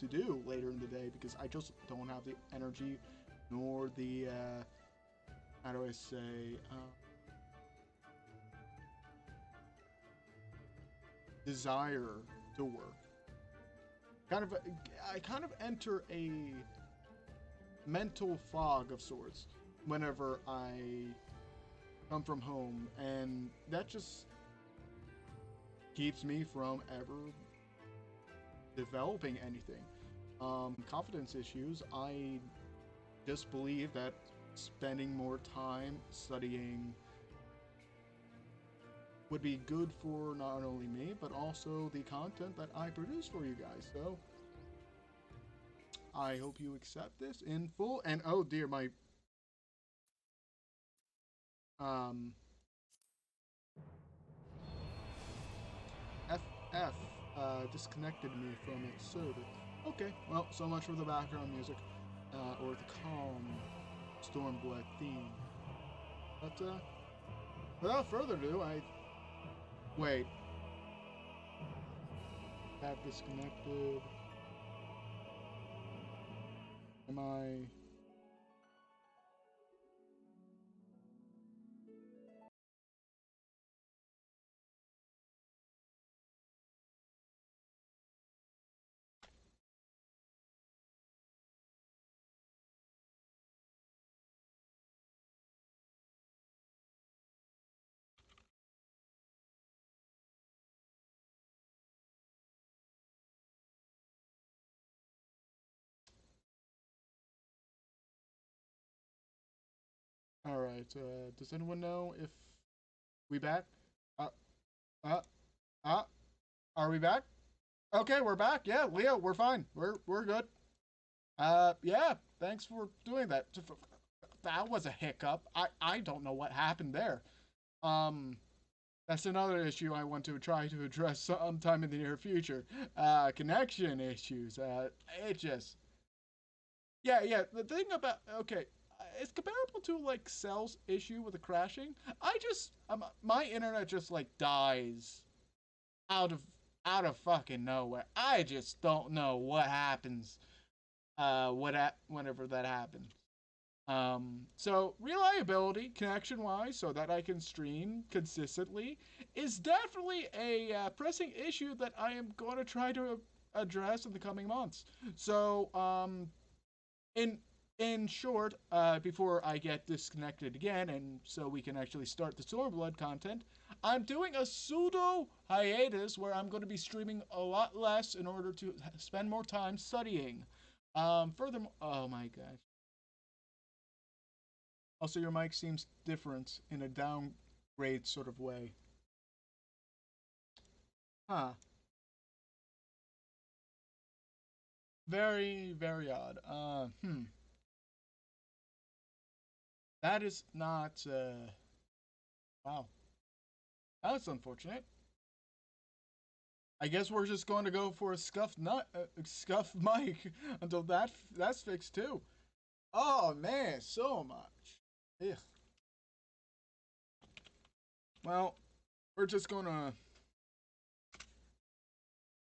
to do later in the day because I just don't have the energy nor the, how do I say, desire to work. I kind of enter a mental fog of sorts whenever I come from home, and that just keeps me from ever developing anything. Confidence issues, I just believe that spending more time studying would be good for not only me, but also the content that I produce for you guys. So I hope you accept this in full. And oh dear, my FF disconnected me from its server. Okay, well, so much for the background music, or the calm Stormblood theme. But without further ado, wait. That disconnected. Am I... Alright, does anyone know if we back? Are we back? Okay, we're back. Yeah, Leo, we're fine. We're good. Yeah, thanks for doing that. That was a hiccup. I don't know what happened there. That's another issue I want to try to address sometime in the near future. Connection issues. It just... Yeah, the thing about... Okay, it's comparable to, like, Cell's issue with the crashing. My internet just, like, dies out of fucking nowhere. I just don't know what happens, whenever that happens. So reliability, connection-wise, so that I can stream consistently, is definitely a pressing issue that I am going to try to address in the coming months. So, in short, before I get disconnected again, and so we can actually start the Stormblood content, I'm doing a pseudo hiatus where I'm going to be streaming a lot less in order to spend more time studying. Furthermore, oh my gosh. Also, your mic seems different in a downgrade sort of way. Huh. Very, very odd. That is not, wow. That's unfortunate. I guess we're just going to go for a scuffed mic until that's fixed too. Oh man, so much. Ugh. Well, we're just gonna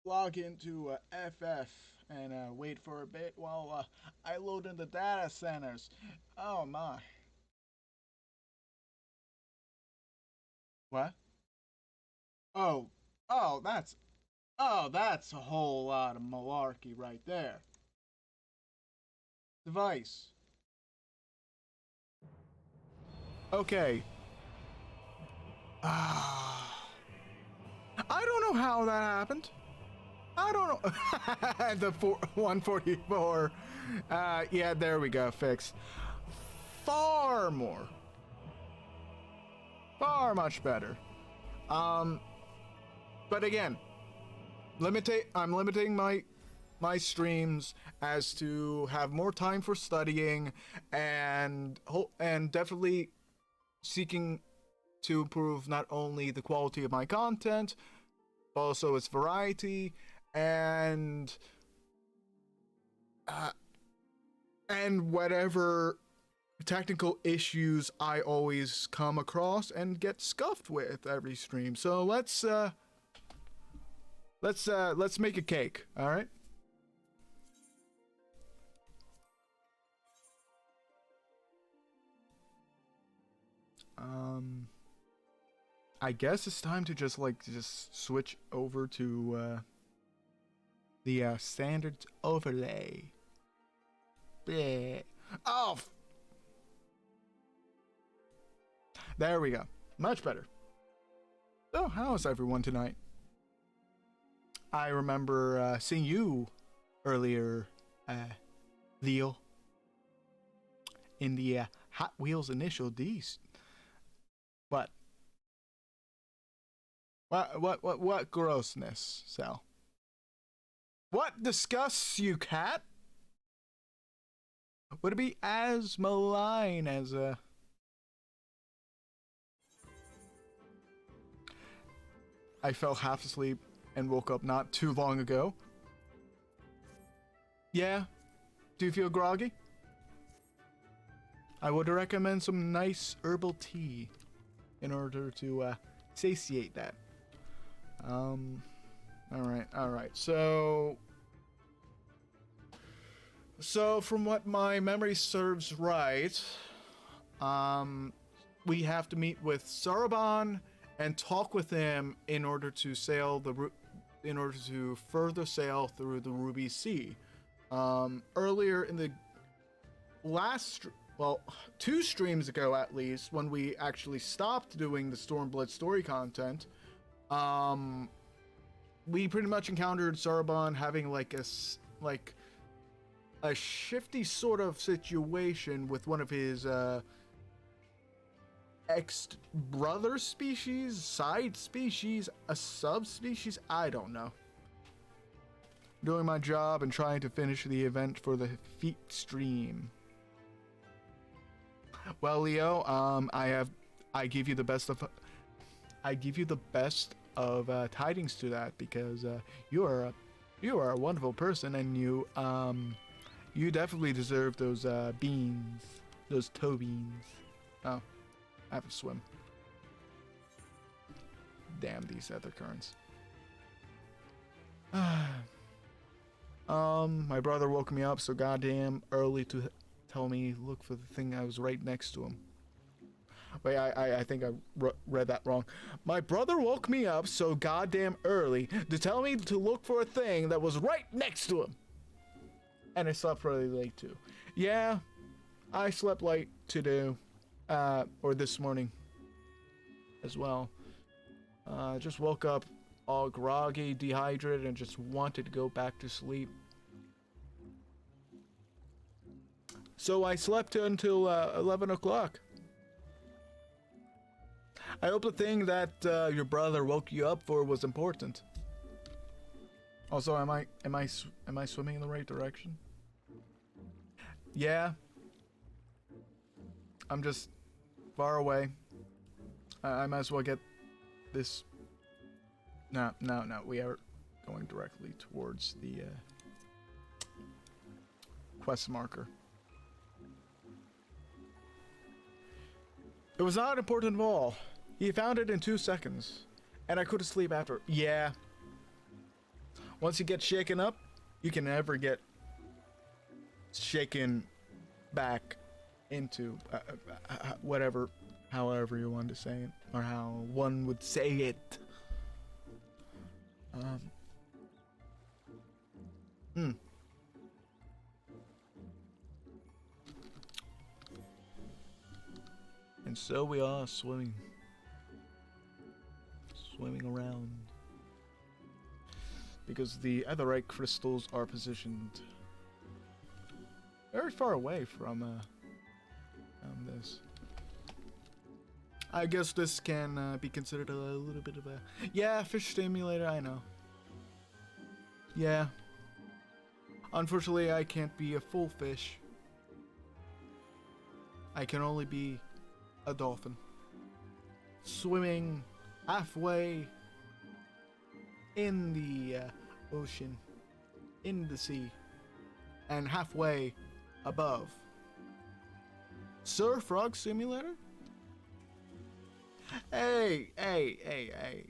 log into FF and wait for a bit while I load in the data centers. Oh my. What? Oh, that's a whole lot of malarkey right there. Device. Okay. I don't know how that happened. I don't know. The 144. Yeah, there we go. Fixed. Far much better. But again, I'm limiting my streams as to have more time for studying and definitely seeking to improve not only the quality of my content, but also its variety and whatever technical issues I always come across and get scuffed with every stream. So let's make a cake, all right? I guess it's time to just switch over to the standard overlay. Bleh. Oh, there we go. Much better. So, how is everyone tonight? I remember seeing you earlier, Leo, in the Hot Wheels Initial D's. What grossness, Sal? What disgusts you, cat? Would it be as malign as a... I fell half asleep and woke up not too long ago. Yeah? Do you feel groggy? I would recommend some nice herbal tea in order to satiate that. Alright. So from what my memory serves right, we have to meet with Soroban and talk with him in order to further sail through the Ruby Sea. Earlier in the last, well, 2 streams ago at least, when we actually stopped doing the Stormblood story content, we pretty much encountered Soroban having like a shifty sort of situation with one of his ex-brother species, side species, a subspecies, I don't know. Doing my job and trying to finish the event for the feet stream. Well, Leo, I give you the best of tidings to that, because you are a wonderful person, and you definitely deserve those beans, those toe beans. Oh, I have to swim. Damn these other currents. My brother woke me up so goddamn early to tell me look for the thing I was right next to him. Wait, I think I read that wrong. My brother woke me up so goddamn early to tell me to look for a thing that was right next to him. And I slept really late too. Yeah, I slept late today, or this morning as well. Just woke up all groggy, dehydrated, and just wanted to go back to sleep. So I slept until 11 o'clock. I hope the thing that your brother woke you up for was important. Also, am I swimming in the right direction? Yeah. I'm just far away. I might as well get this. No. We are going directly towards the quest marker. It was not important at all. He found it in 2 seconds, and I couldn't sleep after. Yeah. Once you get shaken up, you can never get shaken back into whatever, however you want to say it, or how one would say it. And so we are swimming around, because the otherite crystals are positioned very far away from this. I guess this can be considered a little bit of a... Yeah, fish stimulator, I know. Yeah. Unfortunately, I can't be a full fish. I can only be a dolphin. Swimming halfway in the ocean, in the sea, and halfway above. Sir Frog Simulator? Hey,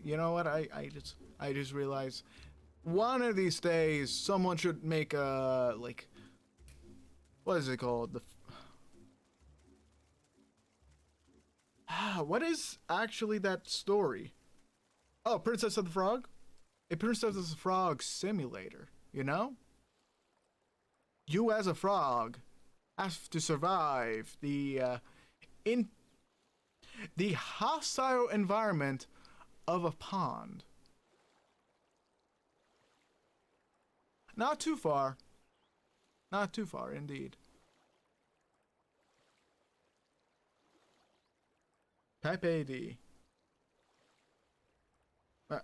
you know what, I just realized one of these days someone should make a, like, what is it called, What is actually that story? Oh, Princess of the Frog? A Princess of the Frog simulator, you know? You as a frog have to survive in the hostile environment of a pond. Not too far. Not too far, indeed. Pepe D.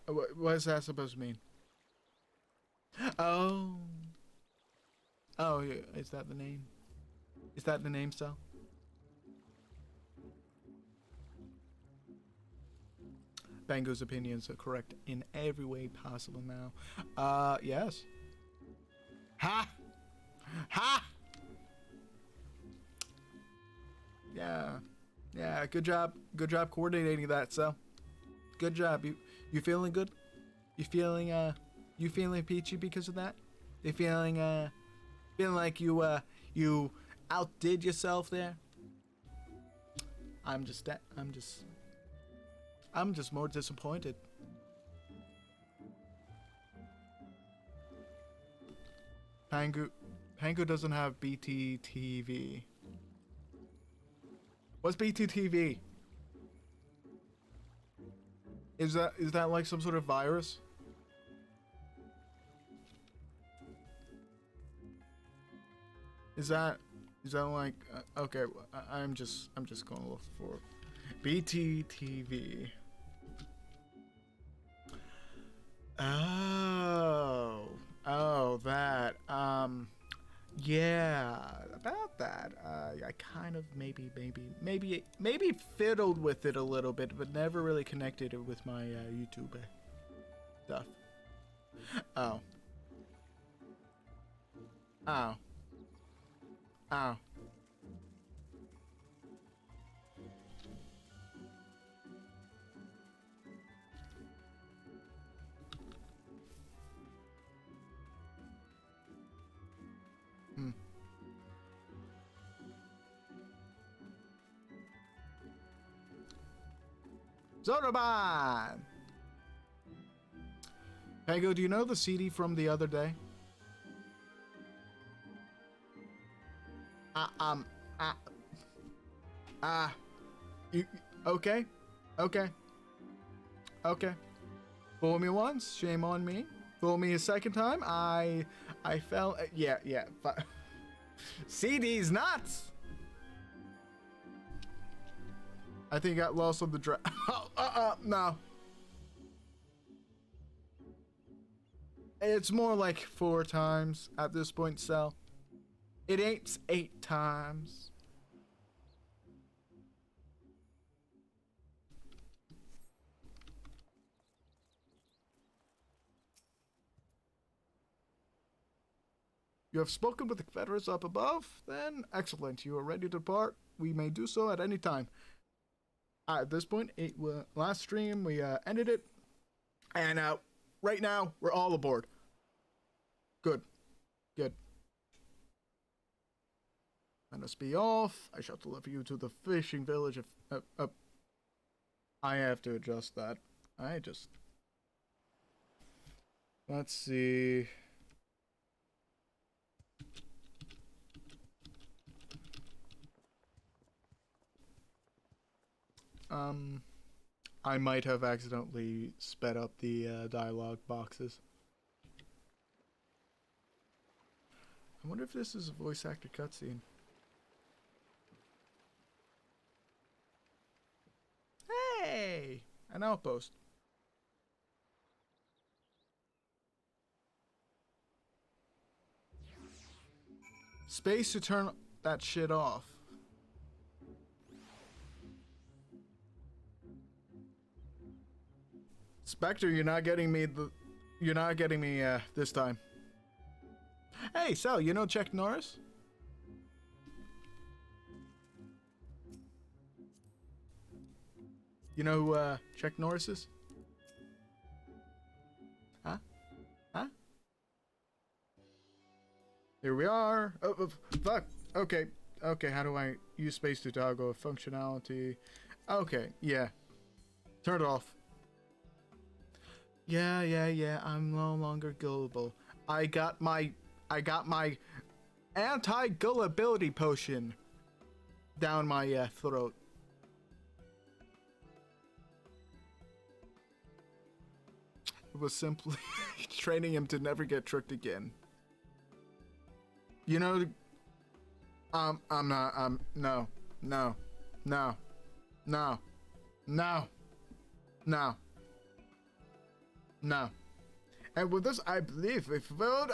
What is that supposed to mean? Oh. Oh, yeah. Is that the name? Is that the name, Sal? Pangu's opinions are correct in every way possible now. Yes. Ha! Ha! Yeah. Yeah, good job. Good job coordinating that, Sal. Good job. You feeling good? You feeling peachy because of that? You feeling like you outdid yourself there? I'm just more disappointed. Pangu doesn't have BTTV. What's BTTV? Is that like some sort of virus? Is that like okay? I'm just gonna look for BTTV. Oh, that. Yeah, about that. I kind of maybe fiddled with it a little bit, but never really connected it with my YouTube stuff. Oh. Ow. Ow. Soroban! Pangu, do you know the CD from the other day? You, okay? Okay. Okay. Fool me once, shame on me. Fool me a second time, I fell, yeah. CD's nuts! I think I got lost on the drive. No. It's more like 4 times at this point, Sal. It ain't 8 times. You have spoken with the Confederates up above? Then, excellent. You are ready to depart. We may do so at any time. At this point, last stream, we ended it. And right now, we're all aboard. Good. Good. Let us be off. I shall deliver you to the fishing village of... I have to adjust that. Let's see... I might have accidentally sped up the dialogue boxes. I wonder if this is a voice actor cutscene. Hey! An outpost. Space to turn that shit off. Spectre, you're not getting me this time. Hey, Sal, you know Chuck Norris? You know who Chuck Norris is? Huh? Huh? Here we are. Oh, fuck. Okay. Okay, how do I use space to toggle functionality? Okay, yeah. Turn it off. Yeah, I'm no longer gullible. I got my anti-gullibility potion down my throat. It was simply training him to never get tricked again. You know, I'm not, no. And with this, I believe we fulfilled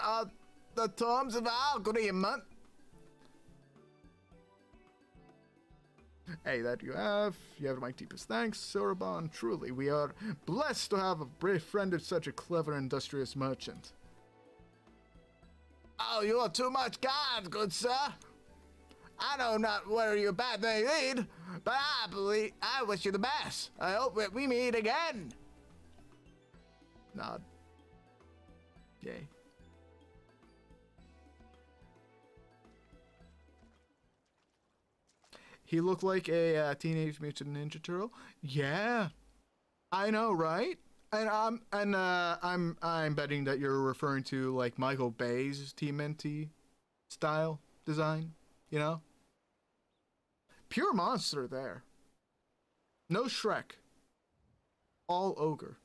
the terms of our agreement. Hey, that you have my deepest thanks, Soroban. Truly, we are blessed to have befriended such a clever, industrious merchant. Oh, you are too much God, good sir. I know not where your path may lead, but I wish you the best. I hope that we meet again. Nod. Yay. He looked like a Teenage Mutant Ninja Turtle. Yeah, I know, right? And I'm betting that you're referring to like Michael Bay's TMNT style design. You know, pure monster there. No Shrek. All ogre.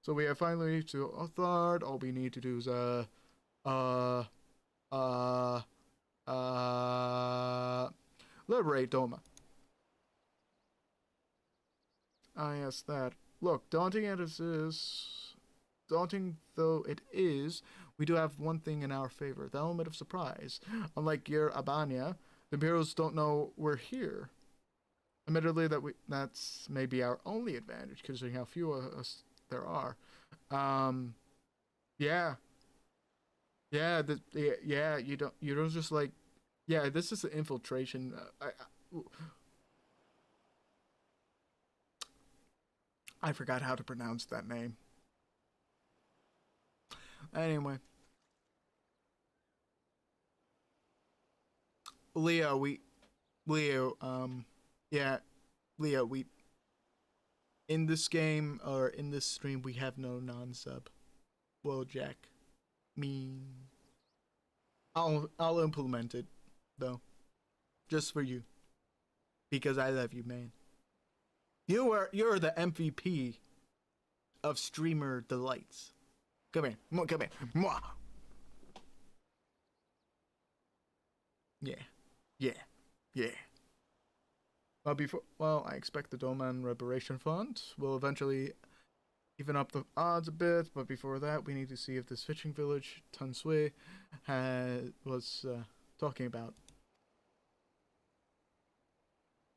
So we have finally reached to Othard. All we need to do is liberate Doma. Yes, that. Look, daunting though it is, we do have one thing in our favor: the element of surprise. Unlike your Abania, the Imperials don't know we're here. Admittedly, that's maybe our only advantage, considering how few of us there are. Yeah. Yeah, you don't just like, yeah, this is an infiltration. I forgot how to pronounce that name. Anyway. Leo, in this game, or in this stream, we have no non-sub. Well, Jack. I'll implement it, though. Just for you. Because I love you, man. You're the MVP of streamer delights. Come here. Come here. Mwah. Yeah. Well, I expect the Doma Reparation Fund will eventually even up the odds a bit, but before that, we need to see if this fishing village, Tansui, was talking about.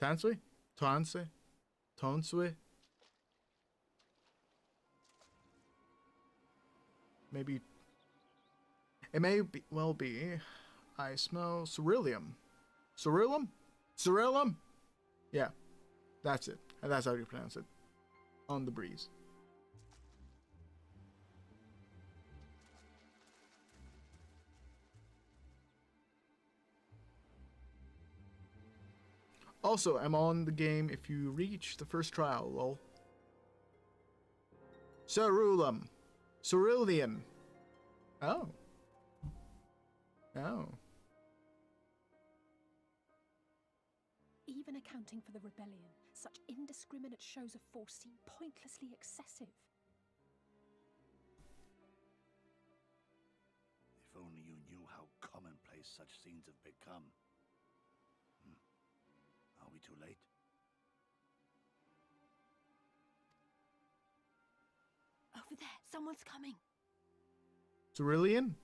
Tansui? Tansui? Maybe. It may well be. I smell ceruleum. Ceruleum? Yeah, that's it. And that's how you pronounce it. On the breeze. Also, I'm on the game if you reach the first trial, lol. Ceruleum. Cerulean. Oh. Even accounting for the rebellion, such indiscriminate shows of force seem pointlessly excessive. If only you knew how commonplace such scenes have become. Are we too late? Over there, someone's coming. Cerulean?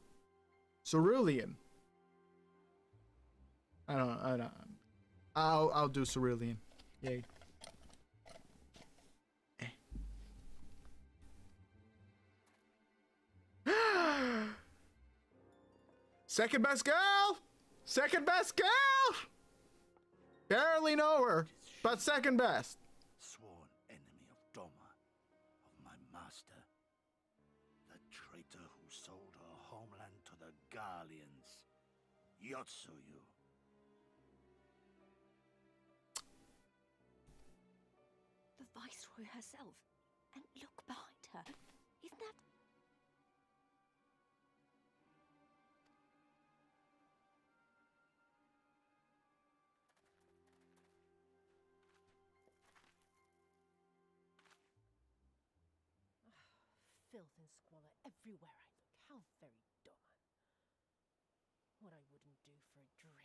I don't. I'll do cerulean. Yay. Second best girl! Barely know her, but second best. Sworn enemy of Doma, of my master. The traitor who sold her homeland to the Garleans. Yotsuyu. Viceroy herself. And look behind her. Isn't that... Filth and squalor everywhere I look. How very Doma. What I wouldn't do for a drink.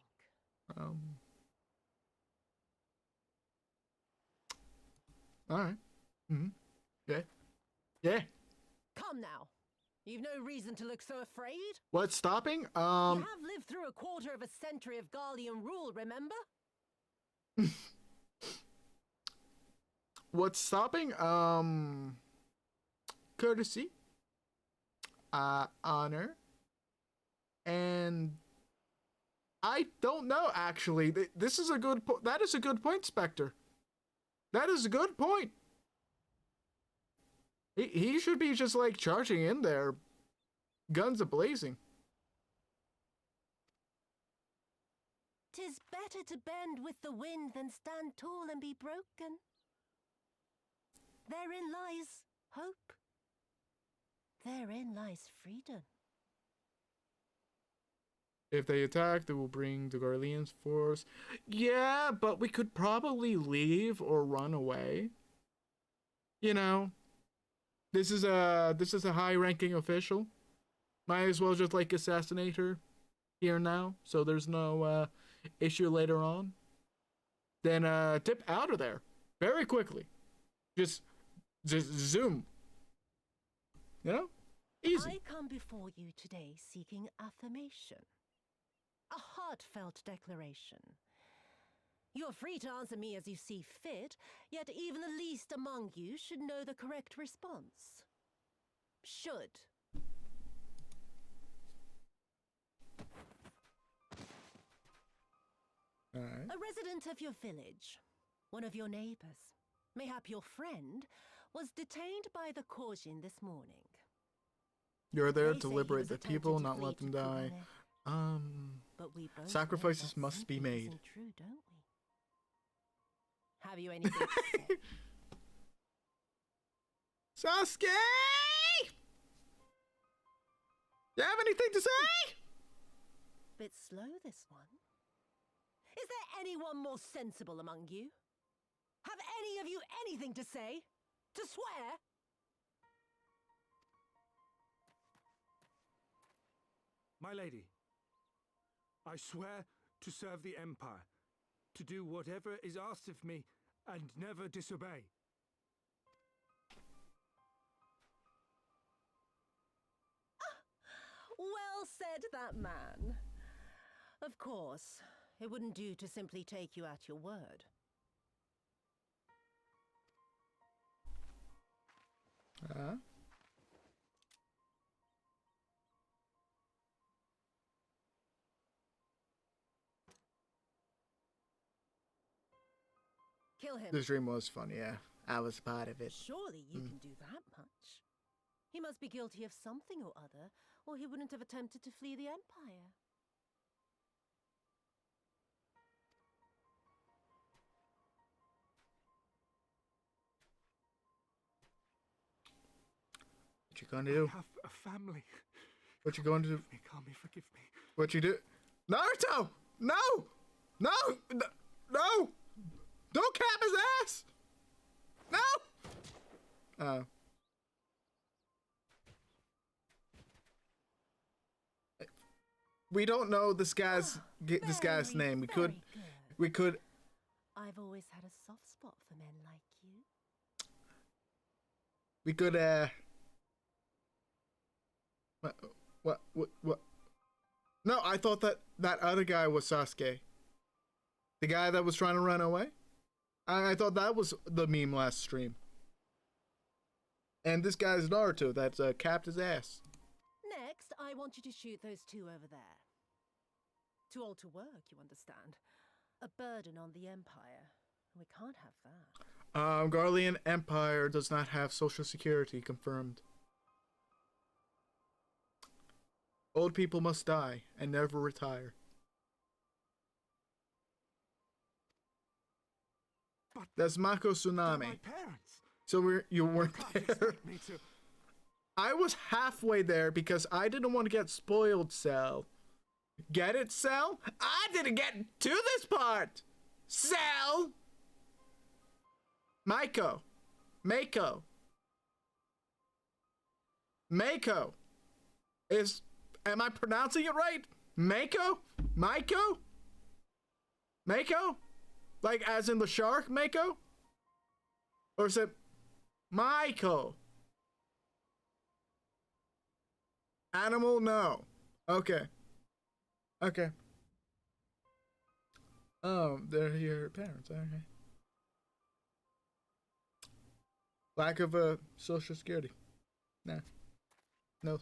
Alright. Mm-hmm. Yeah. Yeah. Come now. You've no reason to look so afraid. What's stopping? You have lived through a quarter of a century of Garlean rule, remember? What's stopping? Courtesy, honor, and I don't know, actually. This is a good that is a good point, Spectre. That is a good point. He should be just, like, charging in there, guns a-blazing. 'Tis better to bend with the wind than stand tall and be broken. Therein lies hope. Therein lies freedom. If they attack, they will bring the Garlean's force. Yeah, but we could probably leave or run away. You know, this is a high-ranking official. Might as well just, like, assassinate her here now, so there's no issue later on. Then dip out of there very quickly. Just zoom. You know? Easy. I come before you today seeking affirmation. A heartfelt declaration. You are free to answer me as you see fit, yet even the least among you should know the correct response. Should. All right. A resident of your village, one of your neighbors, mayhap your friend, was detained by the Korjin this morning. You're there They to say liberate he the was people, attempting to not flee let them to die. Kugane. But we both Sacrifices know that must be simply made. isn't true, don't we? Have you anything to say? Sasuke! You have anything to say? Bit slow, this one. Is there anyone more sensible among you? Have any of you anything to say? To swear? My lady, I swear to serve the Empire, to do whatever is asked of me, and never disobey. Well said, that man. Of course, it wouldn't do to simply take you at your word. Kill him. This dream was fun, yeah. I was part of it. Surely you can do that much. He must be guilty of something or other, or he wouldn't have attempted to flee the Empire. What you gonna do? I have a family. What you going to do? Forgive me, Kami, forgive me. What you do? Naruto! No! No! No! Don't cap his ass! No! We don't know this guy's name. We could. I've always had a soft spot for men like you. We could What? No, I thought that other guy was Sasuke. The guy that was trying to run away? I thought that was the meme last stream. And this guy's Naruto that capped his ass. Next, I want you to shoot those two over there. Too old to work, you understand. A burden on the Empire. We can't have that. Garlean Empire does not have social security confirmed. Old people must die and never retire. By But That's Mako they're Tsunami. my parents. So you weren't Can't there. expect me to. I was halfway there because I didn't want to get spoiled, Cell. Get it, Cell? I didn't get to this part! Cell! Mako. Am I pronouncing it right? Mako? Like as in the shark, Mako? Or is it Maiko? Animal? No. Okay. Oh, they're your parents. Okay. Lack of social security. Nah. No.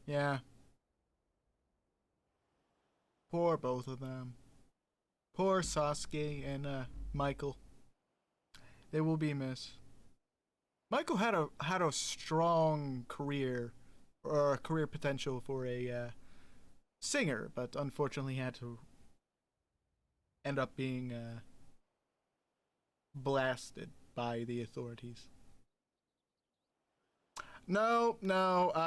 Yeah. Poor both of them. Poor Sasuke and Michael. They will be missed. Michael had a strong career, or career potential for a singer, but unfortunately had to end up being blasted by the authorities. No.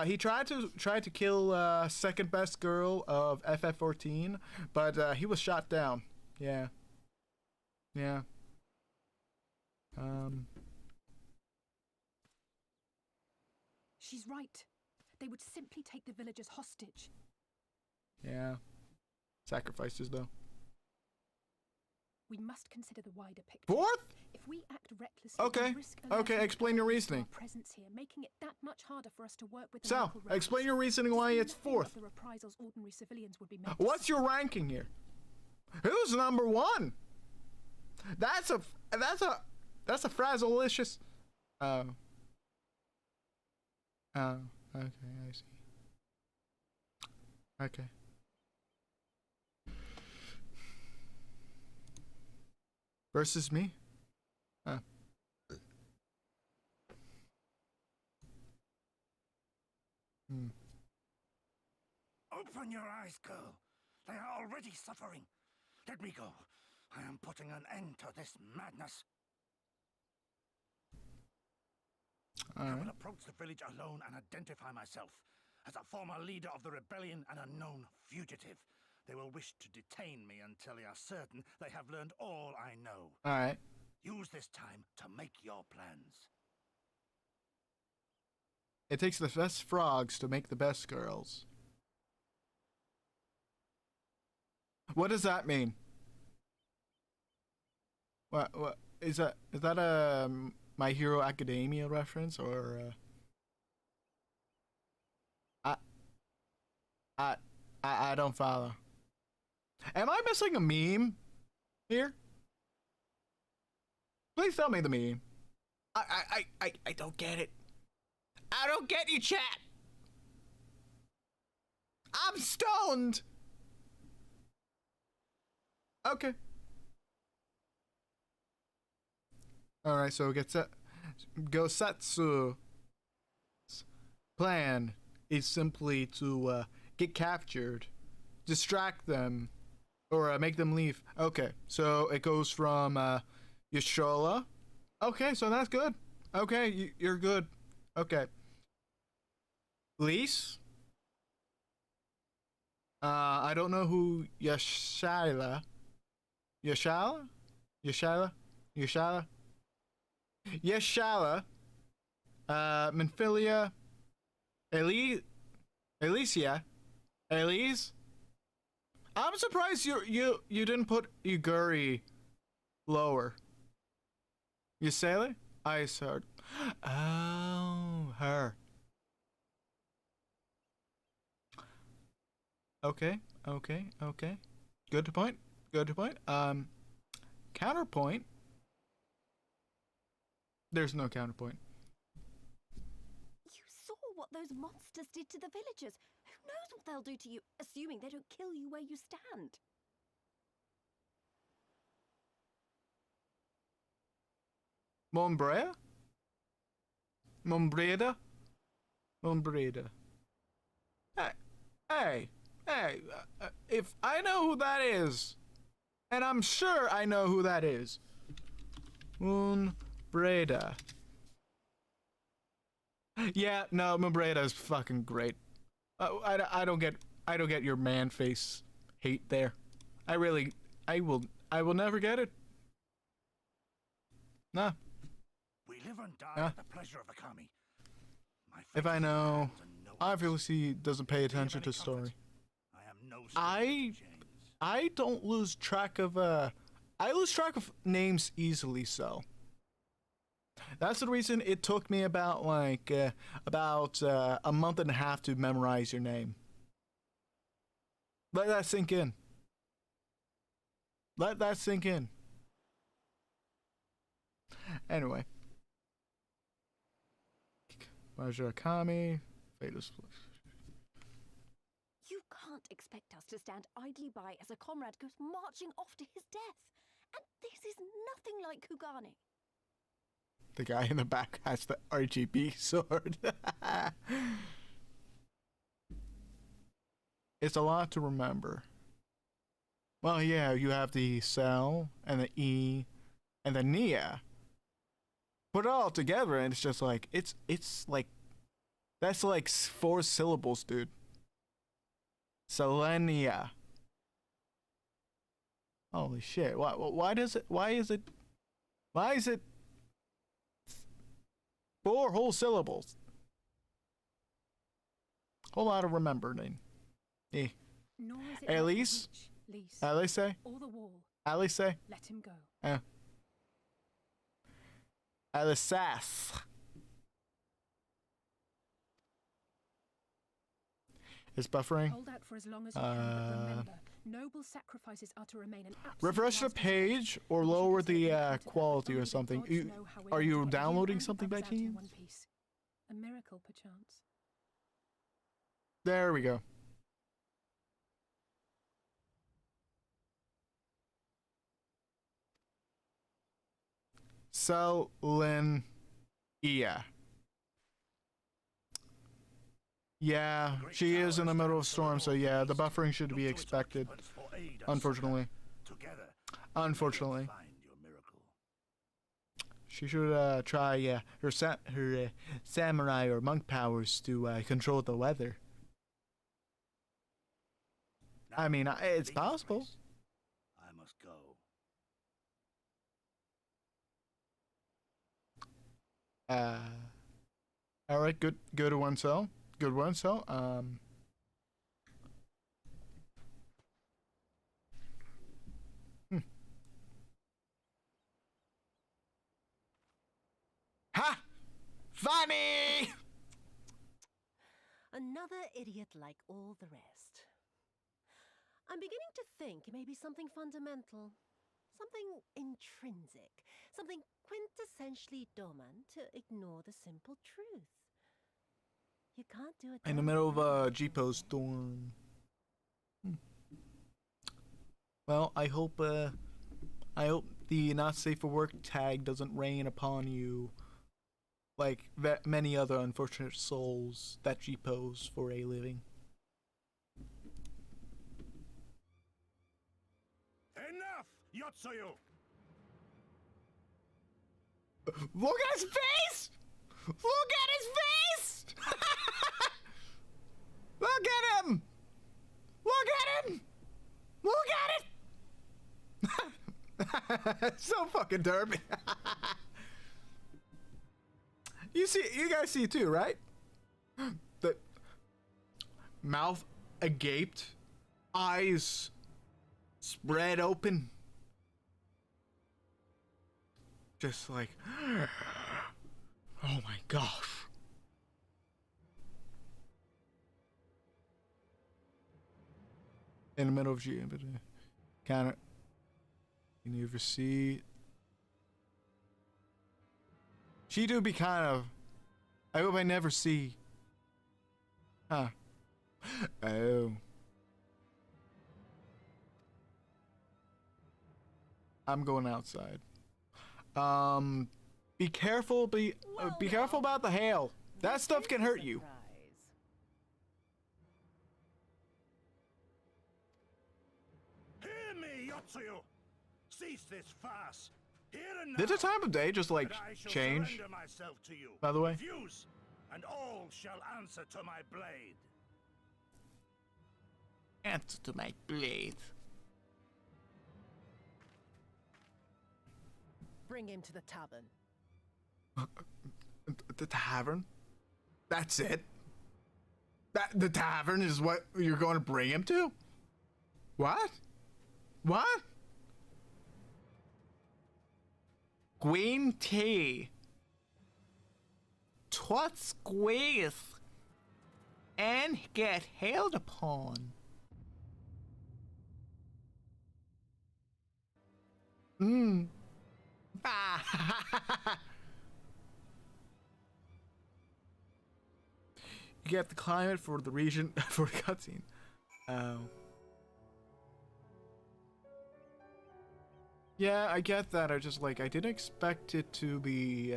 He tried to kill second best girl of FF14, but he was shot down. Yeah. She's right. They would simply take the villagers hostage. Yeah. Sacrifices though. We must consider the wider picture. Fourth? If we act recklessly, Okay. we risk alerting Explain your others to reasoning. our presence here, making it that much harder for us to work with the So, local rebels. explain your reasoning why Just it's in the fear of fourth. The reprisals ordinary civilians would be made. What's your ranking here? Who's number one? That's a frazzleicious. Oh, okay, I see. Okay. Versus me? Open your eyes, girl. They are already suffering. Let me go. I am putting an end to this madness. I will approach the village alone and identify myself. As a former leader of the rebellion and a known fugitive, they will wish to detain me until they are certain they have learned all I know. Alright. Use this time to make your plans. It takes the best frogs to make the best girls. What does that mean? What is that? Is that a My Hero Academia reference or? I don't follow. Am I missing a meme here? Please tell me the meme. I don't get it. I don't get you, chat. I'm stoned. Okay. Alright, so Gosatsu's plan is simply to get captured, distract them, or make them leave. Okay, so it goes from Yashola. Okay, so that's good. Okay, you're good. Okay. Lise? I don't know who Yashala, Minfilia, Elise. I'm surprised you didn't put Yugiri lower. Yusele? Ice Heart. Oh, her. Okay. Good point. Counterpoint? There's no counterpoint. You saw what those monsters did to the villagers. Who knows what they'll do to you, assuming they don't kill you where you stand? Mombrea? Mombreda? Mombreda. Hey, if I know who that is, and I'm sure I know who that is, Mombreda. Yeah, no, Mombreda is fucking great. I don't get your man face hate there. I will never get it. Nah. We live and die at the pleasure of the kami. If I know, obviously doesn't pay attention to story. I don't lose track of I lose track of names easily, so that's the reason it took me about a month and a half to memorize your name. Let that sink in. Let that sink in. Anyway. Majirakami, Fatal. You can't expect us to stand idly by as a comrade goes marching off to his death. And this is nothing like Kugane. The guy in the back has the RGB sword. It's a lot to remember. Well, yeah, you have the cell and the E and the Nia. Put it all together and it's just like, it's like, that's like 4 syllables, dude. Selenia. Holy shit. Why is it 4 whole syllables? Whole lot of remembering. Eh. Nor is it Elise? Alice? or the wall. Alice? Let him go. Alice. Is buffering? Hold out for as long as you can, but remember, noble sacrifices are to remain an absolute Refresh the last page or resort. lower You should the consider it quality only or the something. gods know how we're Are you going to get downloading and something by comes out in teams? one piece. A miracle, perchance. There we go. Selenia. Yeah, she is in the middle of storm, so yeah, the buffering should be expected. Unfortunately. Unfortunately. She should try her samurai or monk powers to control the weather. I mean, it's possible. I must go. All right, good to one cell. Good one cell. Ha! Funny! Another idiot like all the rest. I'm beginning to think it may be something fundamental, something intrinsic, something quintessentially Doman to ignore the simple truth. You can't do it In the middle of a Jeepo storm. Well, I hope the not safe for work tag doesn't rain upon you like that many other unfortunate souls that Jeepos for a living. Enough, Yotsuyu! Look at his face! Look at his face! Look at him! Look at him! Look at it! So fucking derpy. You guys see too, right? The mouth agaped, eyes spread open. Just like, oh my gosh. In the middle of G, but counter. You never see. She do be kind of. I hope I never see. Huh. Oh. I'm going outside. Be careful. Be careful about the hail. That stuff can hurt you. Hear me, Yotsuyu! Cease this farce! Here and now! Did the time of day just like and I shall change? surrender myself to you. By the way? Refuse, and all shall answer to my blade. Answer to my blade. Bring him to the tavern. The tavern? That's it? The tavern is what you're going to bring him to? What? What? Green tea. Twat squeeze. And get hailed upon. You get the climate for the region for the cutscene. Oh. Yeah, I get that. I just like I didn't expect it to be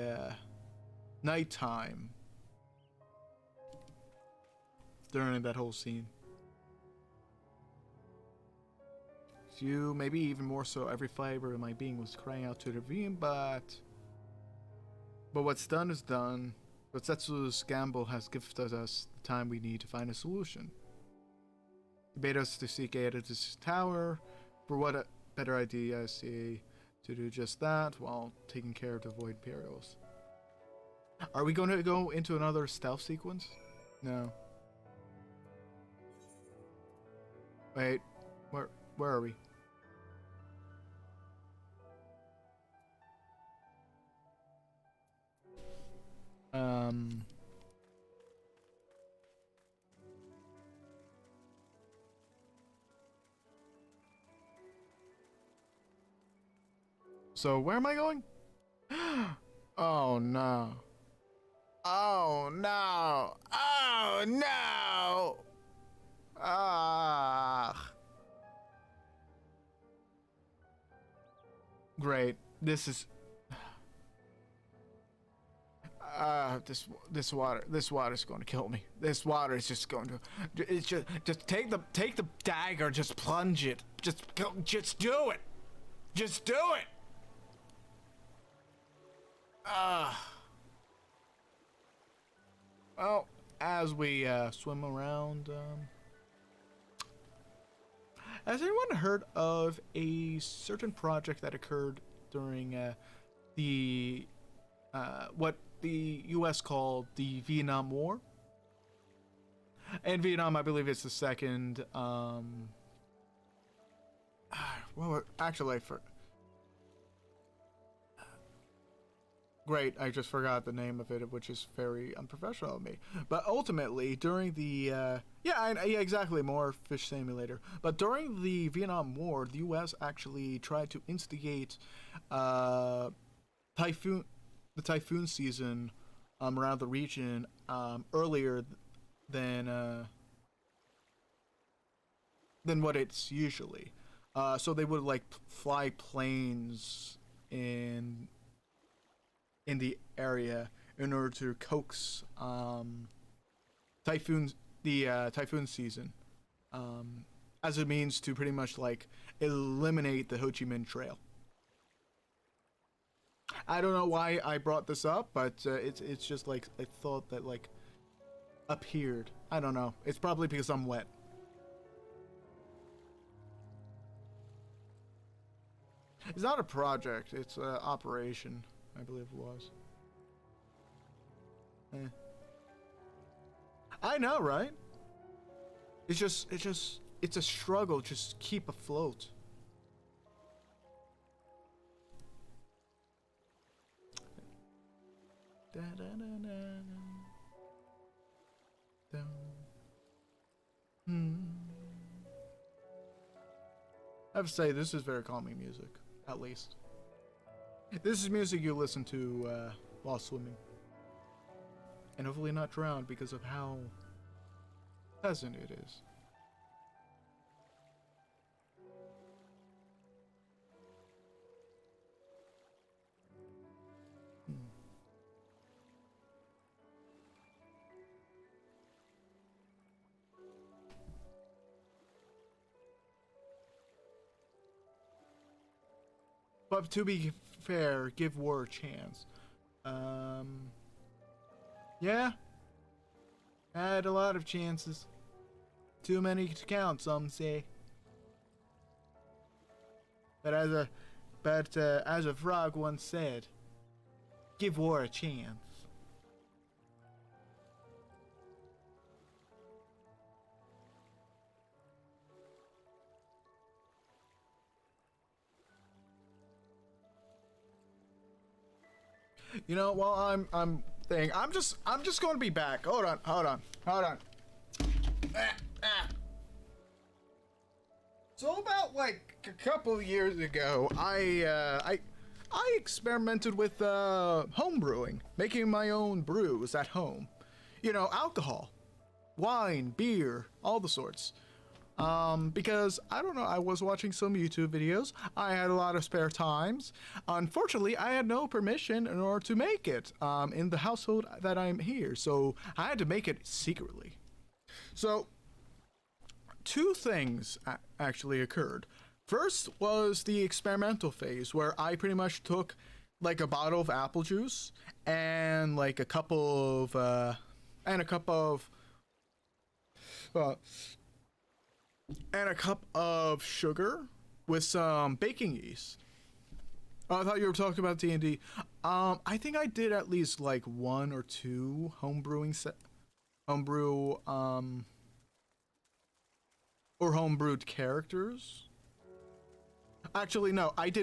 nighttime during that whole scene. You, maybe even more so, every fiber of my being was crying out to intervene, but what's done is done. But Setsu's gamble has gifted us the time we need to find a solution. He bade us to seek aid at this tower. For what a better idea I see to do just that while taking care of the void perils. Are we going to go into another stealth sequence? No. Wait, where are we? So where am I going? Oh no. Oh no. Oh no. Ah. Great. This is this water's going to kill me. This water is just going to just take the dagger, just plunge it. Just do it. Just do it. Well, as we swim around, has anyone heard of a certain project that occurred during what the U.S. called the Vietnam War? In Vietnam, I believe it's the second. Well, actually, great, I just forgot the name of it, which is very unprofessional of me. But ultimately, during the yeah, exactly, more fish simulator. But during the Vietnam War, the U.S. actually tried to instigate the typhoon season around the region earlier than what it's usually. So they would like fly planes in the area in order to coax typhoon season as a means to pretty much like eliminate the Ho Chi Minh Trail. I don't know why I brought this up, but it's just like I thought that like appeared. I don't know. It's probably because I'm wet. It's not a project. It's an operation, I believe it was. I know, right? It's a struggle. Just keep afloat. Da, da, da, da, da. I have to say, this is very calming music. at least. This is music you listen to while swimming. And hopefully not drown because of how pleasant it is. But to be fair, give war a chance. Yeah. I had a lot of chances. Too many to count, some say. But as a frog once said, give war a chance. You know, while I'm thinking, I'm just going to be back. Hold on. So about like a couple of years ago, I experimented with home brewing, making my own brews at home. You know, alcohol, wine, beer, all the sorts. Because, I don't know, I was watching some YouTube videos, I had a lot of spare times. Unfortunately, I had no permission in order to make it, in the household that I'm here, so I had to make it secretly. So, two things actually occurred. First was the experimental phase, where I pretty much took, like, a bottle of apple juice, and, like, a cup of sugar with some baking yeast. Oh, I thought you were talking about D&D. I think I did at least like 1 or 2 homebrewed characters. Actually, no, I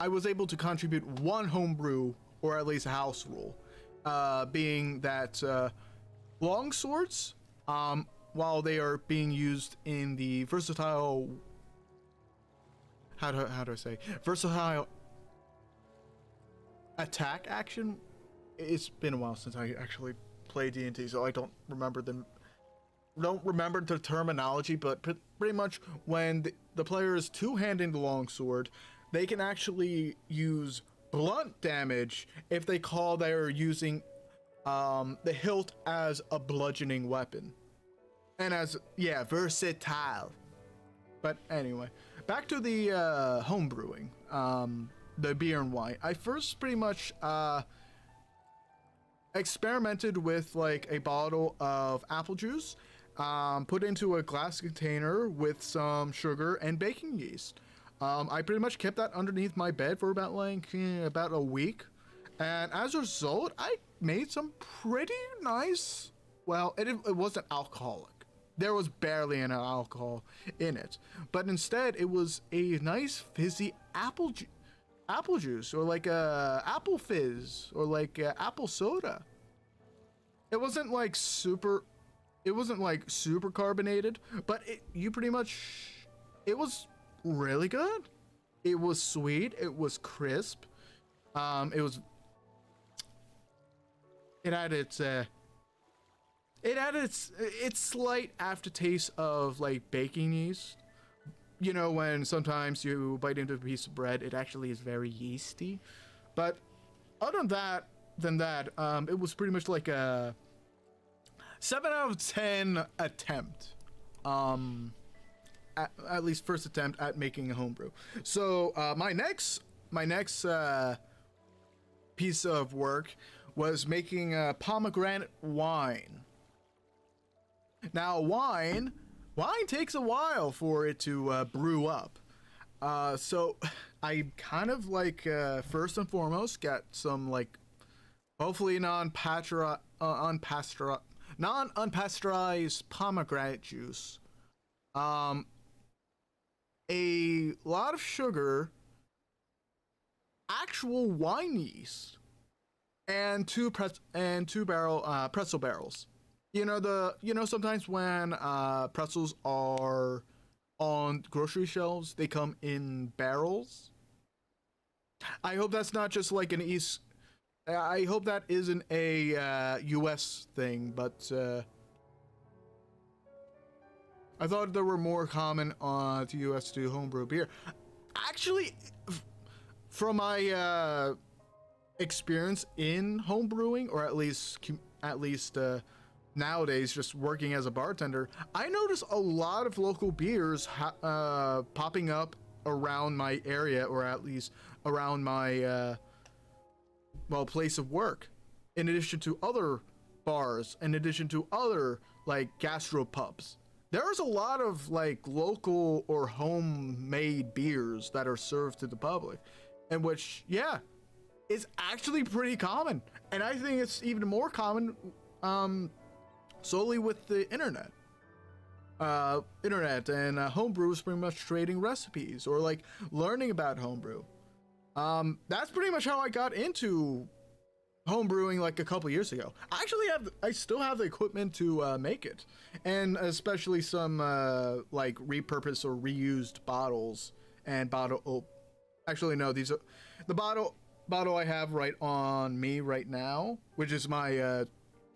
was able to contribute 1 homebrew, or at least a house rule, being that longswords, while they are being used in the versatile, how do I say, versatile attack action. It's been a while since I actually played D&D, so I don't remember the terminology, but pretty much when the player is two-handing the longsword, they can actually use blunt damage if they call they're using the hilt as a bludgeoning weapon. And versatile. But anyway, back to the home brewing, the beer and wine. I first pretty much experimented with like a bottle of apple juice, put into a glass container with some sugar and baking yeast. I pretty much kept that underneath my bed for about a week, and as a result, I made some pretty nice. Well, it wasn't alcoholic. There was barely any alcohol in it, but instead it was a nice fizzy apple juice, or like a apple fizz, or like apple soda. It wasn't like super carbonated, but it was really good. It was sweet. It was crisp. It had its slight aftertaste of like baking yeast. You know, when sometimes you bite into a piece of bread, it actually is very yeasty. But other than that, it was pretty much like a 7 out of 10 attempt. At least first attempt at making a homebrew. So my next piece of work was making a pomegranate wine. Now wine takes a while for it to brew up. So I kind of like first and foremost got some like hopefully non-unpasteurized pomegranate juice. A lot of sugar, actual wine yeast, and two pretzel barrels. You know sometimes when pretzels are on grocery shelves, they come in barrels. I hope that's not just like an East. I hope that isn't a U.S. thing, but I thought there were more common on the U.S. to do homebrew beer. Actually, from my experience in homebrewing, or at least nowadays, just working as a bartender, I notice a lot of local beers popping up around my area, or at least around my place of work, in addition to other bars, in addition to other like gastropubs. There's a lot of like local or homemade beers that are served to the public, and which, yeah, is actually pretty common. And I think it's even more common solely with the internet. Internet and homebrew is pretty much trading recipes or like learning about homebrew. That's pretty much how I got into homebrewing like a couple years ago. I still have the equipment to make it, and especially some like repurposed or reused bottles and actually no, these are the bottle I have right on me right now, which is my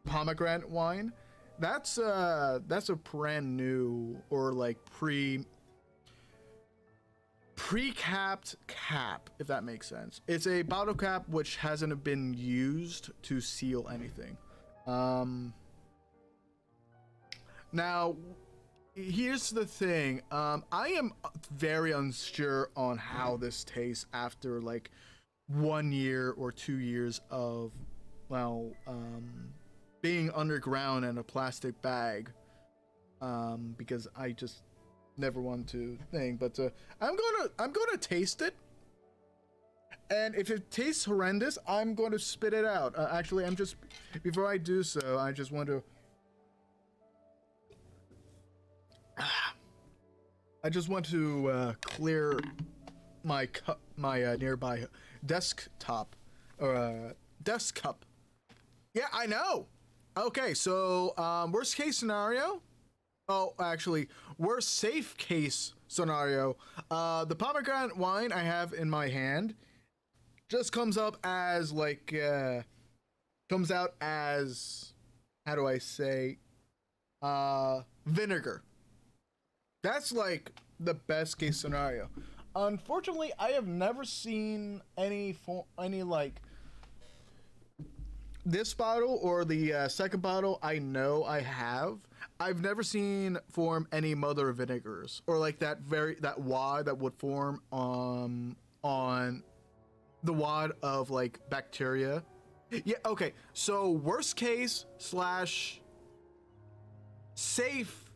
pomegranate wine. That's a brand new or like pre-capped cap, if that makes sense. It's a bottle cap which hasn't been used to seal anything. Now, here's the thing. I am very unsure on how this tastes after like 1 year or 2 years of, being underground in a plastic bag. Because I just never want to think, but I'm gonna taste it, and if it tastes horrendous, I'm going to spit it out. Actually, before I do so, I just want to clear my nearby desktop or desk cup. Yeah, I know. Okay, so worst case scenario. Oh, actually, worst safe case scenario. The pomegranate wine I have in my hand just comes up as like comes out as, how do I say, vinegar. That's like the best case scenario. Unfortunately, I have never seen any like this bottle or the second bottle I know I have. I've never seen form any mother vinegars or like that wad that would form on the wad of like bacteria. Yeah, okay. So worst case / safe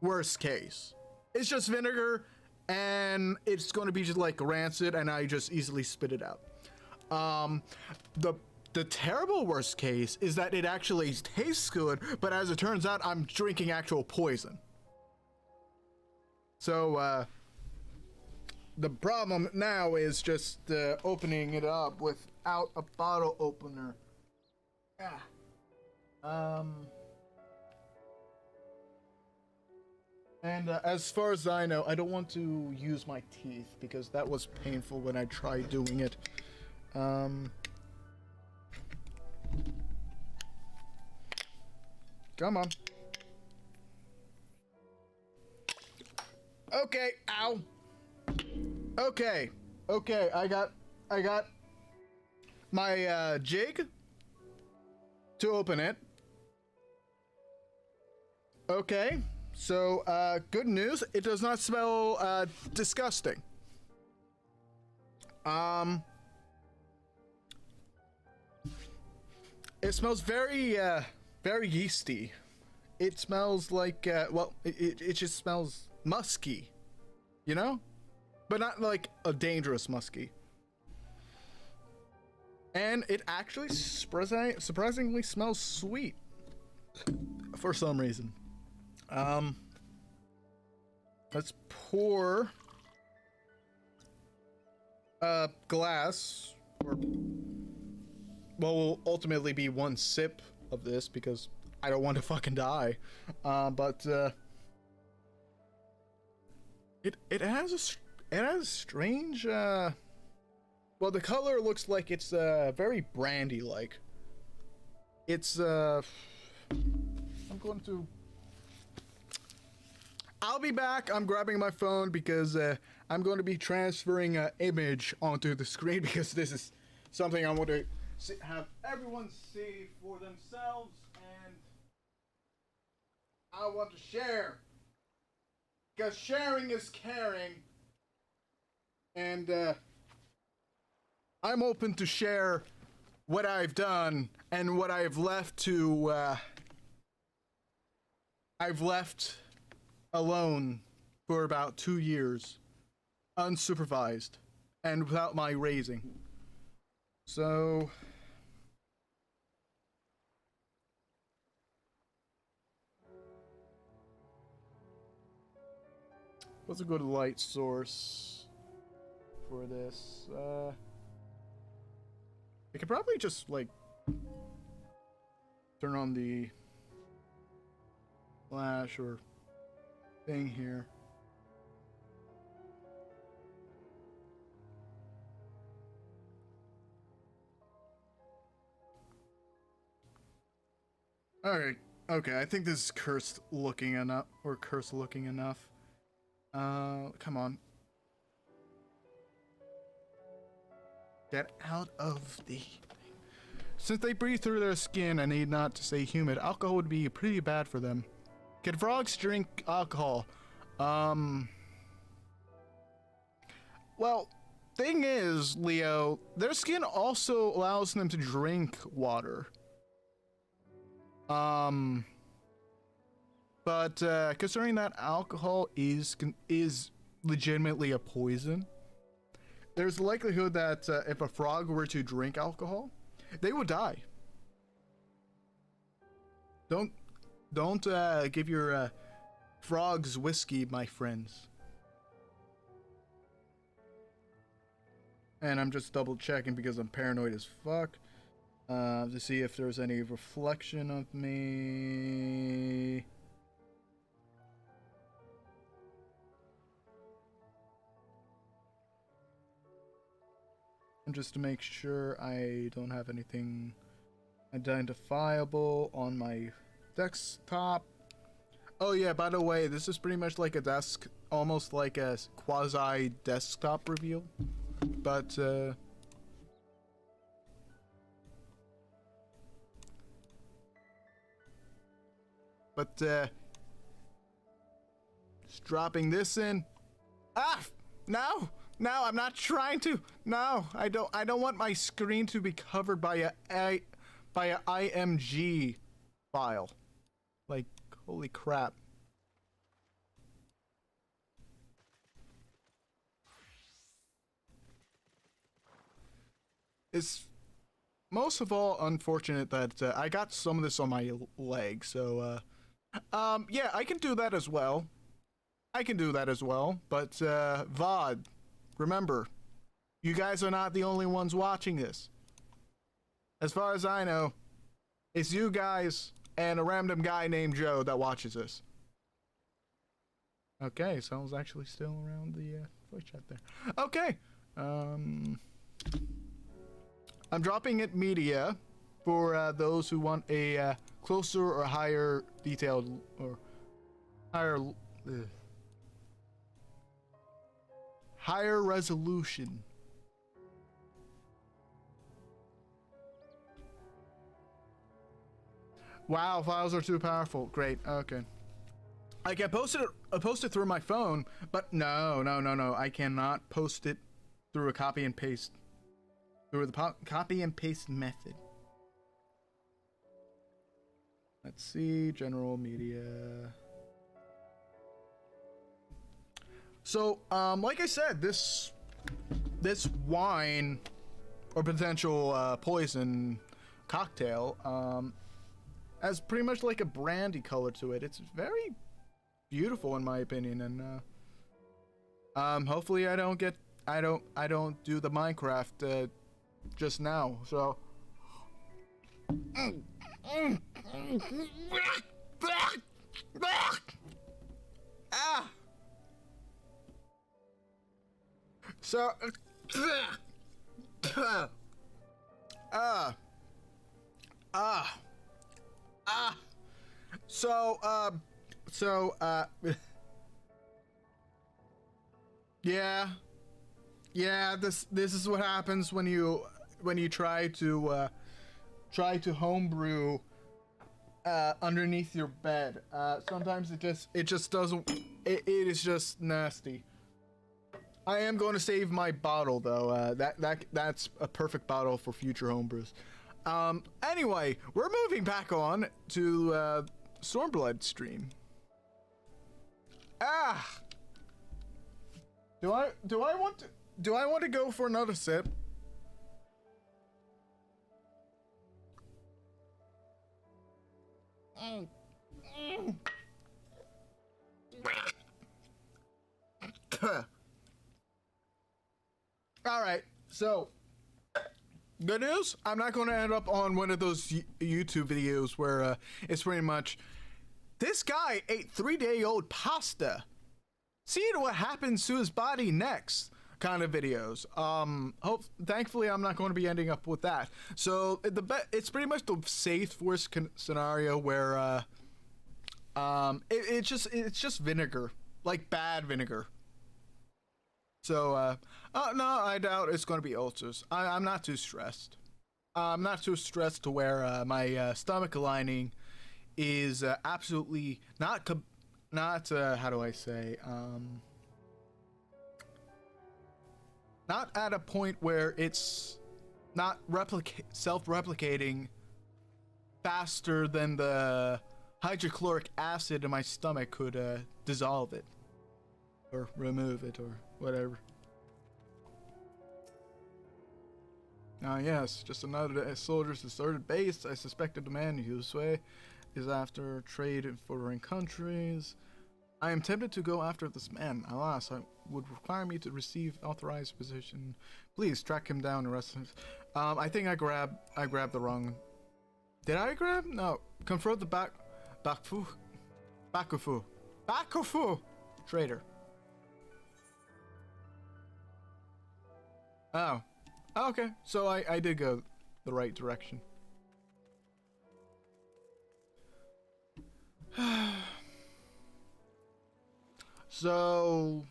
worst case. It's just vinegar and it's going to be just like rancid and I just easily spit it out. The terrible worst case is that it actually tastes good, but as it turns out, I'm drinking actual poison. So, the problem now is just opening it up without a bottle opener. And as far as I know, I don't want to use my teeth because that was painful when I tried doing it. Come on. Okay, ow. Okay, I got my jig to open it. Okay, so good news, it does not smell disgusting. It smells very yeasty. It smells like, it just smells musky, you know? But not like a dangerous musky. And it actually surprisingly smells sweet. For some reason. Let's pour a glass, or, will ultimately be one sip of this because I don't want to fucking die. But it has a strange Well, the color looks like it's very brandy-like. It's I'm going to. I'll be back. I'm grabbing my phone because I'm going to be transferring an image onto the screen because this is something I want to have everyone see for themselves, and I want to share because sharing is caring, and I'm open to share what I've done and what I've left to I've left alone for about 2 years, unsupervised and without my raising. So what's a good light source for this? I could probably just like turn on the flash or thing here. Alright, okay, I think this is cursed looking enough, or cursed looking enough. Come on. Get out of the thing. Since they breathe through their skin and need not to stay humid, alcohol would be pretty bad for them. Can frogs drink alcohol? Well, thing is, Leo, their skin also allows them to drink water. But considering that alcohol is legitimately a poison, there's a likelihood that if a frog were to drink alcohol, they would die. Don't give your frogs whiskey, my friends. And I'm just double checking because I'm paranoid as fuck. To see if there's any reflection of me. And just to make sure I don't have anything identifiable on my desktop. Oh yeah, by the way, this is pretty much like a desk, almost like a quasi desktop reveal. But just dropping this in. Ah! No! No, I'm not trying to. No, I don't want my screen to be covered by a IMG file. Like, holy crap. It's most of all unfortunate that I got some of this on my leg, so yeah, I can do that as well. But VOD, remember, you guys are not the only ones watching this. As far as I know, it's you guys and a random guy named Joe that watches this. Okay, someone's actually still around the voice chat there. Okay, I'm dropping it media for those who want a closer or higher detailed or higher resolution. Wow, files are too powerful. Great. Okay. I can post it through my phone, but no. I cannot post it through a copy and paste. Through the copy and paste method. Let's see, general media. So, like I said, this wine or potential poison cocktail has pretty much like a brandy color to it. It's very beautiful in my opinion, and hopefully I don't do the Minecraft just now. So so Yeah. Yeah, this is what happens when you try to homebrew underneath your bed. Sometimes it just doesn't. It is just nasty. I am going to save my bottle though. That's a perfect bottle for future homebrews. Anyway, we're moving back on to Stormblood stream. Do I want to go for another sip? All right, so good news. I'm not going to end up on one of those YouTube videos where it's pretty much this guy ate 3-day-old pasta. Seeing what happens to his body next kind of videos. Thankfully, I'm not going to be ending up with that. So it's pretty much the safe worst scenario where it's just vinegar, like bad vinegar. So no, I doubt it's going to be ulcers. I'm not too stressed. I'm not too stressed to where my stomach lining is absolutely not how do I say, not at a point where it's not self-replicating faster than the hydrochloric acid in my stomach could dissolve it or remove it or whatever. Yes, just another soldier's deserted base. I suspected the man Yusui is after trade in foreign countries. I am tempted to go after this man. Alas, it would require me to receive authorized position. Please track him down and arrest him. I think I grabbed the wrong. Did I grab? No. Confront the Bakufu traitor. Oh. Okay. So I did go the right direction. So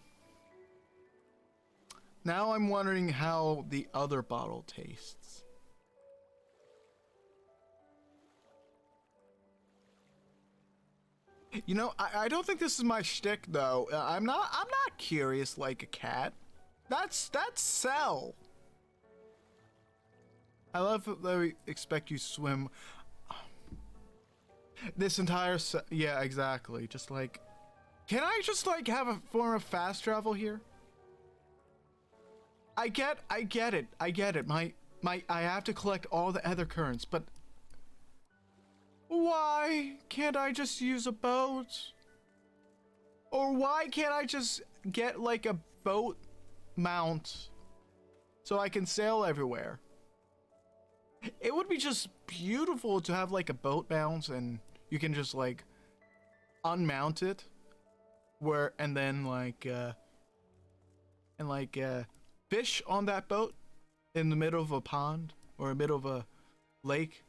now I'm wondering how the other bottle tastes. You know, I don't think this is my shtick though. I'm not curious like a cat. That's Cell. I love that they expect you to swim this entire yeah, exactly. Just like, can I just like have a form of fast travel here? I get it. I have to collect all the other currents, but why can't I just use a boat? Or why can't I just get like a boat mount so I can sail everywhere? It would be just beautiful to have like a boat mount and you can just like unmount it and then fish on that boat in the middle of a pond or the middle of a lake.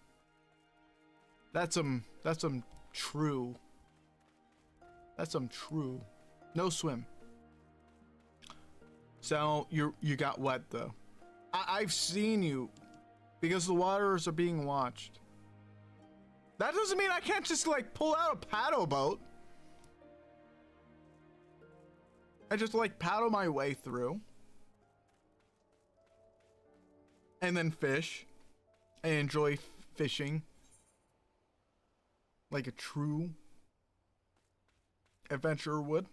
That's some true. No swim. So you got wet though. I've seen you because the waters are being watched. That doesn't mean I can't just like pull out a paddle boat. I just like paddle my way through. And then fish. And enjoy fishing. Like a true adventurer would.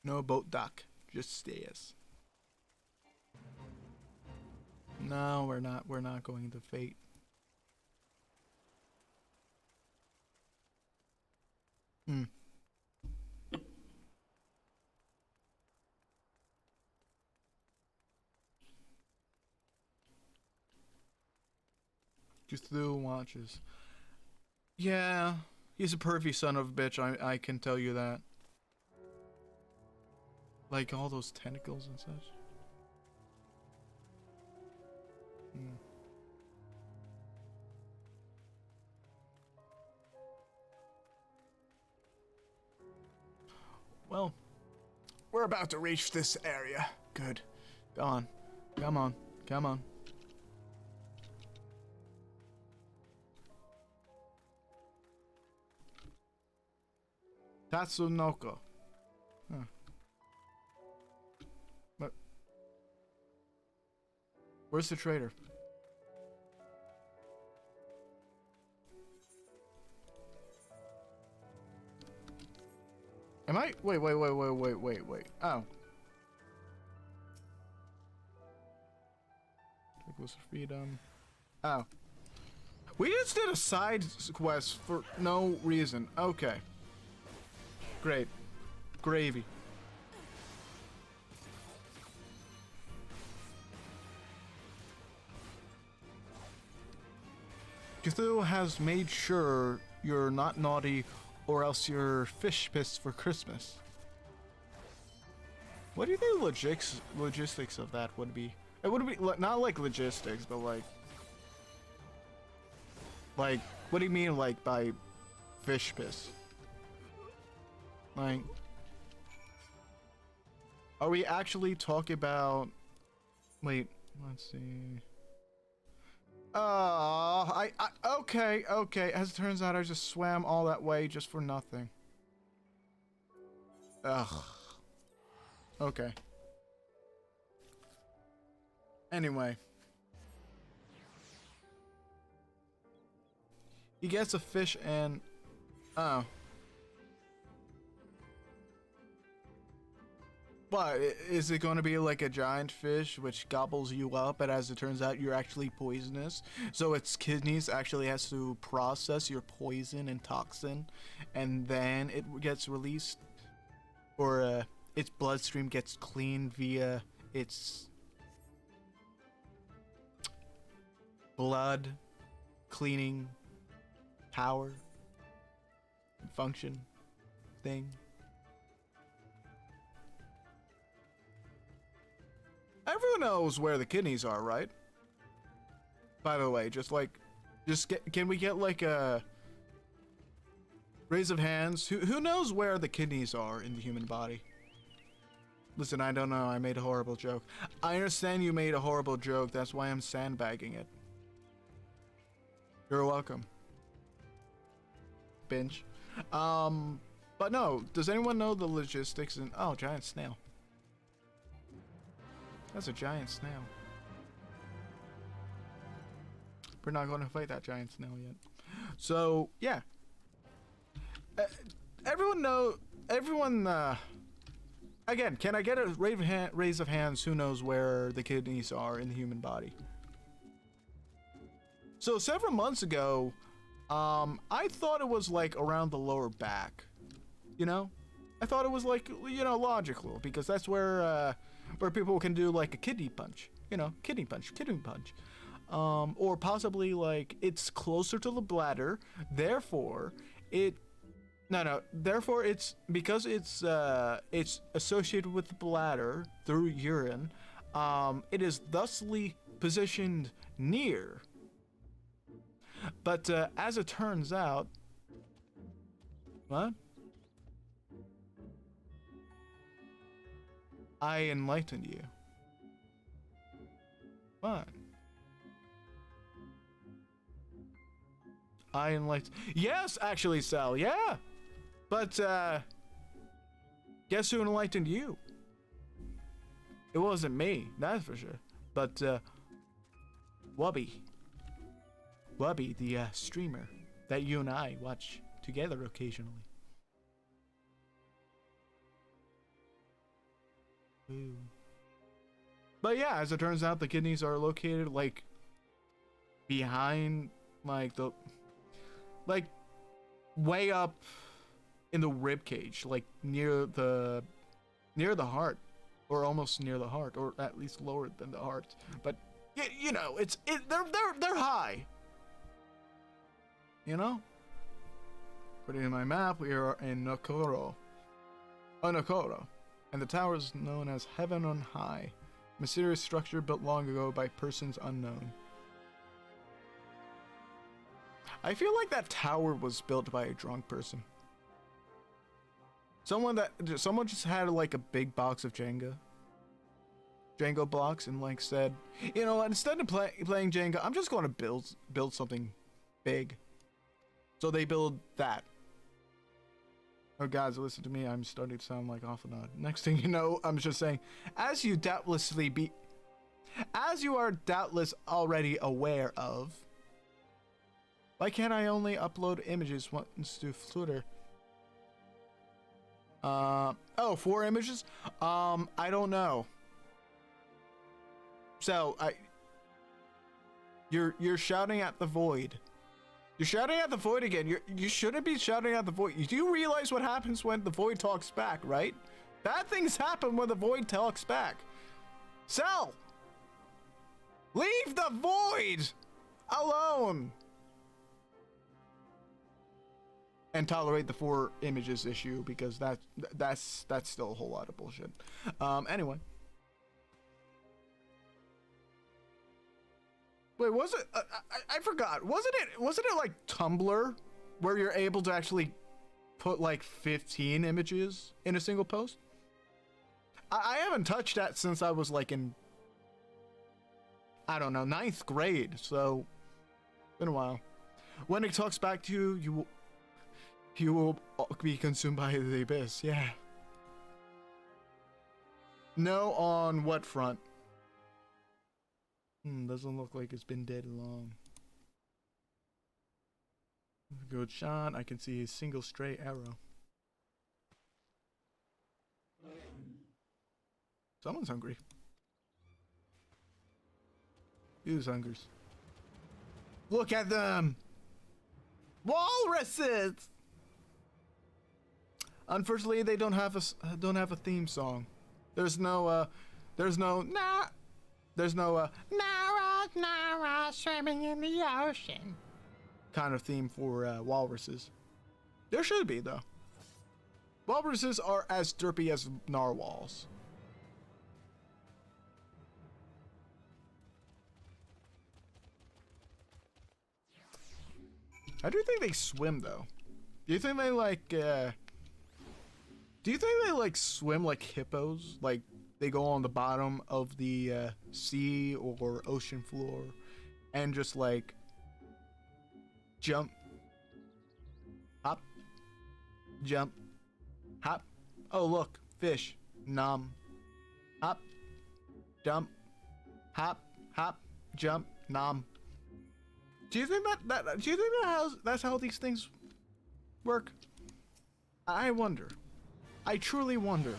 No boat dock, just stairs. No, we're not going to Fate. Cthulhu watches. Yeah, he's a pervy son of a bitch, I can tell you that. Like all those tentacles and such. Hmm. Well, we're about to reach this area. Good. Go on. Come on. Come on. Tatsunoko. Huh. But where's the trader? Am I? Wait. Oh. Equals freedom. Oh. We just did a side quest for no reason. Okay. Great. Gravy. Cthulhu has made sure you're not naughty or else you're fish pissed for Christmas. What do you think logistics of that would be? It would be not like logistics, but like, what do you mean like by fish piss? Like, are we actually talking about? Wait, let's see. Okay. As it turns out, I just swam all that way just for nothing. Ugh. Okay. Anyway. He gets a fish and... Oh. What, is it going to be like a giant fish which gobbles you up, but as it turns out you're actually poisonous, so its kidneys actually has to process your poison and toxin, and then it gets released, or its bloodstream gets cleaned via its blood cleaning power function thing? Everyone knows where the kidneys are, right? By the way, can we get like a raise of hands? Who knows where the kidneys are in the human body? Listen, I don't know. I made a horrible joke. I understand you made a horrible joke. That's why I'm sandbagging it. You're welcome. Binge. But no. Does anyone know the logistics? And oh, giant snail. That's a giant snail. We're not going to fight that giant snail yet. So, yeah. Again, can I get a raise of hands who knows where the kidneys are in the human body? So, several months ago, I thought it was like around the lower back. You know? I thought it was like, you know, logical, because that's where people can do like a kidney punch, you know, kidney punch, or possibly like it's closer to the bladder, therefore therefore it's because it's associated with the bladder through urine, it is thusly positioned near. But as it turns out, what? I enlightened you. What? I enlightened... Yes, actually, Sal, yeah! But, guess who enlightened you? It wasn't me, that's for sure. But, Wubby, the, streamer that you and I watch together occasionally. Ooh. But yeah, as it turns out, the kidneys are located like behind, like way up in the rib cage, like near the heart, or almost near the heart, or at least lower than the heart. But you know, they're high. You know. Putting in my map, we are in Nakoro. Oh, Nakoro. And the tower is known as Heaven on High. Mysterious structure built long ago by persons unknown. I feel like that tower was built by a drunk person. Someone just had like a big box of Jenga blocks and like said, you know, instead of playing Jenga, I'm just going to build something big. So they build that. Oh guys, listen to me, I'm starting to sound like Offanod. Next thing you know, I'm just saying, as you are doubtless already aware of, why can't I only upload images once to Flutter? Oh, 4 images? I don't know. So, you're shouting at the void. You're shouting at the void again. You shouldn't be shouting at the void. Do you realize what happens when the void talks back, right? Bad things happen when the void talks back. Cell! Leave the void alone! And tolerate the 4 images issue, because that's still a whole lot of bullshit. Anyway. Wait, was it? I forgot. Wasn't it like Tumblr, where you're able to actually put like 15 images in a single post? I haven't touched that since I was like in, I don't know, 9th grade. So, been a while. When it talks back to you, you will be consumed by the abyss. Yeah. No, on what front? Doesn't look like it's been dead long. Good shot. I can see a single stray arrow. Someone's hungry. Who's hungry? Look at them! Walruses! Unfortunately, they don't have a theme song. There's no Nara swimming in the ocean kind of theme for walruses. There should be though. Walruses are as derpy as narwhals. How do you think they swim though? Do you think they like swim like hippos? Like they go on the bottom of the sea or ocean floor and just like jump, hop, jump, hop. Oh look, fish. Nom. Hop, jump, hop, hop, jump, nom. Do you think that's how these things work? I wonder. I truly wonder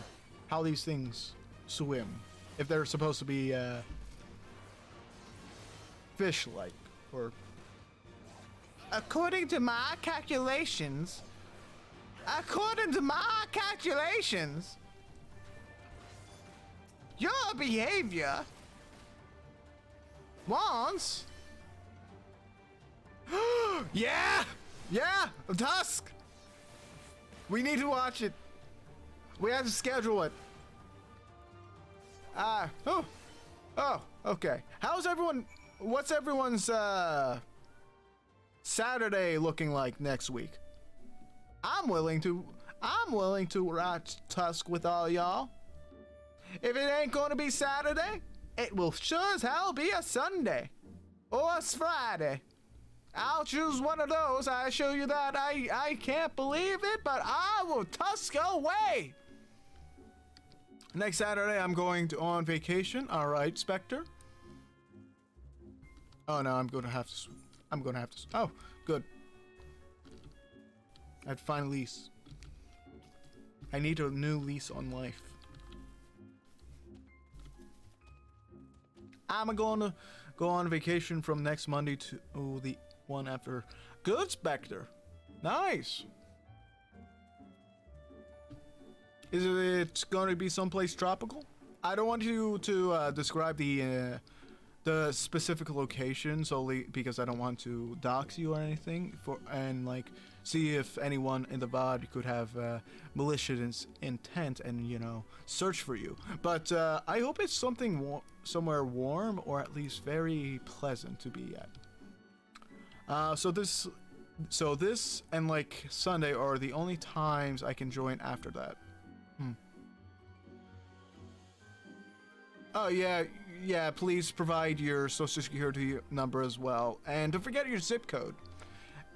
how these things swim, if they're supposed to be fish-like, or according to my calculations, your behavior wants yeah Tusk. We need to watch it. We have to schedule it. Okay. How's everyone? What's everyone's Saturday looking like next week? I'm willing to watch Tusk with all y'all. If it ain't gonna be Saturday, it will sure as hell be a Sunday or a Friday. I'll choose one of those. I show you that. I can't believe it, but I will Tusk away. Next Saturday, I'm going on vacation. All right, Spectre. Oh no, I'm gonna have to. Oh, good. I'd find a lease. I need a new lease on life. I'm gonna go on vacation from next Monday to the one after. Good, Spectre. Nice. Is it going to be someplace tropical? I don't want you to describe the the specific location solely because I don't want to dox you or anything, and like see if anyone in the VOD could have malicious intent and, you know, search for you. But I hope it's something somewhere warm or at least very pleasant to be at. So this and like Sunday are the only times I can join after that. Oh yeah, please provide your social security number as well, and don't forget your zip code.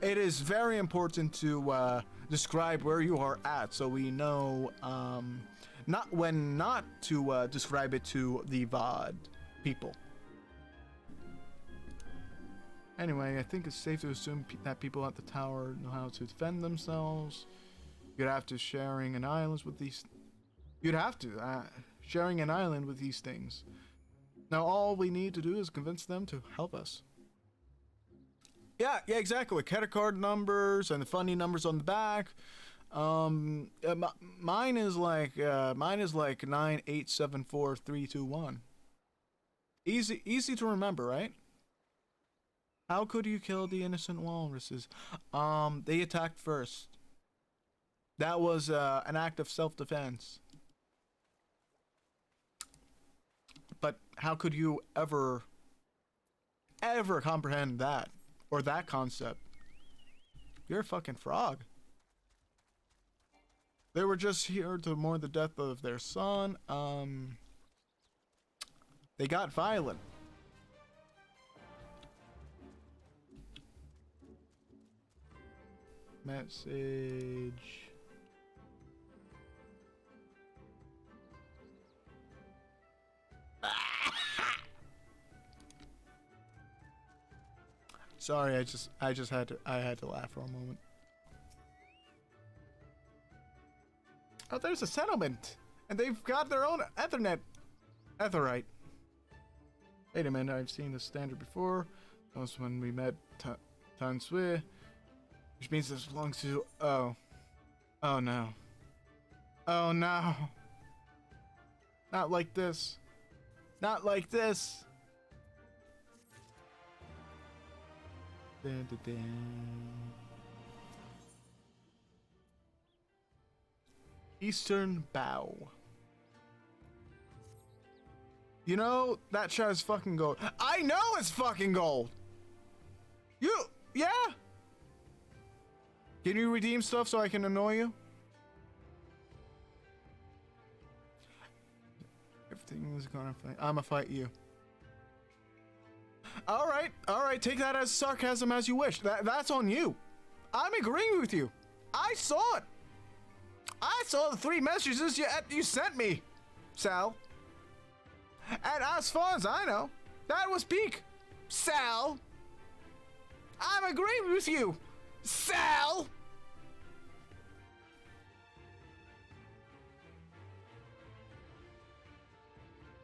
It is very important to describe where you are at, so we know not to describe it to the VOD people. Anyway, I think it's safe to assume that people at the tower know how to defend themselves. You'd have to sharing an island with these. You'd have to sharing an island with these things. Now all we need to do is convince them to help us. Yeah, exactly. Credit card numbers and the funding numbers on the back. Mine is like 9874321. Easy to remember, right? How could you kill the innocent walruses? They attacked first. That was an act of self-defense. But how could you ever comprehend that? Or that concept? You're a fucking frog. They were just here to mourn the death of their son. They got violent. Message. Sorry, I had to laugh for a moment. Oh, there's a settlement, and they've got their own Etherite. Wait a minute, I've seen this standard before. That was when we met Tan Sui, which means this belongs to. Oh no. Oh no. Not like this. Not like this. Dun, dun, dun. Eastern Bow. You know, that shot is fucking gold. I know it's fucking gold! Yeah? Can you redeem stuff so I can annoy you? Everything's gonna fight. I'ma fight you. Alright, take that as sarcasm as you wish. That's on you. I'm agreeing with you. I saw it. I saw the 3 messages you sent me, Sal. And as far as I know, that was peak, Sal. I'm agreeing with you, Sal.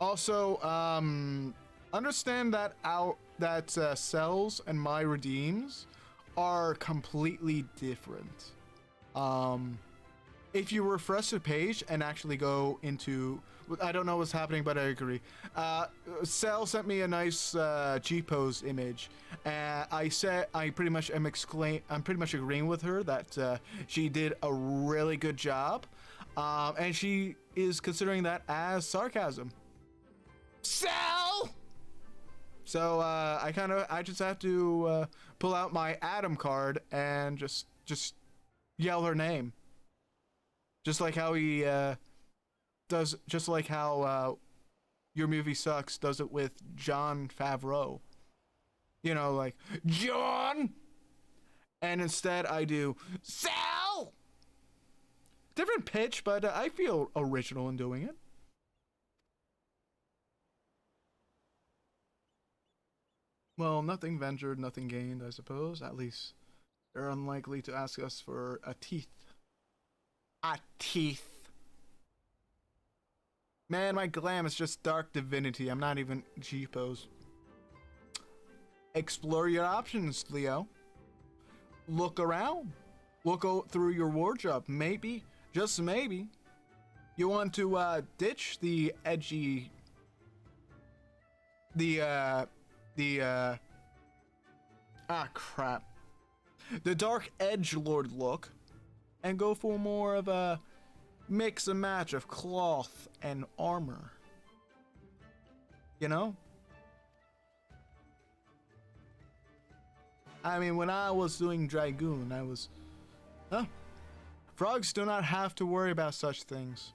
Also, understand that cells and my redeems are completely different. If you refresh the page and actually go into, I don't know what's happening, but I agree. Cell sent me a nice G-pose image. I'm pretty much agreeing with her that she did a really good job, and she is considering that as sarcasm. Cell. So I just have to pull out my Adam card and just yell her name. Just like how he does, just like how Your Movie Sucks does it with Jon Favreau. You know, like, John! And instead I do, Sal! Different pitch, but I feel original in doing it. Well, nothing ventured, nothing gained, I suppose. At least they're unlikely to ask us for a teeth. A teeth. Man, my glam is just dark divinity. I'm not even G-pose. Explore your options, Leo. Look around. Look through your wardrobe. Maybe, just maybe, you want to ditch the edgy crap. The Dark Edgelord look, and go for more of a mix and match of cloth and armor. You know? I mean, when I was doing Dragoon, I was... Huh? Frogs do not have to worry about such things.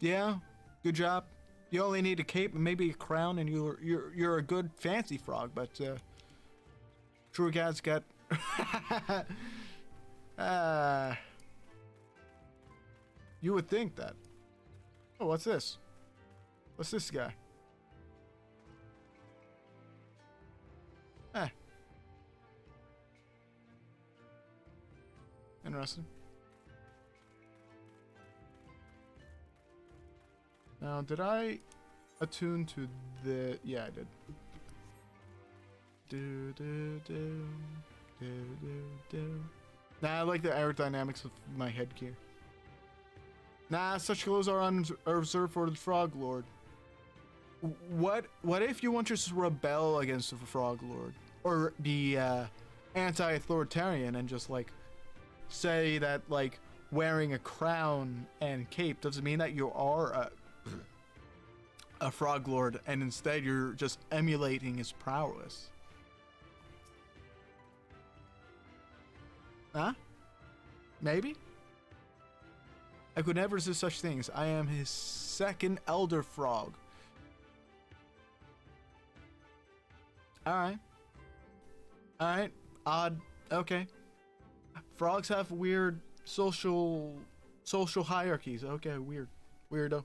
Yeah, good job. You only need a cape and maybe a crown, and you're a good fancy frog. But true cats get you would think that. Oh, what's this? What's this guy? Interesting. Now, did I attune to the... Yeah, I did. Nah, I like the aerodynamics of my headgear. Nah, such clothes are reserved for the Frog Lord. What if you want to just rebel against the Frog Lord? Or be anti-authoritarian and just, like, say that, like, wearing a crown and cape doesn't mean that you are a Frog Lord, and instead you're just emulating his prowess. Huh? Maybe? I could never do such things. I am his second elder frog. Alright. Alright. Odd. Okay. Frogs have weird social hierarchies. Okay, weird. Weirdo.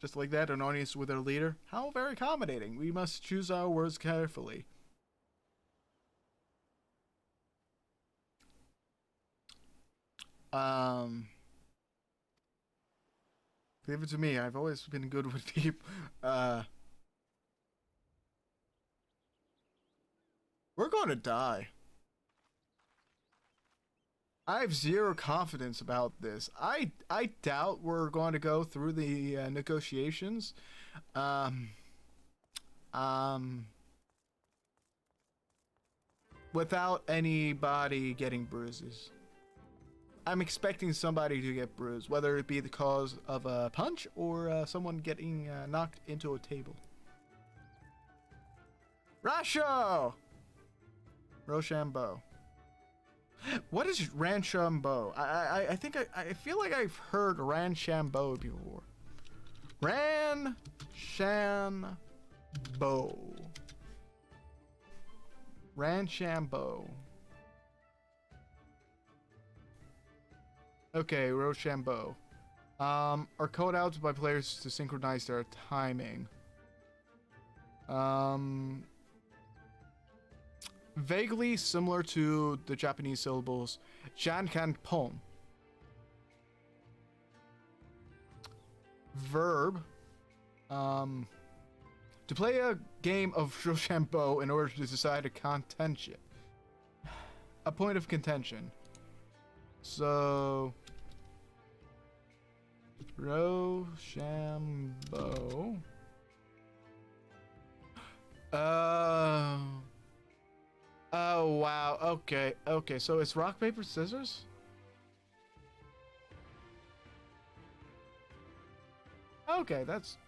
Just like that, an audience with their leader. How very accommodating. We must choose our words carefully. Leave it to me. I've always been good with people. We're going to die. I have zero confidence about this. I doubt we're going to go through the negotiations. Without anybody getting bruises. I'm expecting somebody to get bruised, whether it be the cause of a punch or someone getting knocked into a table. Rasho! Rochambeau. What is Ranchambeau? I think I feel like I've heard Ranchambeau before. Ranchambeau. Okay, Rochambeau. Are code outs by players to synchronize their timing. Vaguely similar to the Japanese syllables Jankanpon. Verb. To play a game of Rochambeau in order to decide a contention. A point of contention. So... Rochambeau. Oh, wow. Okay. Okay, so it's rock, paper, scissors? Okay, that's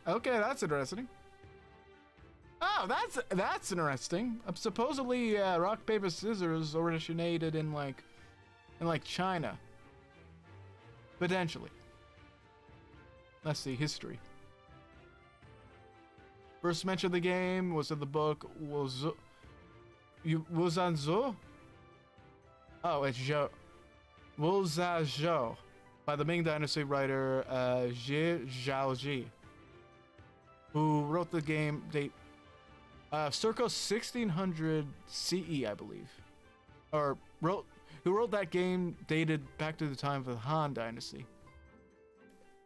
interesting. Oh, that's interesting. Supposedly, rock, paper, scissors originated in like China. Potentially. Let's see, history. First mention of the game was in the book Wuzanzo? Oh, it's Zhou. Wuzazhou by the Ming Dynasty writer Zhi Zhaoji, who wrote the game circa 1600 CE, I believe. Who wrote that game dated back to the time of the Han Dynasty.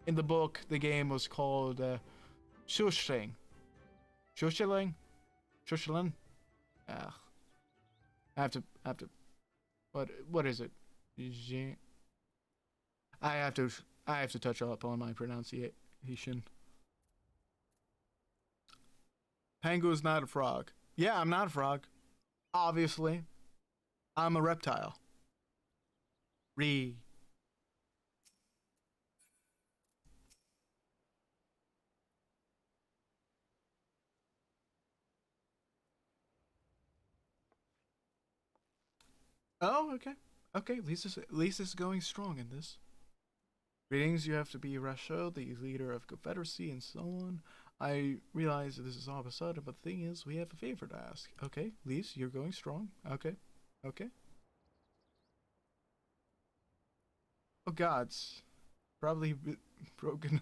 In the book, the game was called Shusheng. Shushiling? Shushilin? I have to. What is it? I have to I have to touch up on my pronunciation. Pangu is not a frog. Yeah, I'm not a frog. Obviously. I'm a reptile. Oh, okay. Okay, Lisa's going strong in this. Greetings, you have to be Rasho, the leader of Cofederacy and so on. I realize that this is all of a sudden, but the thing is, we have a favor to ask. Okay, Lise, you're going strong. Okay. Okay. Oh gods. Probably broken.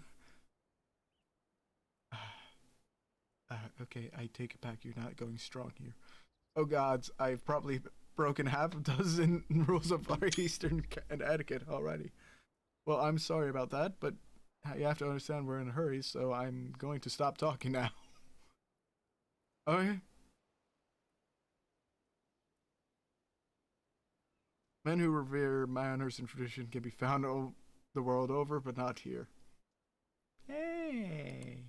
Okay, I take it back, you're not going strong here. Oh gods, I've probably broken half a dozen rules of Far Eastern etiquette already. Well, I'm sorry about that, but you have to understand we're in a hurry, so I'm going to stop talking now. Okay. Men who revere manners and tradition can be found the world over, but not here. Hey.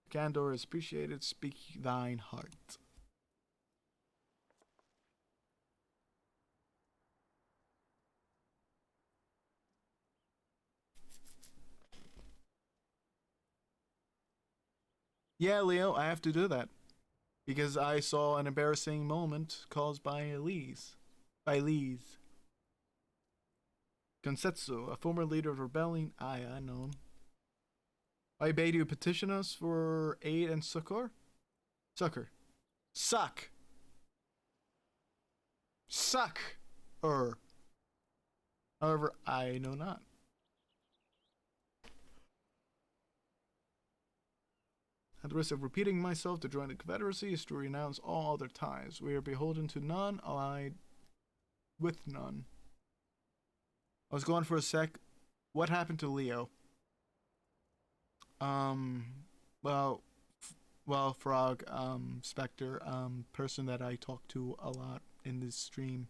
Candor is appreciated. Speak thine heart. Yeah, Leo, I have to do that. Because I saw an embarrassing moment caused by Elise. By Lise. Konsetsu, a former leader of rebellion. I know him. I bade you petition us for aid and succor? Succor. Suck. Suck. However, I know not. At the risk of repeating myself, to join the Confederacy is to renounce all other ties. We are beholden to none, allied with none. I was gone for a sec. What happened to Leo? Well, Frog, Spectre, person that I talk to a lot in this stream.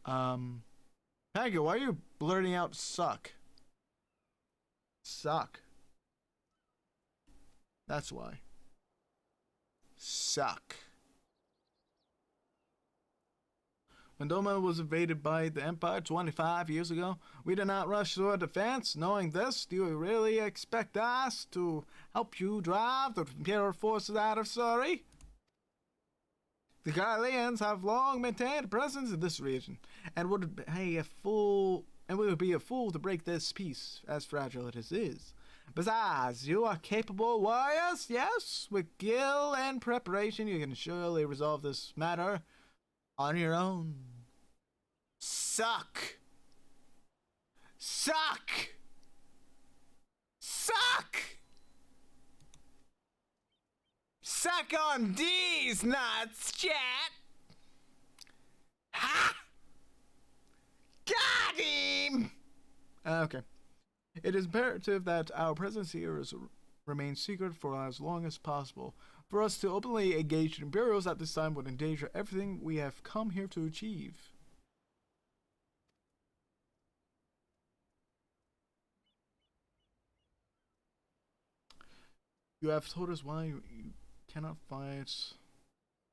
Pangu, why are you blurting out suck? Suck. That's why. Suck. When Doma was invaded by the Empire 25 years ago, we did not rush to our defense. Knowing this, do you really expect us to help you drive the Imperial forces out of Surrey? The Garleans have long maintained a presence in this region, and we would be a fool to break this peace, as fragile as it is. Besides, you are capable warriors, yes? With skill and preparation, you can surely resolve this matter on your own. Suck! Suck! Suck! Suck on these nuts, chat! Ha! Got him! Okay. It is imperative that our presence here remain secret for as long as possible. For us to openly engage the Imperials at this time would endanger everything we have come here to achieve. You have told us why you cannot fight.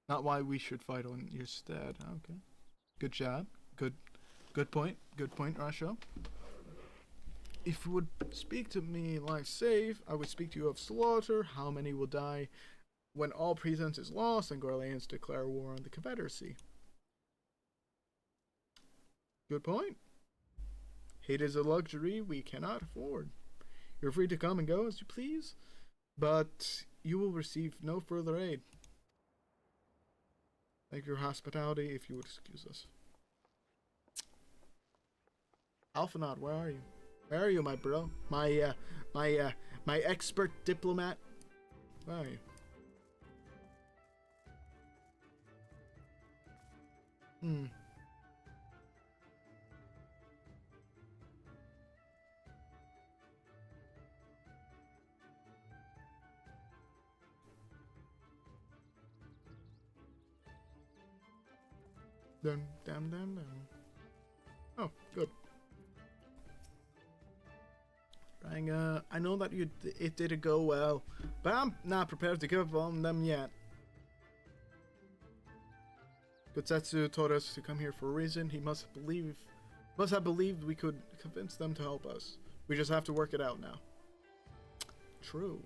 Not why we should fight on your stead. Okay. Good job. Good point. Good point, Rasho. If you would speak to me like safe, I would speak to you of slaughter. How many will die when all presence is lost and Garleans declare war on the Confederacy? Good point. Hate is a luxury we cannot afford. You're free to come and go as you please, but you will receive no further aid. Thank you for your hospitality, if you would excuse us. Alphanod, where are you? Where are you, my bro? My expert diplomat? Where are you? Dun. Oh, good. Like, I know that it didn't go well, but I'm not prepared to give up on them yet. Gotsetsu told us to come here for a reason. He must have believed we could convince them to help us. We just have to work it out now. True.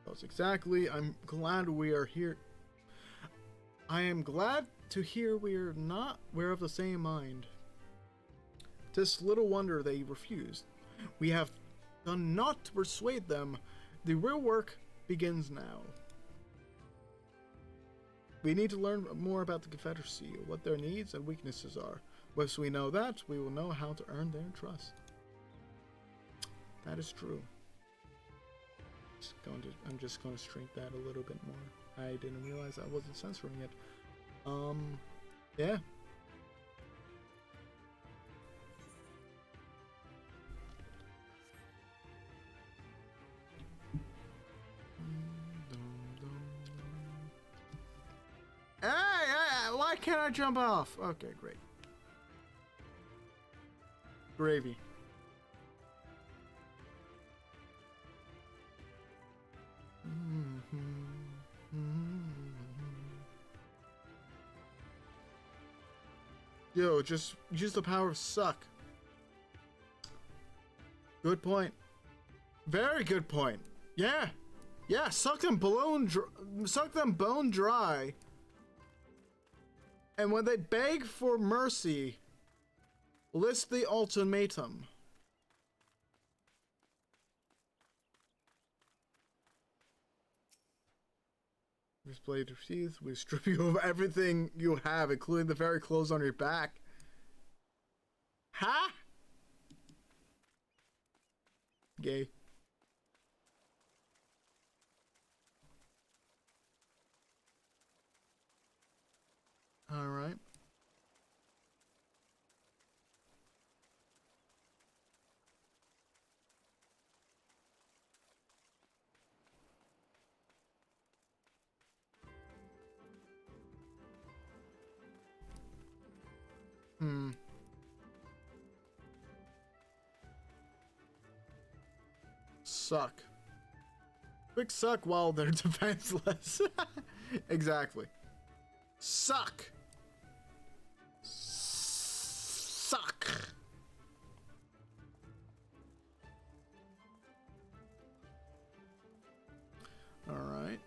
That's exactly. I'm glad we are here. I am glad to hear we're of the same mind. 'Tis little wonder they refused. We have done naught to persuade them. The real work begins now. We need to learn more about the Confederacy, what their needs and weaknesses are. Once we know that, we will know how to earn their trust. That is true. I'm just going to shrink that a little bit more. I didn't realize I wasn't censoring it. Yeah. Hey, why can't I jump off? Okay, great. Gravy. Yo, just use the power of suck. Good point. Very good point. Yeah. Yeah, suck them bone dry. And when they beg for mercy, list the ultimatum. Display your teeth. We strip you of everything you have, including the very clothes on your back. Huh? Gay. All right. Suck. Quick suck while they're defenseless. Exactly. Suck. Suck. All right.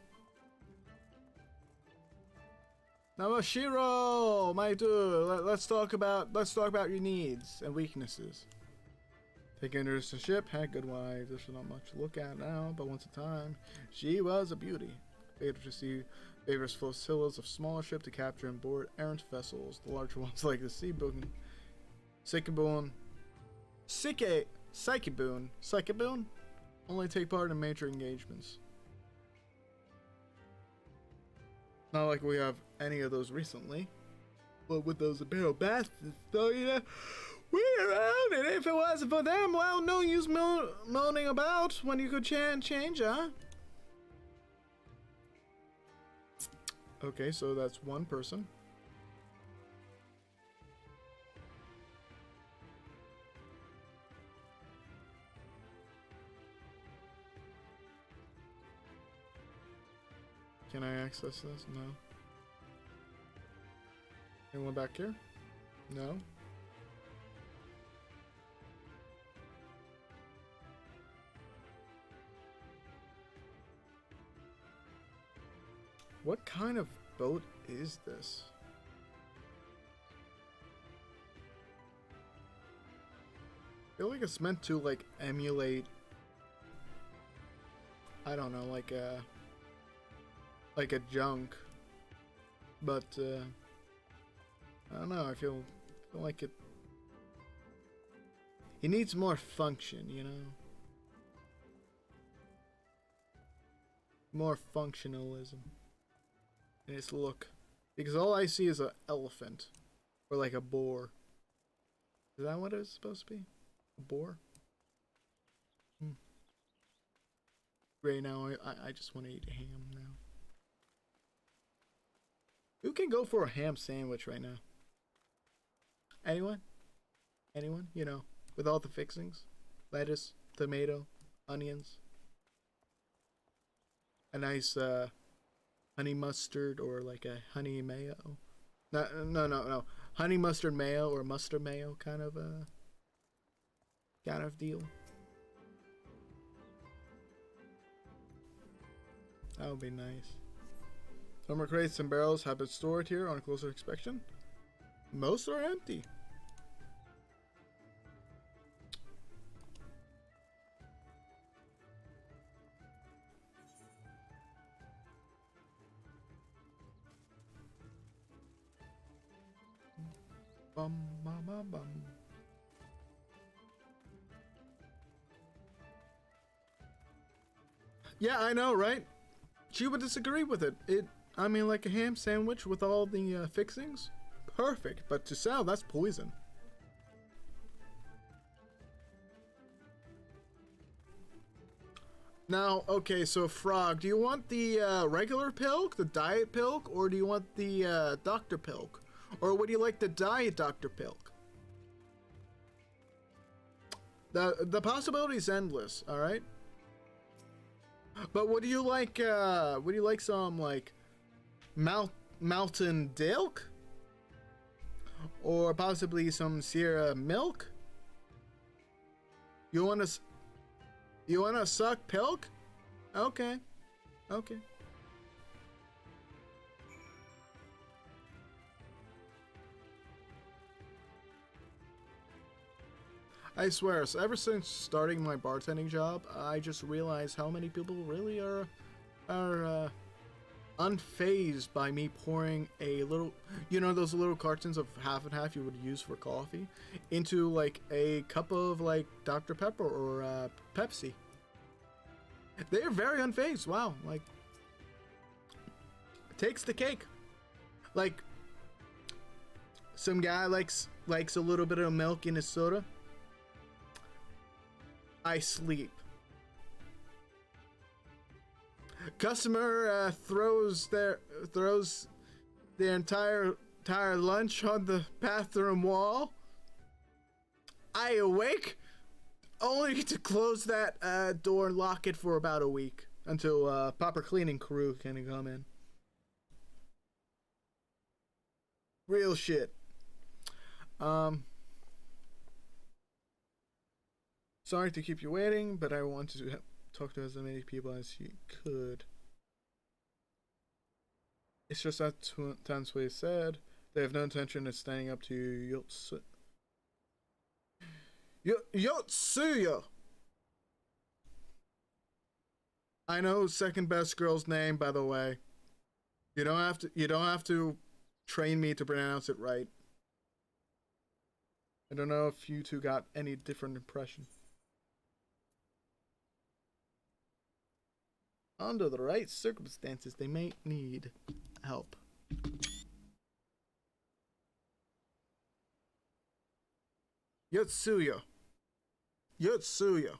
Namashiro, my dude, let's talk about your needs and weaknesses. Take interest in ship, had good wife. There's not much to look at now, but once a time, she was a beauty. Favored to see favors flotillas of smaller ship to capture and board errant vessels. The larger ones like the Seaboon, Sekibun, only take part in major engagements. Not like we have any of those recently, but with those imperial bastards, though, you know, we're around, and if it wasn't for them, well, no use moaning about when you could change, huh? Okay, so that's one person. Can I access this? No. Anyone back here? No. What kind of boat is this? I feel like it's meant to, like, emulate, I don't know, like a junk, but I don't know, I feel like it needs more function, you know? More functionalism in its look, because all I see is an elephant or like a boar. Is that what it's supposed to be? A boar? Great, now I just want to eat ham now. Who can go for a ham sandwich right now? Anyone? Anyone? You know, with all the fixings? lettuce, tomato, onions. A nice honey mustard or like a honey mayo. No. Honey mustard mayo or mustard mayo kind of deal. That would be nice. Summer crates and barrels have been stored here on closer inspection. Most are empty. Bum, bum, bum, bum. Yeah, I know, right? She would disagree with it. I mean, like a ham sandwich with all the fixings? Perfect, but to sell, that's poison. Now, okay, so Frog, do you want the regular pilk, the diet pilk, or do you want the Dr. Pilk? Or would you like the diet Dr. Pilk? The possibility is endless, alright? But would you like some, like, Mountain Dilk? Or possibly some Sierra Milk? You wanna suck Pilk? Okay. Okay. I swear, so ever since starting my bartending job, I just realized how many people really are unfazed by me pouring a little, you know, those little cartons of half and half you would use for coffee, into like a cup of like Dr. Pepper or Pepsi. They're very unfazed. Wow, like, takes the cake. Like, some guy likes a little bit of milk in his soda. I sleep. Customer throws their entire lunch on the bathroom wall. I awake, only to close that door and lock it for about a week until proper cleaning crew can come in. Real shit. Sorry to keep you waiting, but I wanted to talk to as many people as you could. It's just that Tansui said they have no intention of standing up to Yotsuya. I know second best girl's name, by the way. You don't have to train me to pronounce it right. I don't know if you two got any different impression. Under the right circumstances, they may need help. Yotsuya. Yotsuya.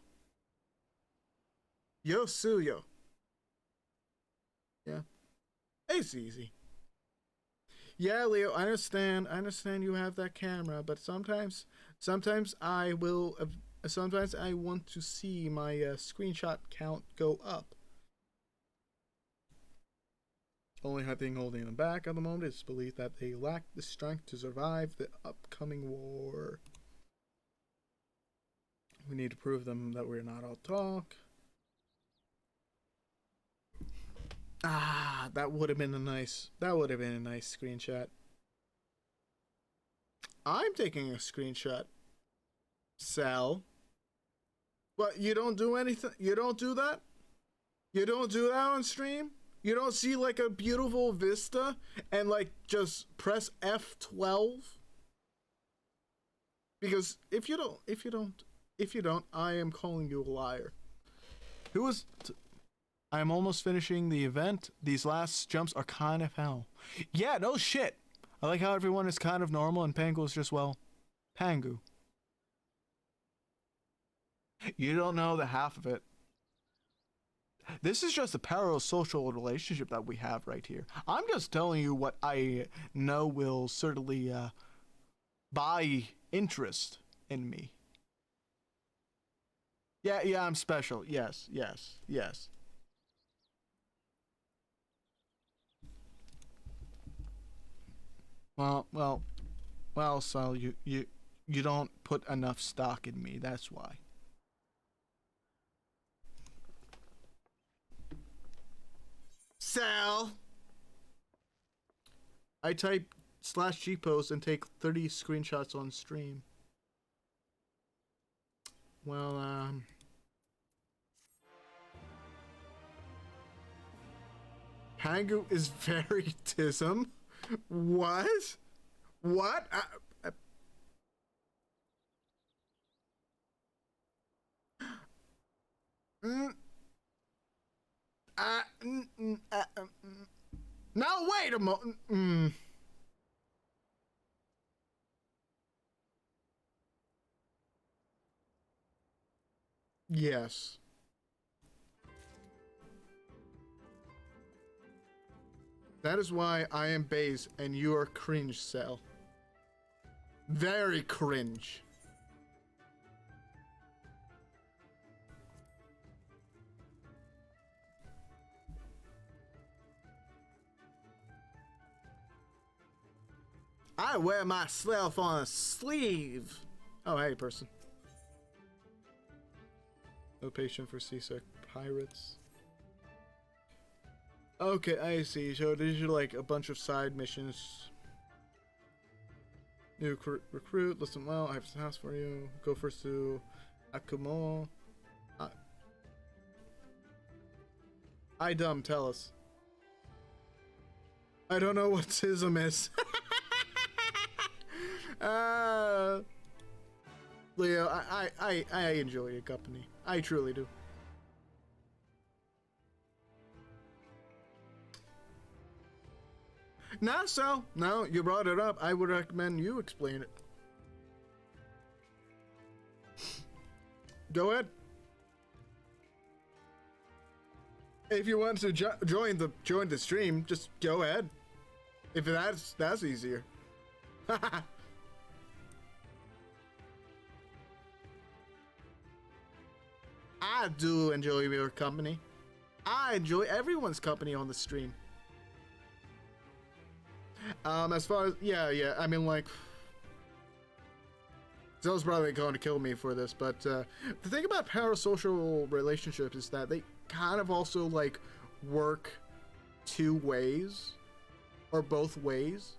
Yosuya. Yeah. It's easy. Yeah, Leo, I understand you have that camera, but sometimes I want to see my screenshot count go up. Only thing holding them back at the moment is belief that they lack the strength to survive the upcoming war. We need to prove them that we're not all talk. Ah, that would have been a nice screenshot. I'm taking a screenshot. Sal. What, you don't do anything? You don't do that? You don't do that on stream? You don't see like a beautiful vista and like just press F12? Because if you don't, I am calling you a liar. I'm almost finishing the event. These last jumps are kind of hell. Yeah, no shit. I like how everyone is kind of normal and Pangu is just, well, Pangu. You don't know the half of it. This is just a parasocial relationship that we have right here. I'm just telling you what I know will certainly buy interest in me. Yeah, I'm special. Yes. Well, so you don't put enough stock in me, that's why. Sal! I type /G post and take 30 screenshots on stream. Well, Pangu is very tism. What? What? Now wait a moment. Yes. That is why I am base and you are cringe, Cell. Very cringe. I wear myself on a sleeve. Oh, hey, person. No patient for seasick pirates. Okay, I see. So these are like a bunch of side missions. New recruit, listen well, I have a task for you. Go first to Akumo. I dumb, tell us. I don't know what schism is. Leo, I enjoy your company. I truly do. No, so, no, you brought it up. I would recommend you explain it. Go ahead. If you want to join the stream, just go ahead. If that's easier. I do enjoy your company. I enjoy everyone's company on the stream. As far as yeah, I mean, like, Zell's probably going to kill me for this, but the thing about parasocial relationships is that they kind of also like work two ways or both ways.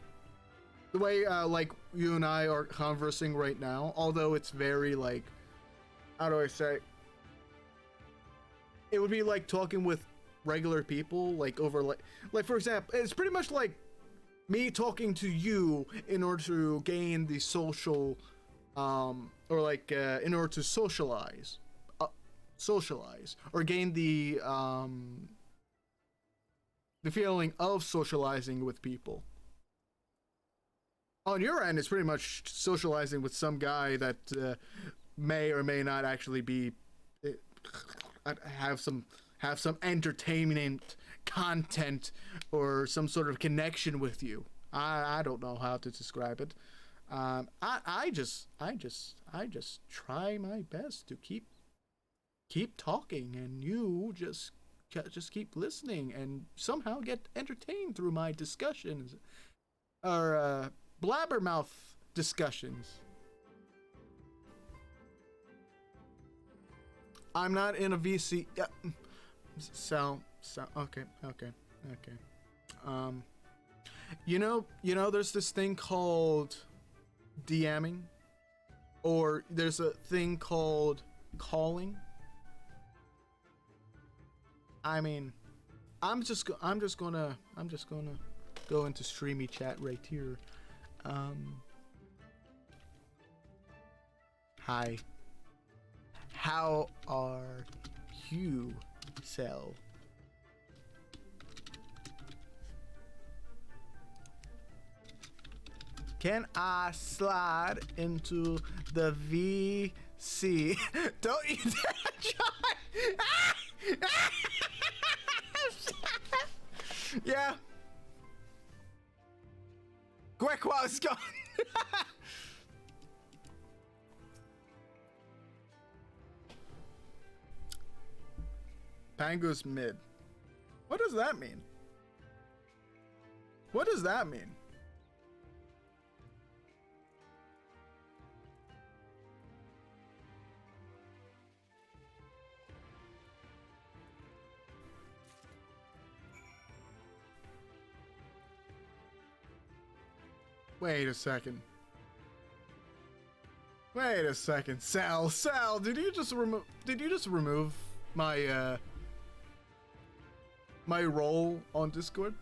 The way like you and I are conversing right now, although it's very like, how do I say? It would be like talking with regular people, like over like for example, it's pretty much like me talking to you in order to gain the social, or like in order to socialize, or gain the feeling of socializing with people. On your end, it's pretty much socializing with some guy that may or may not actually be have some entertainment content or some sort of connection with you. I don't know how to describe it. I just try my best to keep talking, and you just keep listening and somehow get entertained through my discussions or blabbermouth discussions. I'm not in a VC. So okay. You know, there's this thing called DMing, or there's a thing called calling. I mean, I'm just gonna go into streamy chat right here. Hi. How are you, Cell? Can I slide into the VC? Don't you dare try! Yeah. Quick while it's gone. Pangu's mid. What does that mean? What does that mean? Wait a second. Wait a second. Sal, did you just remove my my role on Discord?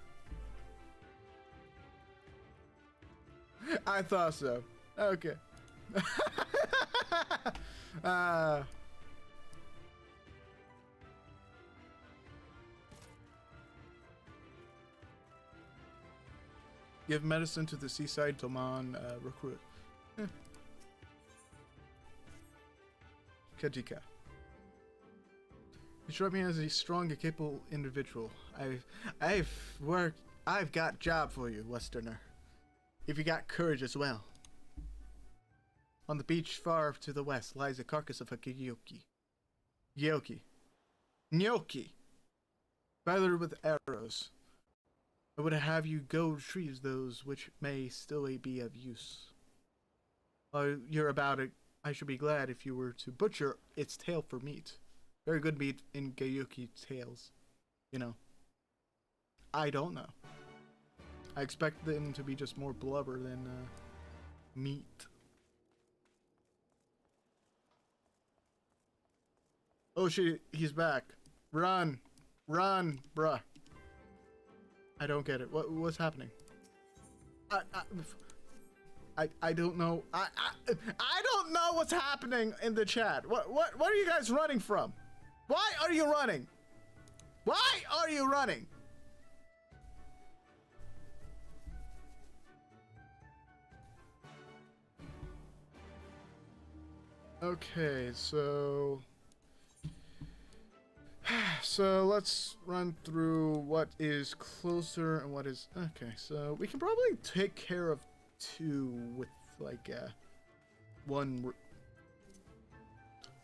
I thought so. Okay. Give medicine to the seaside Doman recruit. Kajika. You struck me as a strong and capable individual. I've got job for you, Westerner. If you got courage as well. On the beach far to the west lies the carcass of a Gnocchi. Feathered with arrows. I would have you go retrieve those which may still be of use. While you're about it, I should be glad if you were to butcher its tail for meat. Very good meat in Gyuki tails. You know. I don't know. I expect them to be just more blubber than meat. Oh shit, he's back. Run, bruh. I don't get it. What's happening? I don't know. I don't know what's happening in the chat. What are you guys running from? Why are you running? Why are you running? Okay, so let's run through what is closer and what is okay. So we can probably take care of two with like one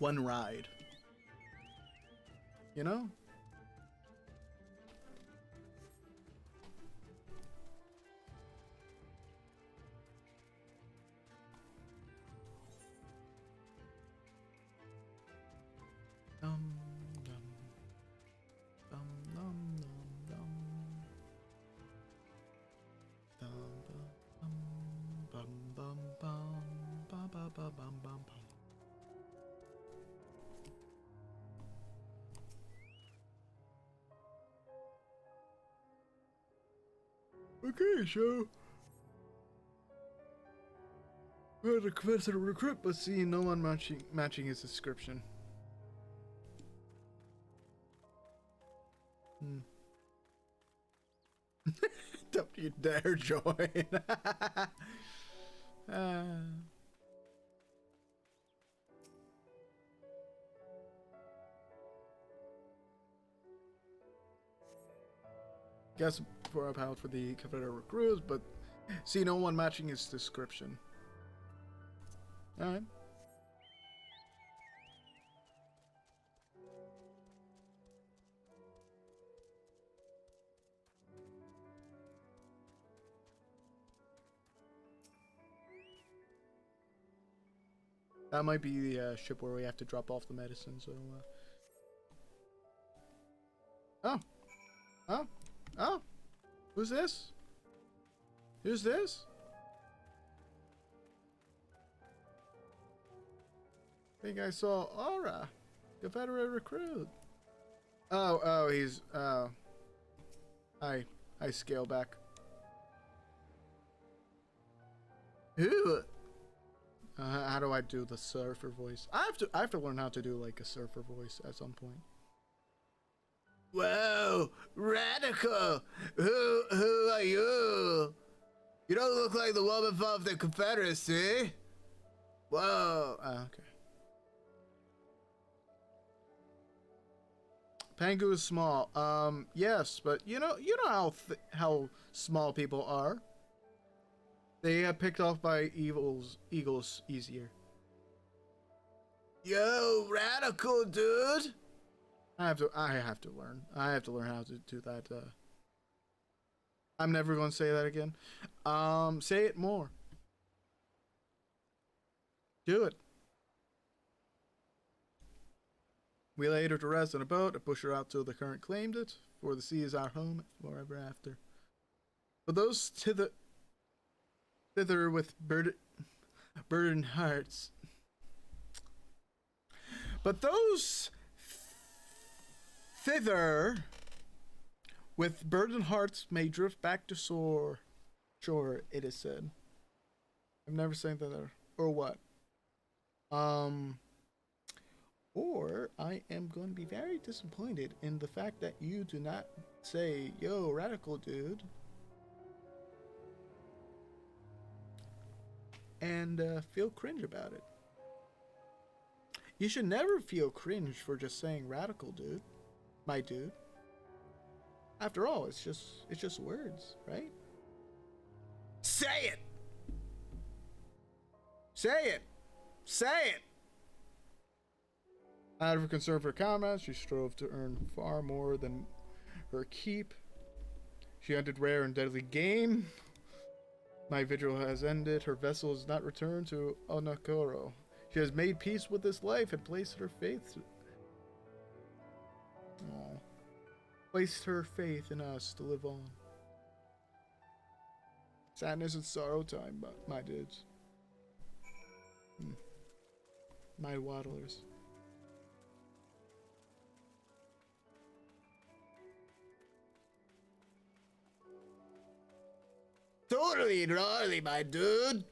ride. You know? Okay, so we're the Confederate recruit, but see no one matching his description. Don't you dare join. Guess for a pound for the Confederate recruits, but see no one matching his description. Alright. That might be the ship where we have to drop off the medicine, so Oh! Who's this? Who's this? I think I saw Aura. Confederate recruit. Oh, he's I scale back. Who? How do I do the surfer voice? I have to learn how to do like a surfer voice at some point. Whoa, radical! Who are you? You don't look like the woman of the Confederacy. Whoa. Okay. Pangu is small. Yes, but you know how small people are. They get picked off by eagles easier. Yo, radical dude. I have to learn. I have to learn how to do that. I'm never going to say that again. Say it more. Do it. We laid her to rest on a boat and pushed her out till the current claimed it, for the sea is our home forever after. But those thither with burdened hearts. But those thither with burdened hearts may drift back to shore, it is said. I've never said that there. Or what? Or I am going to be very disappointed in the fact that you do not say, yo, radical dude. And feel cringe about it. You should never feel cringe for just saying radical dude. My dude. After all, it's just words, right? Say it! Say it! Say it! Out of concern for her comrades, she strove to earn far more than her keep. She hunted rare and deadly game. My vigil has ended. Her vessel is not returned to Onokoro. She has made peace with this life and placed her faith in us to live on. Sadness and sorrow time, my dudes. My waddlers. Totally gnarly, my dude.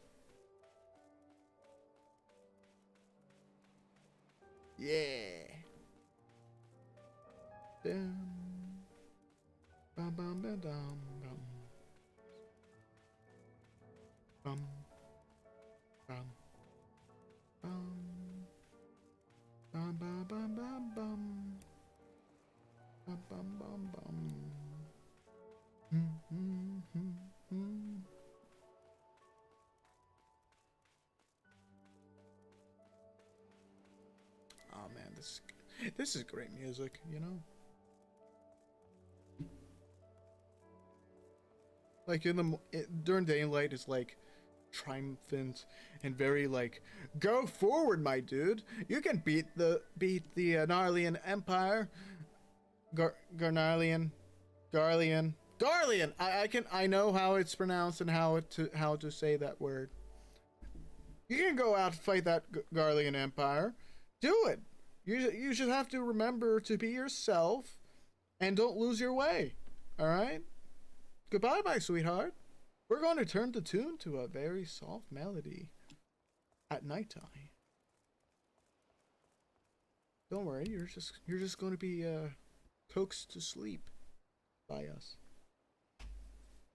Yeah. Dum. Bum bum bum dum bum. Bum. Bum. Bum. Bum bum bum bum bum. Bum bum bum bum. Oh man, this is great music, you know. Like during daylight, it's like triumphant and very like, go forward, my dude. You can beat the Narlian Empire. Garlian. I know how it's pronounced and how to say that word. You can go out and fight that Garlian Empire. Do it. You should have to remember to be yourself and don't lose your way. All right? Goodbye, my sweetheart. We're going to turn the tune to a very soft melody at nighttime. Don't worry, you're just going to be coaxed to sleep by us.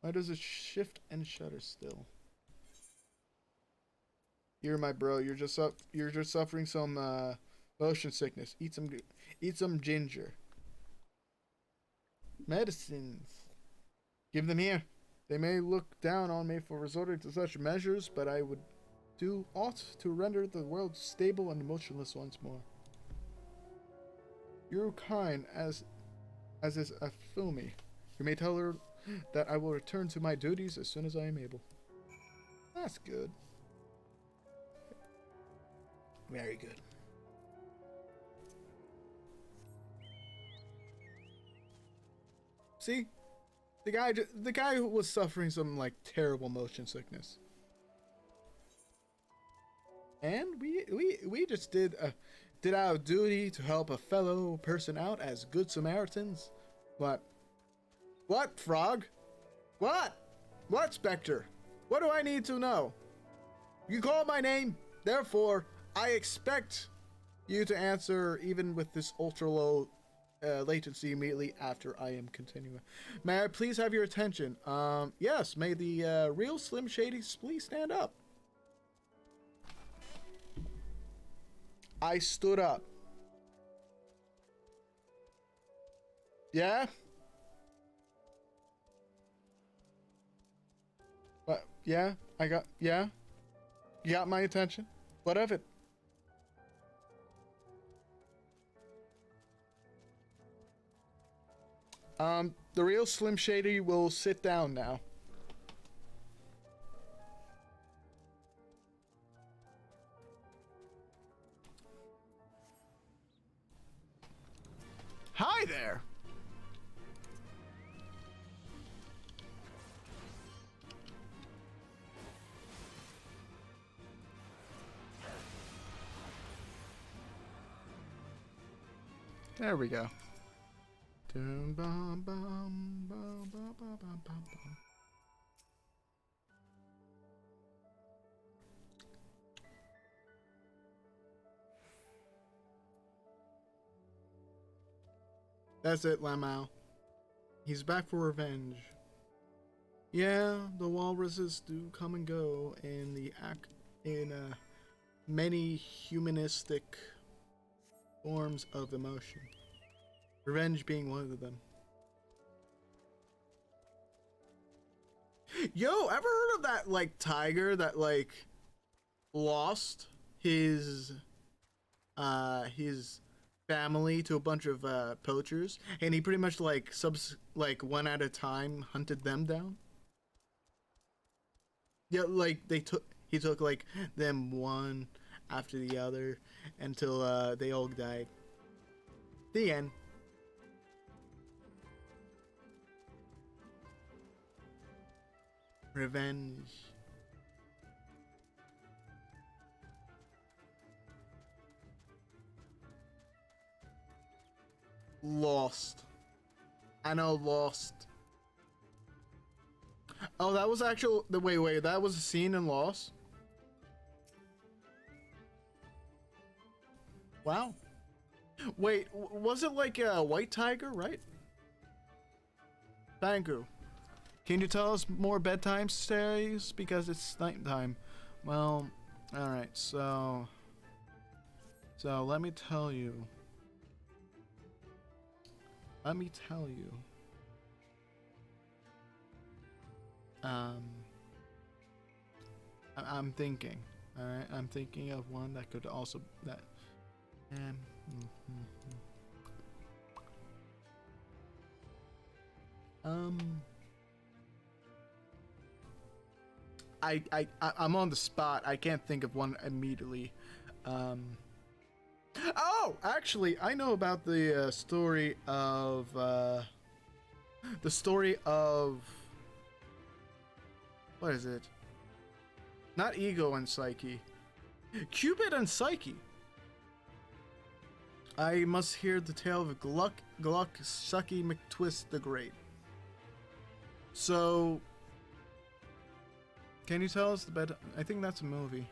Why does it shift and shudder still? Here, my bro, you're just suffering some motion sickness. Eat some ginger. Medicines. Give them here. They may look down on me for resorting to such measures, but I would do aught to render the world stable and motionless once more. You're kind as is Afumi. You may tell her that I will return to my duties as soon as I am able. That's good. Very good. See? The guy who was suffering some like terrible motion sickness. And we just did our duty to help a fellow person out as good Samaritans. What, Frog? What, Spectre? What do I need to know? You called my name, therefore I expect you to answer even with this ultra low latency immediately after I am continuing. May I please have your attention? Yes, may the real Slim Shady please stand up. I stood up. Yeah? What? Yeah? Yeah? You got my attention? What of it? The real Slim Shady will sit down now. Hi there! There we go. Dum, bum, bum, bum, bum, bum, bum, bum. That's it, Lamau. He's back for revenge. Yeah, the walruses do come and go in many humanistic forms of emotion. Revenge being one of them. Yo, ever heard of that, like, tiger that, like, lost his family to a bunch of poachers, and he pretty much like one at a time hunted them down? Yeah, like he took like them one after the other until they all died. The end. Revenge. Lost. I know, Lost. Oh, that was actual. Wait, that was a scene in Lost? Wow. Wait, was it like a white tiger, right? Pangu. Can you tell us more bedtime stories? Because it's nighttime. Well, alright, so let me tell you. I'm thinking. Alright, I'm thinking of one that could also I'm on the spot. I can't think of one immediately. Oh, actually, I know about the story of what is it? Not Ego and Psyche. Cupid and Psyche. I must hear the tale of Gluck, Sucky McTwist the Great. So, can you tell us the bed? I think that's a movie.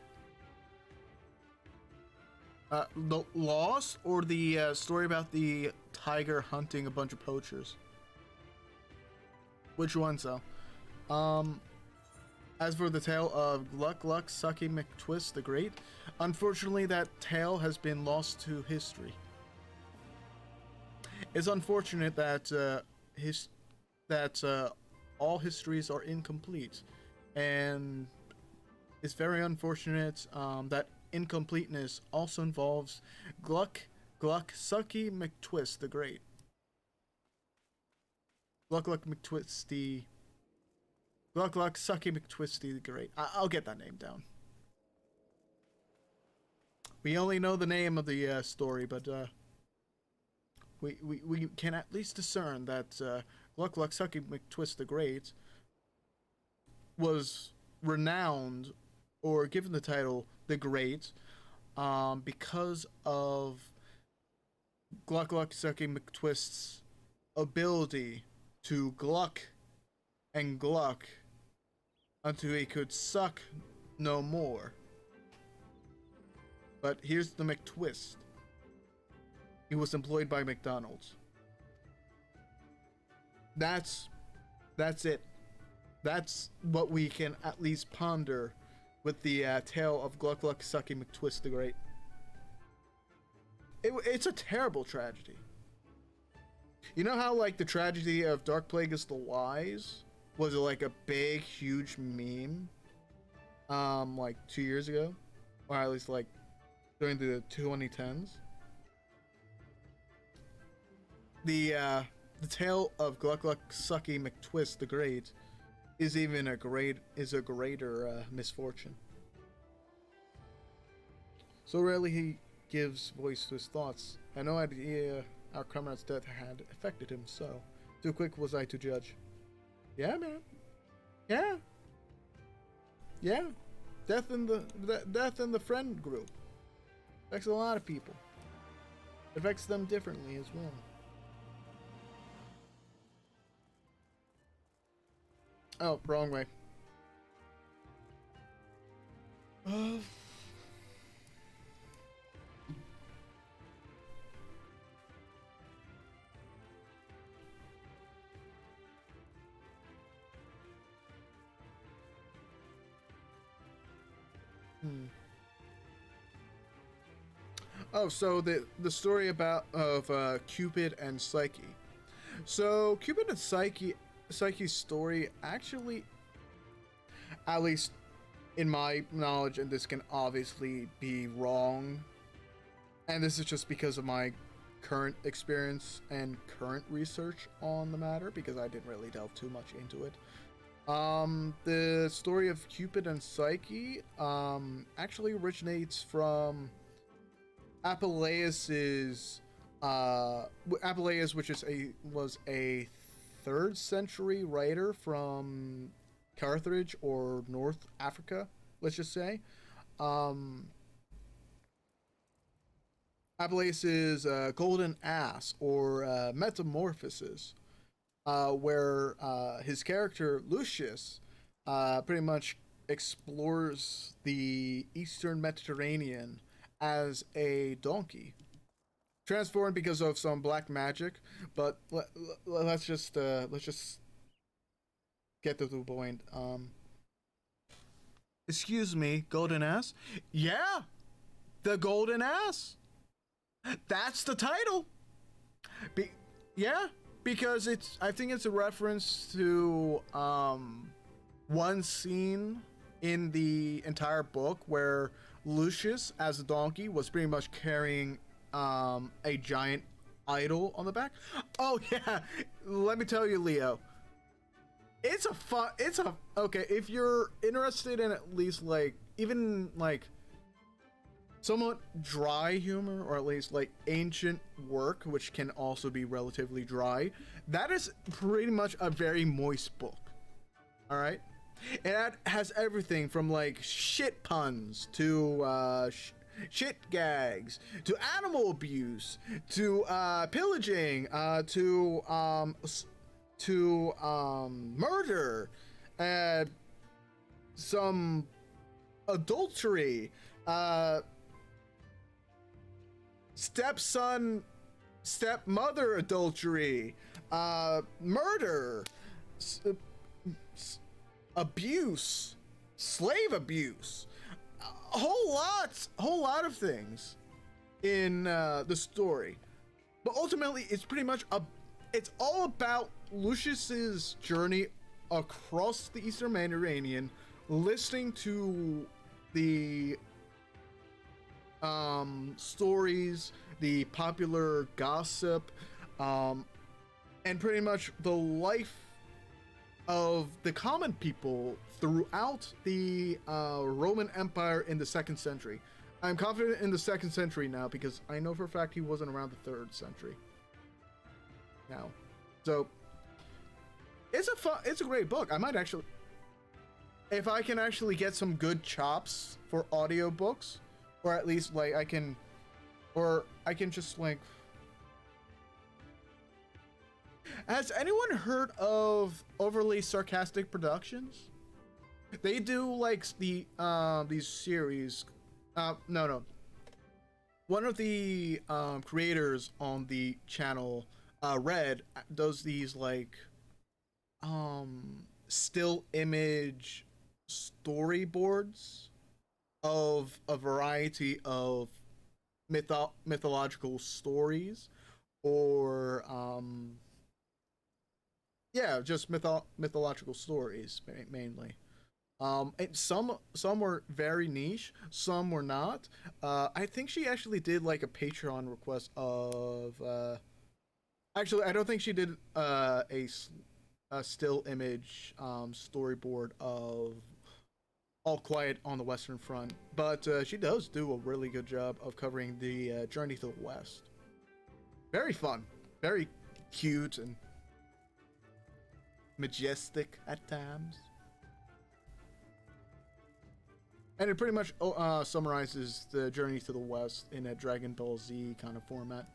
The Lost or the story about the tiger hunting a bunch of poachers? Which one, so? As for the tale of Gluck, Sucky McTwist the Great, unfortunately that tale has been lost to history. It's unfortunate that all histories are incomplete, and it's very unfortunate that incompleteness also involves Gluck, Sucky McTwist the Great. Gluck, McTwisty. Gluck, Sucky McTwisty the Great. I'll get that name down. We only know the name of the story, but we can at least discern that Gluck, Sucky McTwist the Great was renowned or given the title the Great because of Gluck, Sucky McTwist's ability to gluck and gluck until he could suck no more. But here's the McTwist. He was employed by McDonald's. That's it. That's what we can at least ponder with the tale of Gluck, Sucky McTwist the Great. It's a terrible tragedy. You know how, like, the tragedy of Dark Plagueis the Wise was like a big, huge meme, like 2 years ago, or at least like during the 2010s. The the tale of Gluck Gluck Sucky McTwist the Great is a greater misfortune. So rarely he gives voice to his thoughts. I had no idea our comrade's death had affected him so. Too quick was I to judge. Yeah, man. Yeah. Yeah. Death in the friend group affects a lot of people. It affects them differently as well. Oh, wrong way. Oh, so the story of Cupid and Psyche. So Cupid and Psyche's story actually, at least in my knowledge, and this can obviously be wrong, and this is just because of my current experience and current research on the matter, because I didn't really delve too much into it. The story of Cupid and Psyche actually originates from Apuleius's Apuleius, which was a 3rd century writer from Carthage or North Africa, let's just say. Apuleius's Golden Ass or Metamorphosis, where his character Lucius pretty much explores the Eastern Mediterranean as a donkey, transformed because of some black magic. But let's just get to the point. Excuse me, Golden Ass? Yeah, the Golden Ass. That's the title. Because I think it's a reference to one scene in the entire book where Lucius, as a donkey, was pretty much carrying a giant idol on the back. Oh yeah, let me tell you, Leo. Okay, if you're interested in at least even somewhat dry humor, or at least ancient work, which can also be relatively dry, that is pretty much a very moist book. All right. It has everything from shit puns to shit gags to animal abuse to pillaging to murder, some adultery, stepmother adultery, murder, abuse, slave abuse, a whole lot of things in the story. But ultimately, it's pretty much it's all about Lucius's journey across the Eastern Mediterranean, listening to the stories, the popular gossip, and pretty much the life of the common people throughout the Roman Empire in the 2nd century. I'm confident in the 2nd century now because I know for a fact he wasn't around the 3rd century now. So it's a great book. I might actually, if I can actually get some good chops for audiobooks, or at least I can just has anyone heard of Overly Sarcastic Productions? They do these series. No. One of the creators on the channel, Red, does these still image storyboards of a variety of mythological stories, or just mythological stories mainly. And some were very niche, some were not. I think she actually did a Patreon request of Actually, I don't think she did a still image storyboard of All Quiet on the Western Front, but she does do a really good job of covering the journey to the West. Very fun, very cute, and majestic at times. And it pretty much summarizes the journey to the West in a Dragon Ball Z kind of format.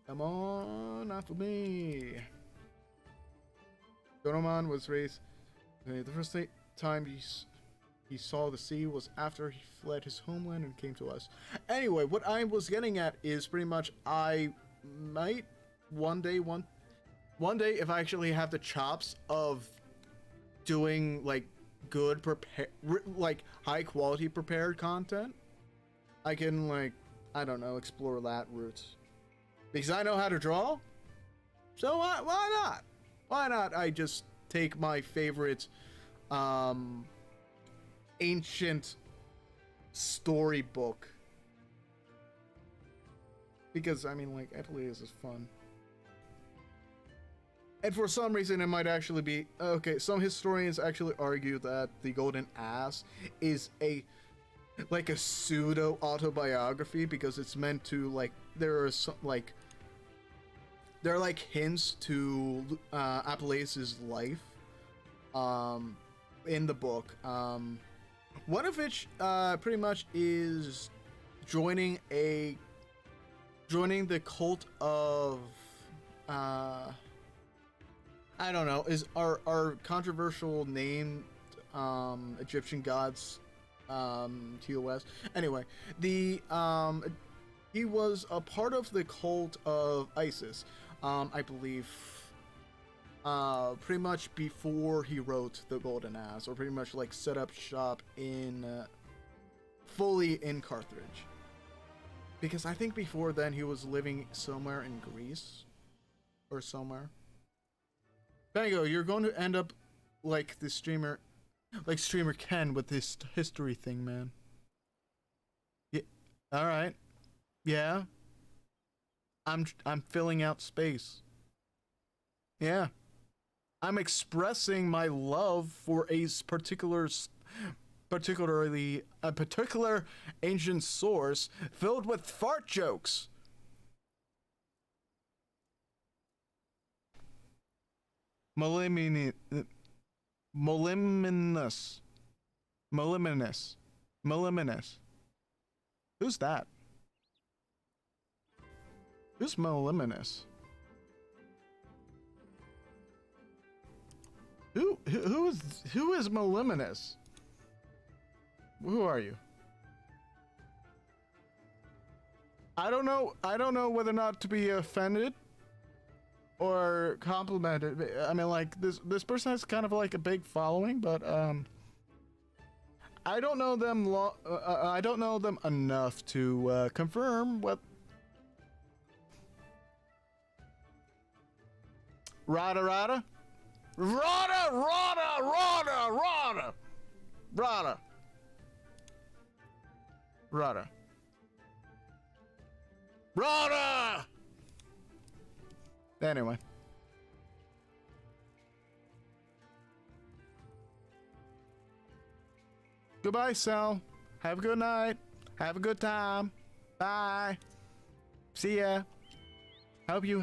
Come on, not for me. Soroban was raised. The first time he saw the sea was after he fled his homeland and came to us. Anyway, what I was getting at is pretty much I might one day, if I actually have the chops of doing like good like high quality prepared content, I can, like, I don't know, explore that route. Because I know how to draw, so why not? Why not I just take my favorite ancient storybook? Because, I mean, like, Eorzean is fun. And for some reason it might actually be... Okay, some historians actually argue that the Golden Ass is like a pseudo-autobiography because it's meant to, like, there are some, like... There are, like, hints to Eorzean's life in the book. One of which pretty much is joining the cult of I don't know, is our controversial named Egyptian gods TOS. Anyway, he was a part of the cult of Isis. I believe pretty much before he wrote the Golden Ass, or pretty much like set up shop in fully in Carthage, because I think before then he was living somewhere in Greece or somewhere. Pangu, you're going to end up like the streamer Ken with this history thing, man. Yeah, all right. Yeah. I'm filling out space. Yeah. I'm expressing my love for a particular ancient source filled with fart jokes. Moliminous. Who's that? Who's Moliminous? Who is Moliminous? Who are you? I don't know whether or not to be offended or complimented. I mean, like, this person has kind of like a big following, but I don't know them I don't know them enough to confirm what. Rada. Anyway. Goodbye, Sal. Have a good night. Have a good time. Bye. See ya. I hope you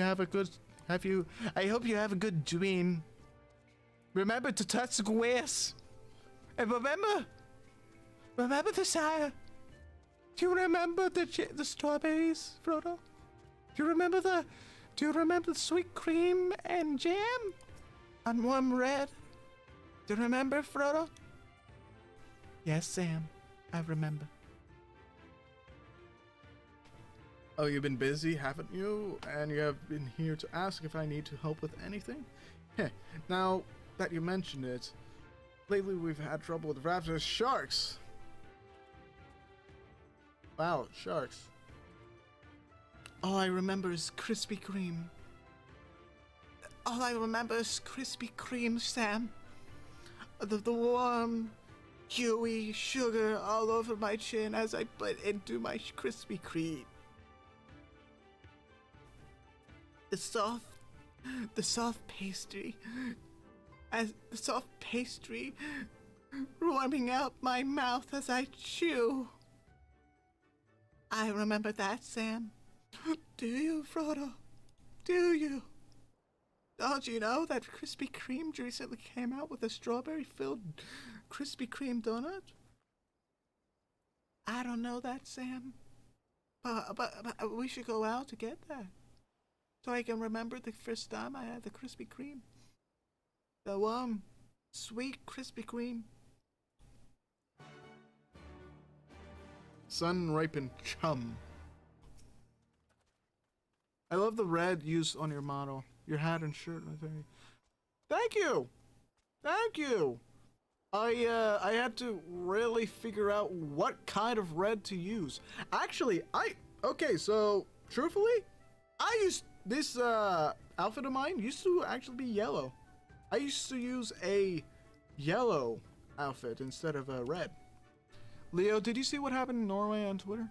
have a good dream. Remember to touch the grass. And remember the sire. Do you remember the strawberries, Frodo? Do you remember the sweet cream and jam on warm red? Do you remember, Frodo? Yes, Sam, I remember. Oh, you've been busy, haven't you? And you have been here to ask if I need to help with anything? Heh, now that you mention it, lately we've had trouble with raptors. Sharks! Wow, sharks. All I remember is Krispy Kreme. All I remember is Krispy Kreme, Sam. The warm gooey sugar all over my chin as I bite into my Krispy Kreme. The soft pastry, warming out my mouth as I chew. I remember that, Sam. Do you, Frodo? Do you? Don't you know that Krispy Kreme recently came out with a strawberry-filled Krispy Kreme donut? I don't know that, Sam. But we should go out to get that. So I can remember the first time I had the Krispy Kreme. The warm, sweet Krispy Kreme. Sun-ripened chum. I love the red used on your model. Your hat and shirt. Thank you! Thank you! I had to really figure out what kind of red to use. Actually, okay, so, truthfully, this outfit of mine used to actually be yellow. I used to use a yellow outfit instead of a red. Leo, did you see what happened in Norway on Twitter?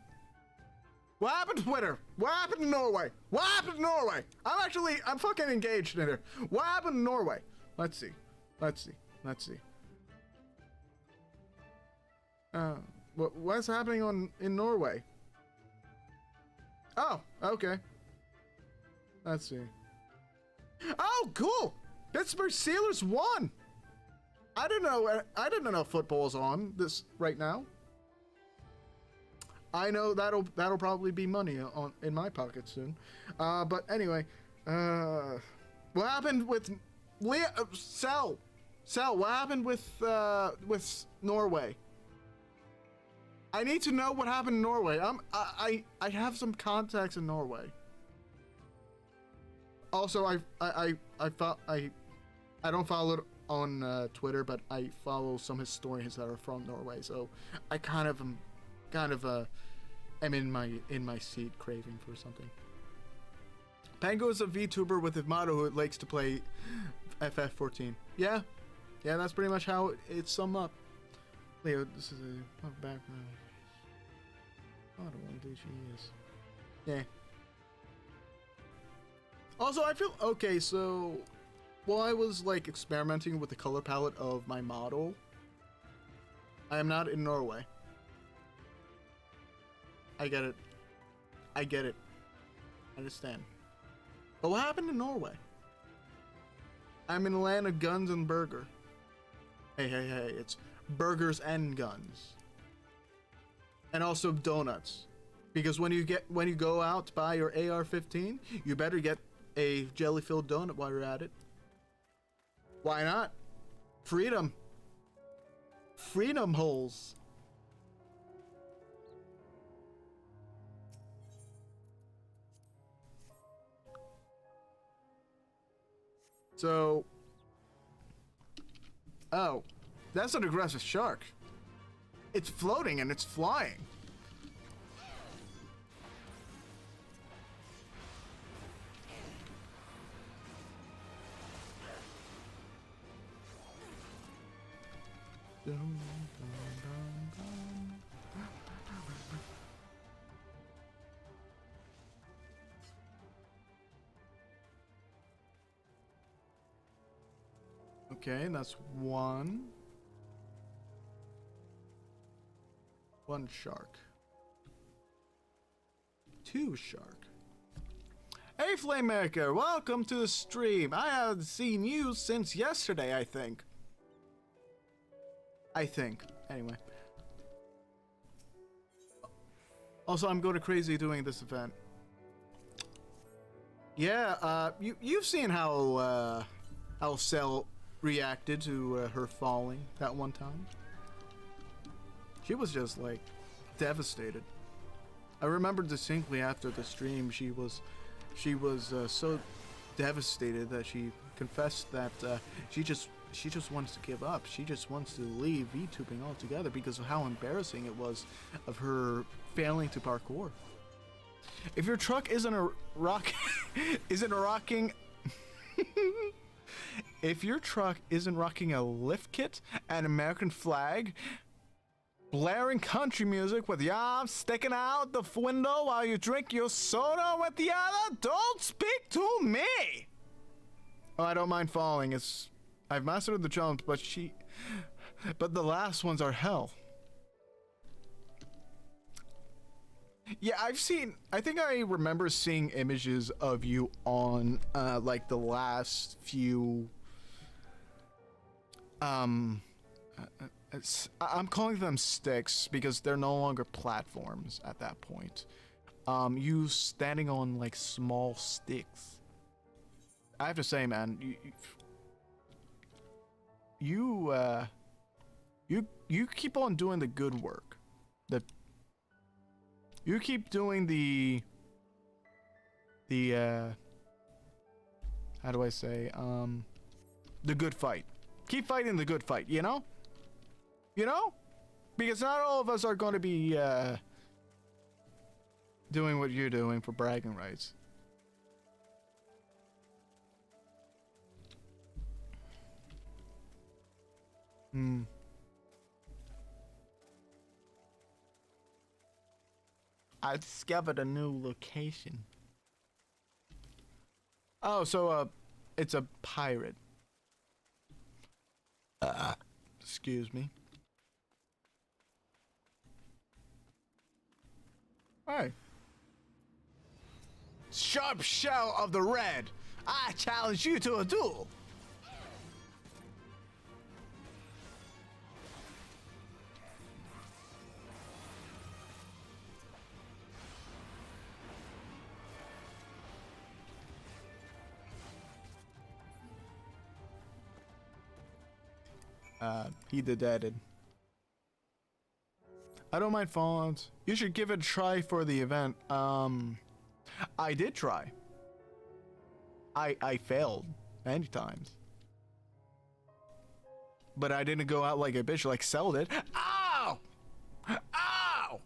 What happened to Twitter? What happened to Norway? What happened to Norway? I'm fucking engaged in it. What happened to Norway? Let's see. What's happening in Norway? Oh, okay. Let's see. Oh, cool! Pittsburgh Steelers won! I didn't know football's on this right now. I know that'll probably be money in my pocket soon. But anyway, what happened with Sal, what happened with Norway? I need to know what happened in Norway. I have some contacts in Norway. Also, I don't follow it on Twitter, but I follow some historians that are from Norway, so I am in my seat craving for something. Pangu is a VTuber with a motto who likes to play FF14. Yeah, that's pretty much how it's summed up. Leo, this is a background. I don't want to do she is. Yeah. Also, I feel okay. So, while I was like experimenting with the color palette of my model, I am not in Norway. I get it. I understand. But what happened in Norway? I'm in the land of guns and burger. Hey, it's burgers and guns. And also donuts. Because when you go out to buy your AR-15, you better get a jelly-filled donut while you're at it. Why not? Freedom. Freedom holes. So, oh, that's an aggressive shark. It's floating and it's flying. Okay, that's one shark. Two shark. Hey Flamemaker, welcome to the stream. I haven't seen you since yesterday, I think. Anyway. Also, I'm going crazy doing this event. Yeah, you've seen how Cell reacted to her falling that one time. She was just like devastated. I remember distinctly after the stream, she was so devastated that she confessed that she just wants to give up. She just wants to leave VTubing altogether because of how embarrassing it was of her failing to parkour. If your truck isn't rocking if your truck isn't rocking a lift kit and American flag, blaring country music with your arms sticking out the window while you drink your soda with the other? Don't speak to me! Oh, I don't mind falling. I've mastered the jumps, but the last ones are hell. Yeah, I think I remember seeing images of you on, like, the last few, I'm calling them sticks because they're no longer platforms at that point. You standing on, like, small sticks. I have to say, man, you keep on doing the good work. You keep doing the how do I say, the good fight. Keep fighting the good fight, you know? You know? Because not all of us are going to be, doing what you're doing for bragging rights. I discovered a new location. Oh, so, it's a pirate. Excuse me. Hey. Sharp shell of the red. I challenge you to a duel. He did that. I don't mind Fallout. You should give it a try for the event. I did try. I failed many times. But I didn't go out like a bitch like Cell did. Ow! Ow!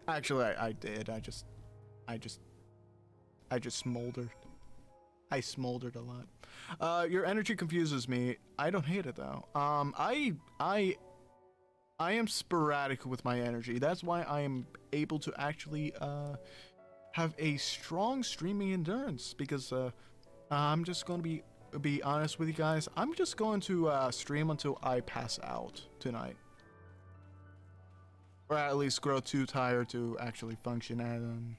Actually, I did. I just smoldered. I smoldered a lot. Your energy confuses me. I don't hate it though. I am sporadic with my energy. That's why I am able to actually have a strong streaming endurance, because I'm just going to be honest with you guys. I'm just going to stream until I pass out tonight, or at least grow too tired to actually function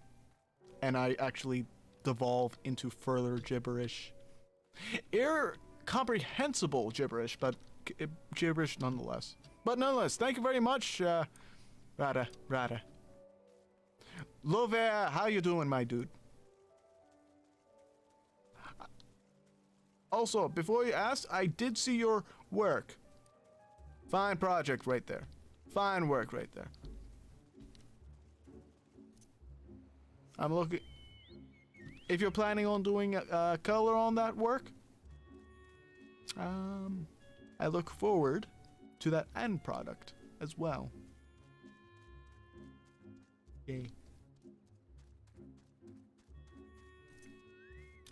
and I actually devolve into further gibberish. Incomprehensible gibberish, but gibberish nonetheless. But nonetheless, thank you very much, Rada. Lover, how you doing, my dude? Also, before you ask, I did see your work. Fine project right there. Fine work right there. I'm looking... If you're planning on doing color on that work, I look forward to that end product as well. Yay.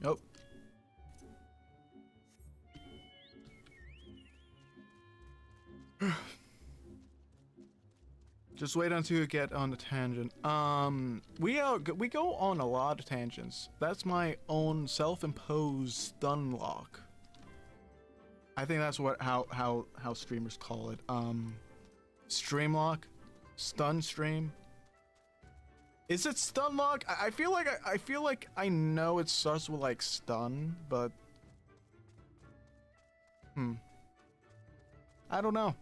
Oh. Just wait until you get on the tangent. We go on a lot of tangents. That's my own self-imposed stun lock. I think that's how streamers call it. Stream lock, stun stream. Is it stun lock? I feel like I know it starts with like stun, but I don't know.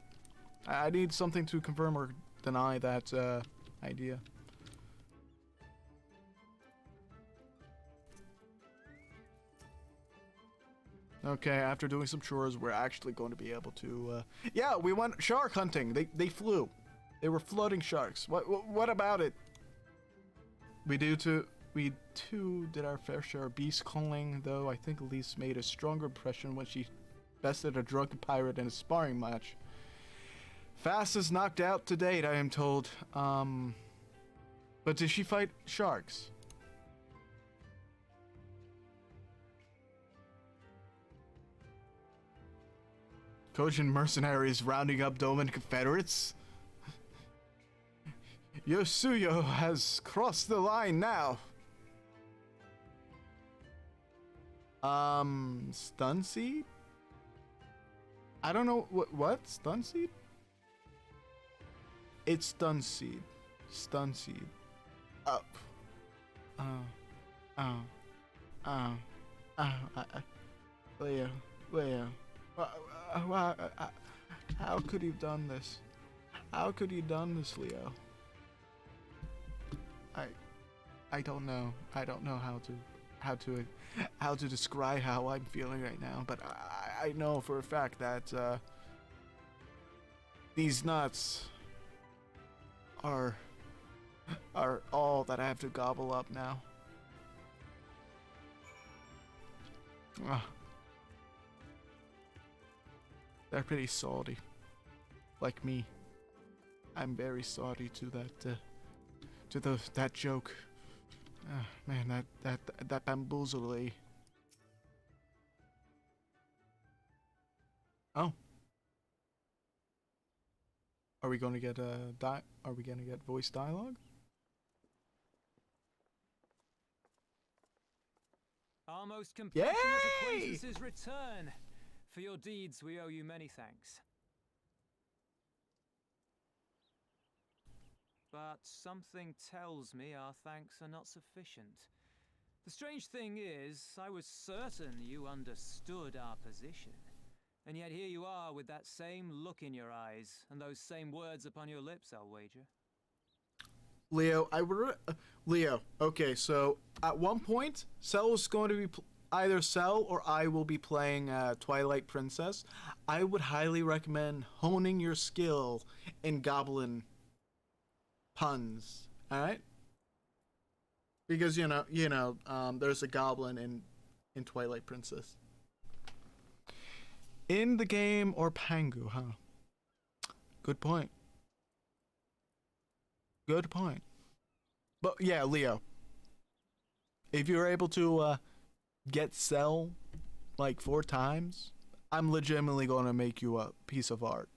I need something to confirm or deny that idea. Okay, after doing some chores, we're actually going to be able to yeah, we went shark hunting. They flew. They were floating sharks. What about it? We too did our fair share of beast calling, though I think Elise made a stronger impression when she bested a drunken pirate in a sparring match. Fastest knocked out to date, I am told. But did she fight sharks? Kojin mercenaries rounding up Doman Confederates? Yosuyo has crossed the line now. Stun seed? I don't know what stun seed? It's stun seed. Stun seed. Up. Leo. How could you have done this? How could you have done this, Leo? I don't know. I don't know how to describe how I'm feeling right now, but I know for a fact that these nuts are all that I have to gobble up now. They're pretty salty. Like me. I'm very salty to that joke. Man, that bamboozle. Oh. Are we gonna get voice dialogue? Our most compassionate Yay! acquaintances return. For your deeds, we owe you many thanks. But something tells me our thanks are not sufficient. The strange thing is, I was certain you understood our position. And yet here you are with that same look in your eyes and those same words upon your lips, I'll wager. Leo, Leo, okay, so at one point, Cell is going to be either Cell or I will be playing Twilight Princess. I would highly recommend honing your skill in Goblin puns, alright? Because, there's a goblin in Twilight Princess. In the game or Pangu, huh? Good point. Good point. But yeah, Leo. If you're able to get Cell like 4 times, I'm legitimately going to make you a piece of art.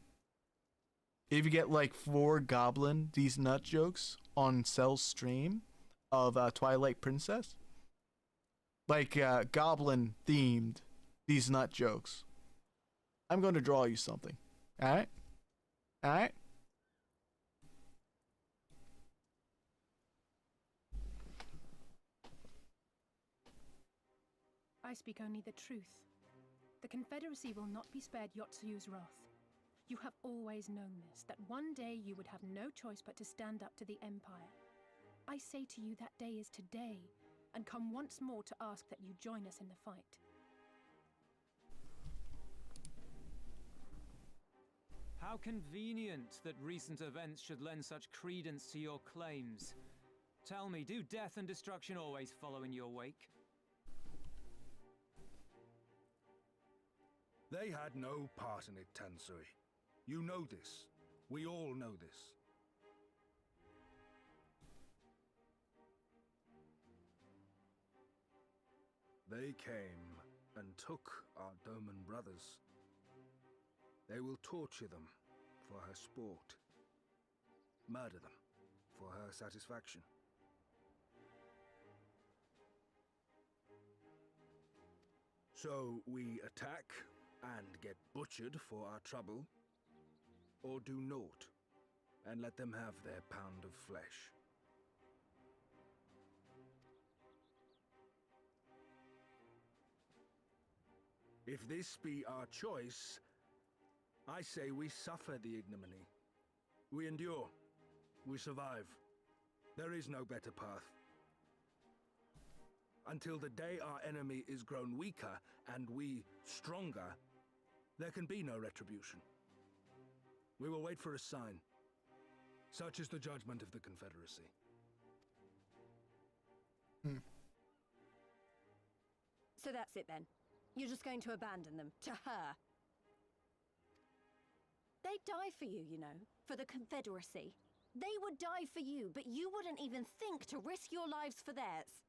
If you get like 4 goblin, these nut jokes on Cell's stream of Twilight Princess, like goblin themed, these nut jokes, I'm going to draw you something. Alright? Alright? I speak only the truth. The Confederacy will not be spared Yotsuyu's wrath. You have always known this, that one day you would have no choice but to stand up to the Empire. I say to you that day is today, and come once more to ask that you join us in the fight. How convenient that recent events should lend such credence to your claims. Tell me, do death and destruction always follow in your wake? They had no part in it, Tansui. You know this. We all know this. They came and took our Doman brothers. They will torture them for her sport. Murder them for her satisfaction. So we attack and get butchered for our trouble, or do naught and let them have their pound of flesh. If this be our choice, I say we suffer the ignominy. We endure. We survive. There is no better path. Until the day our enemy is grown weaker and we stronger, there can be no retribution. We will wait for a sign. Such is the judgment of the Confederacy. So that's it then. You're just going to abandon them to her. They'd die for you, you know, for the Confederacy. They would die for you, but you wouldn't even think to risk your lives for theirs.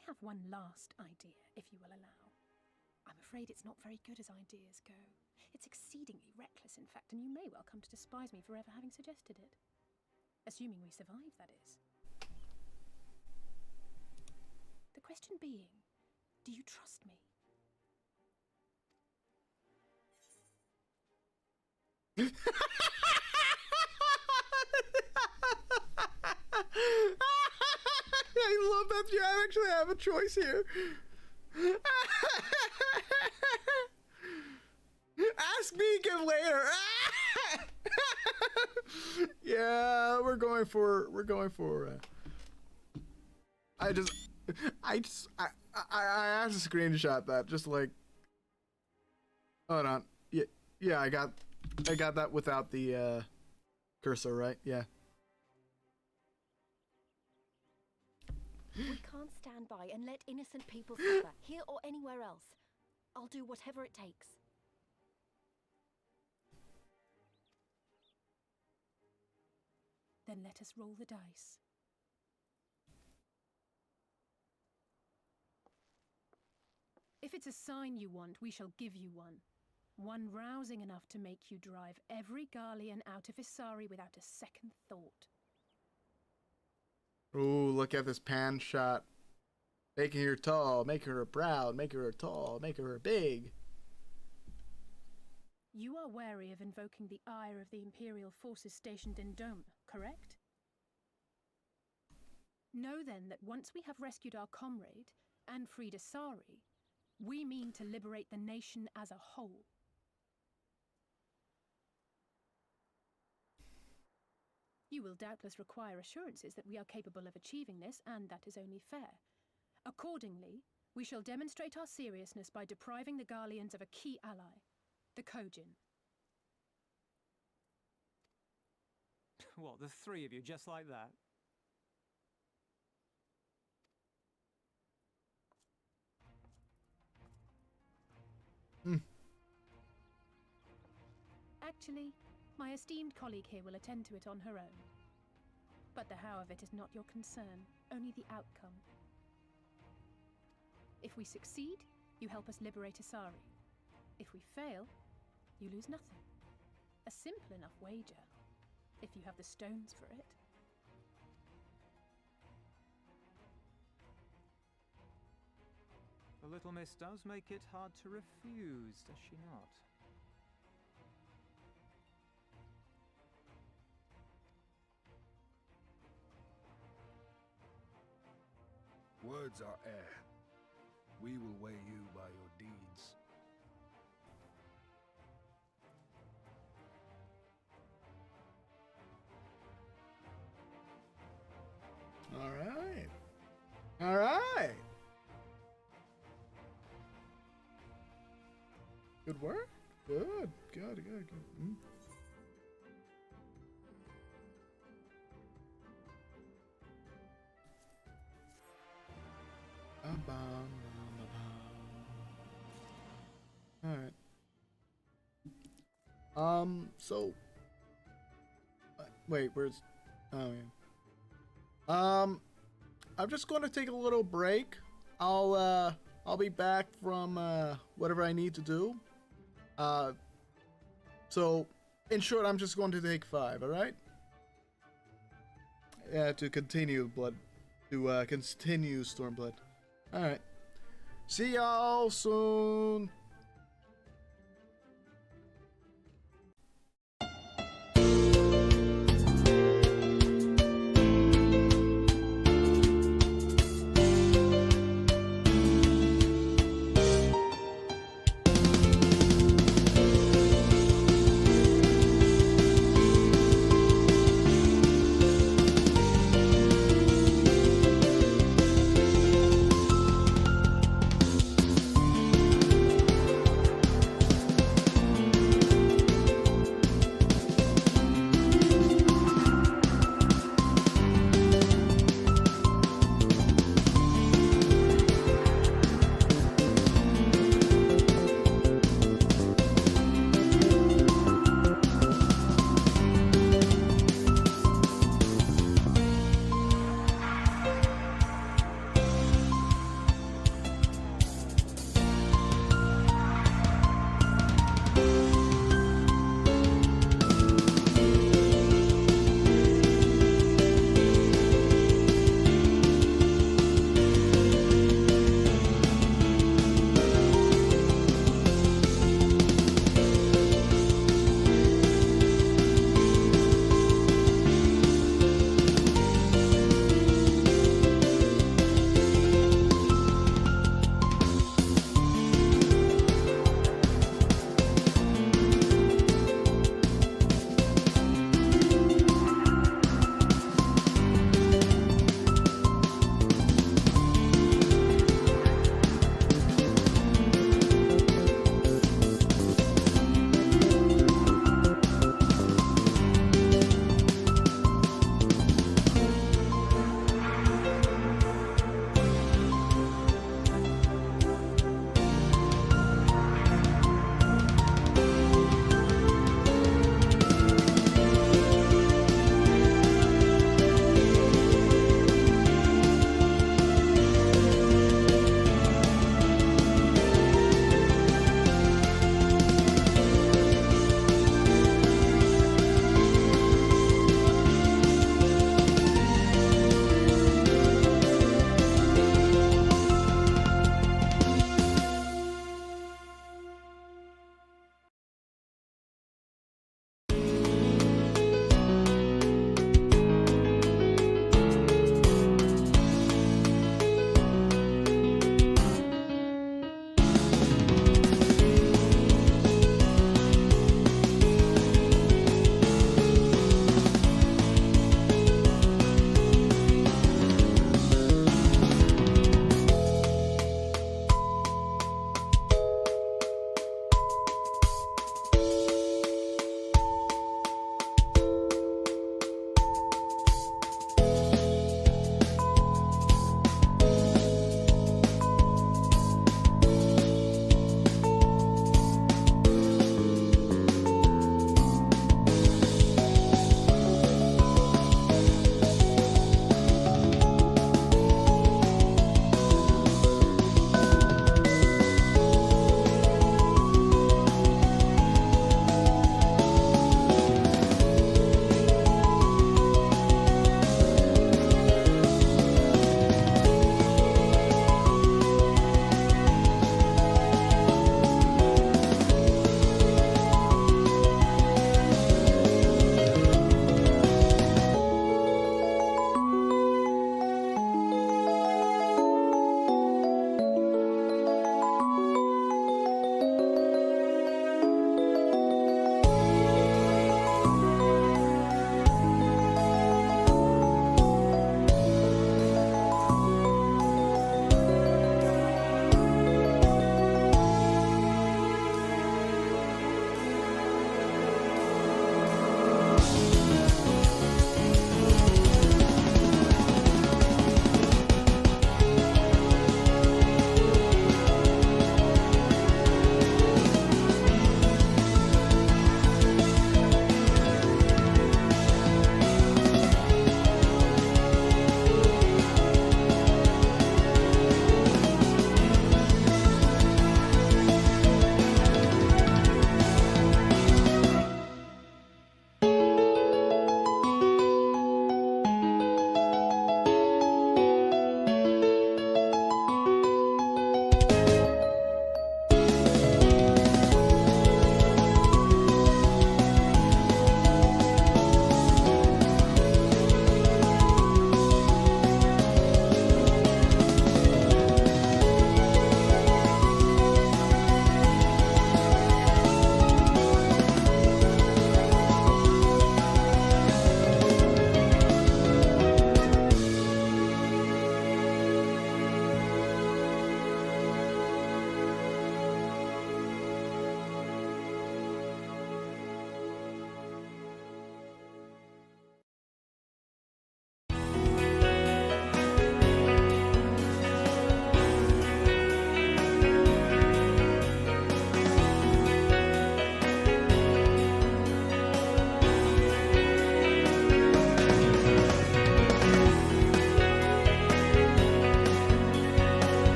I have one last idea, if you will allow. I'm afraid it's not very good as ideas go. It's exceedingly reckless, in fact, and you may well come to despise me for ever having suggested it. Assuming we survive, that is. The question being, do you trust me? I love that you actually have a choice here. Ask me again later. Yeah, we're going for I have to screenshot that, just like, hold on. Yeah, I got that without the cursor, right? Yeah. We can't stand by and let innocent people suffer, here or anywhere else. I'll do whatever it takes. Then let us roll the dice. If it's a sign you want, we shall give you one. One rousing enough to make you drive every Garlean out of Isari without a second thought. Ooh, look at this pan shot. Making her tall, making her proud, making her tall, making her big. You are wary of invoking the ire of the Imperial forces stationed in Doma, correct? Know then that once we have rescued our comrade and freed Isari, we mean to liberate the nation as a whole. You will doubtless require assurances that we are capable of achieving this, and that is only fair. Accordingly, we shall demonstrate our seriousness by depriving the Garleans of a key ally, the Kojin. What, the three of you, just like that? Actually, my esteemed colleague here will attend to it on her own. But the how of it is not your concern, only the outcome. If we succeed, you help us liberate Isari. If we fail, you lose nothing. A simple enough wager, if you have the stones for it. The little miss does make it hard to refuse, does she not? Words are air. We will weigh you by your deeds. All right. All right. Good work. Good. Mm. All right. So, wait, where's? Oh yeah. I'm just going to take a little break. I'll be back from whatever I need to do. So, in short, I'm just going to take 5. All right. Yeah, to continue continue Stormblood. All right. See y'all soon.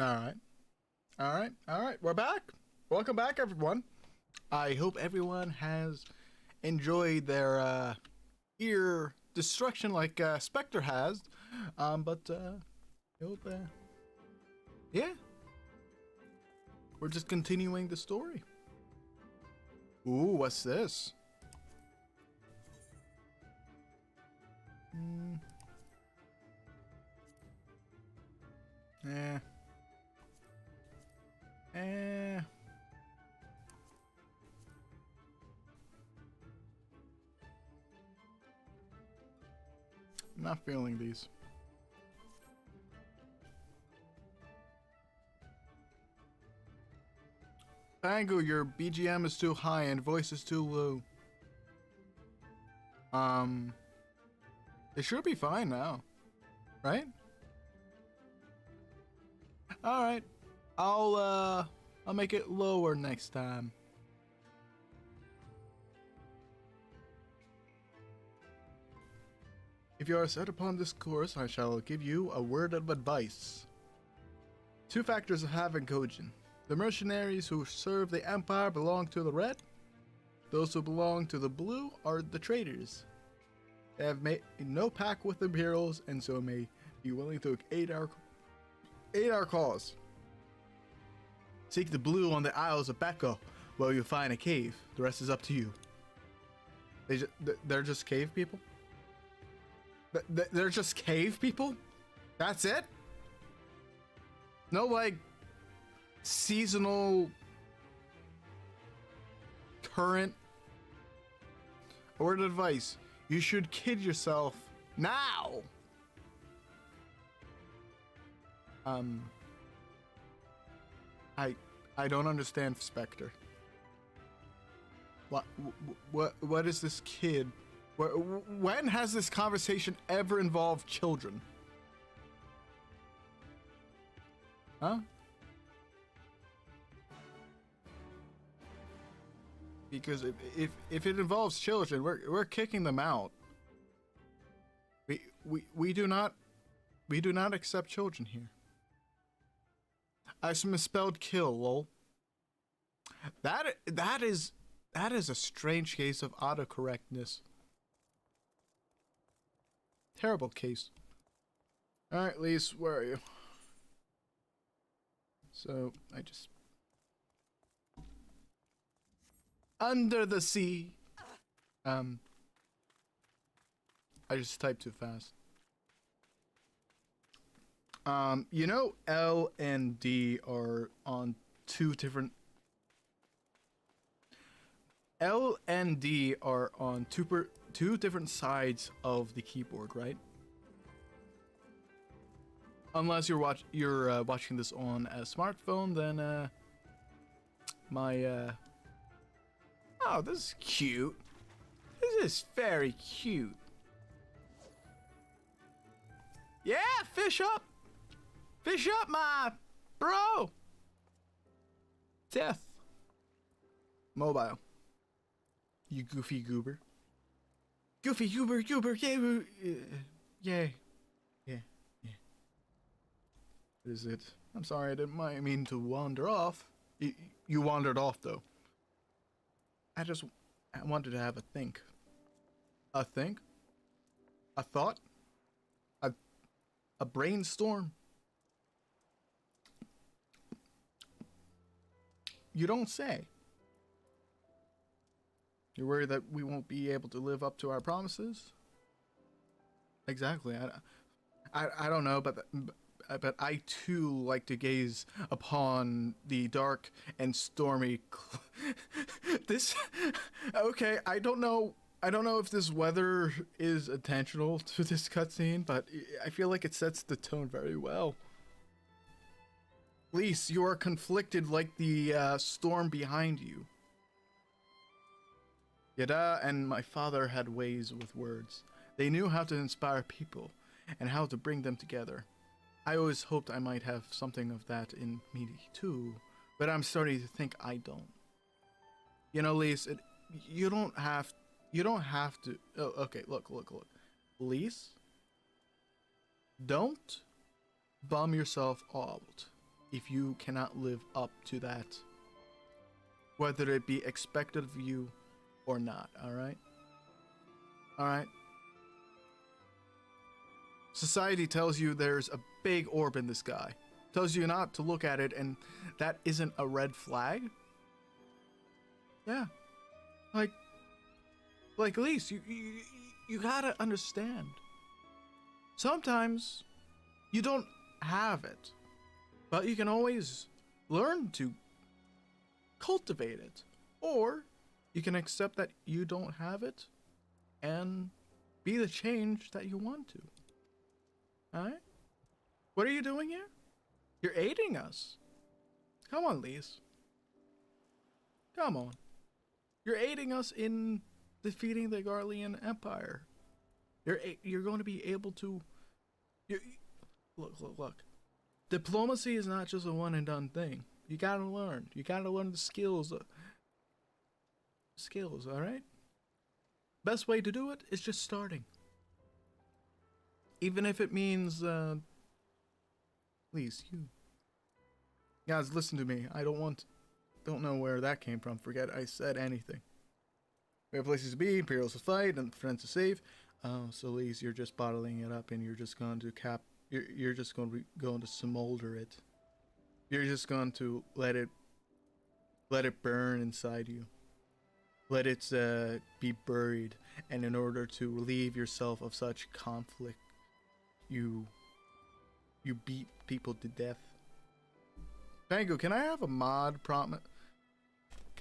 Alright. Alright. We're back. Welcome back, everyone. I hope everyone has enjoyed their ear destruction like Spectre has. I hope, yeah. We're just continuing the story. Ooh, what's this? I'm not feeling these. Pangu, your BGM is too high and voice is too low. It should be fine now, right? All right, I'll make it lower next time. If you are set upon this course, I shall give you a word of advice. 2 factors have in Kojin. The mercenaries who serve the Empire belong to the red. Those who belong to the blue are the traitors. They have made no pact with the Imperials and so may be willing to aid our cause. Seek the blue on the Isles of Beko, where you'll find a cave. The rest is up to you. They're just cave people? They're just cave people? That's it? No, like, seasonal, current. A word of advice. You should kid yourself now. I don't understand Spectre. What is this kid? When has this conversation ever involved children? Huh? Because if it involves children, we're kicking them out. We do not accept children here. I misspelled kill, lol. That is a strange case of autocorrectness. Terrible case. Alright, Lise, where are you? So, I just... Under the sea! I just typed too fast. You know L and D are on 2 different... L and D are on two different sides of the keyboard, right? Unless you're watching this on a smartphone, then oh, this is cute. This is very cute. Yeah, fish up, my bro. Death. Mobile. You goofy goober. Goofy goober, yeah. What is it? I'm sorry, I didn't mean to wander off. You wandered off, though. I wanted to have a think. A think? A thought? A brainstorm? You don't say. You're worried that we won't be able to live up to our promises? Exactly. I don't know, but I too like to gaze upon the dark and stormy. This, okay. I don't know if this weather is intentional to this cutscene, but I feel like it sets the tone very well. Lise, you are conflicted like the storm behind you. Gyoda and my father had ways with words. They knew how to inspire people and how to bring them together. I always hoped I might have something of that in me too, but I'm starting to think I don't. You know, Lise, you don't have to. Oh, okay, look. Lise, don't bum yourself out. if you cannot live up to that, whether it be expected of you or not. All right. All right. Society tells you there's a big orb in the sky. Tells you not to look at it, and that isn't a red flag. Yeah. Like Elise, you gotta understand. Sometimes you don't have it, but you can always learn to cultivate it. Or you can accept that you don't have it and be the change that you want to. Alright? What are you doing here? You're aiding us. Come on, Lise. Come on. You're aiding us in defeating the Garlean Empire. You're going to be able to... Look. Diplomacy is not just a one and done thing. You gotta learn. You gotta learn the skills. Alright? Best way to do it is just starting. Even if it means, please, you. Guys, listen to me. I don't know where that came from. Forget I said anything. We have places to be, Imperials to fight, and friends to save. So Lise, you're just bottling it up, and you're just going to you're just going to smolder it. You're just going to let it burn inside you. Let it be buried, and in order to relieve yourself of such conflict, you beat people to death. Pangu, can I have a mod? Can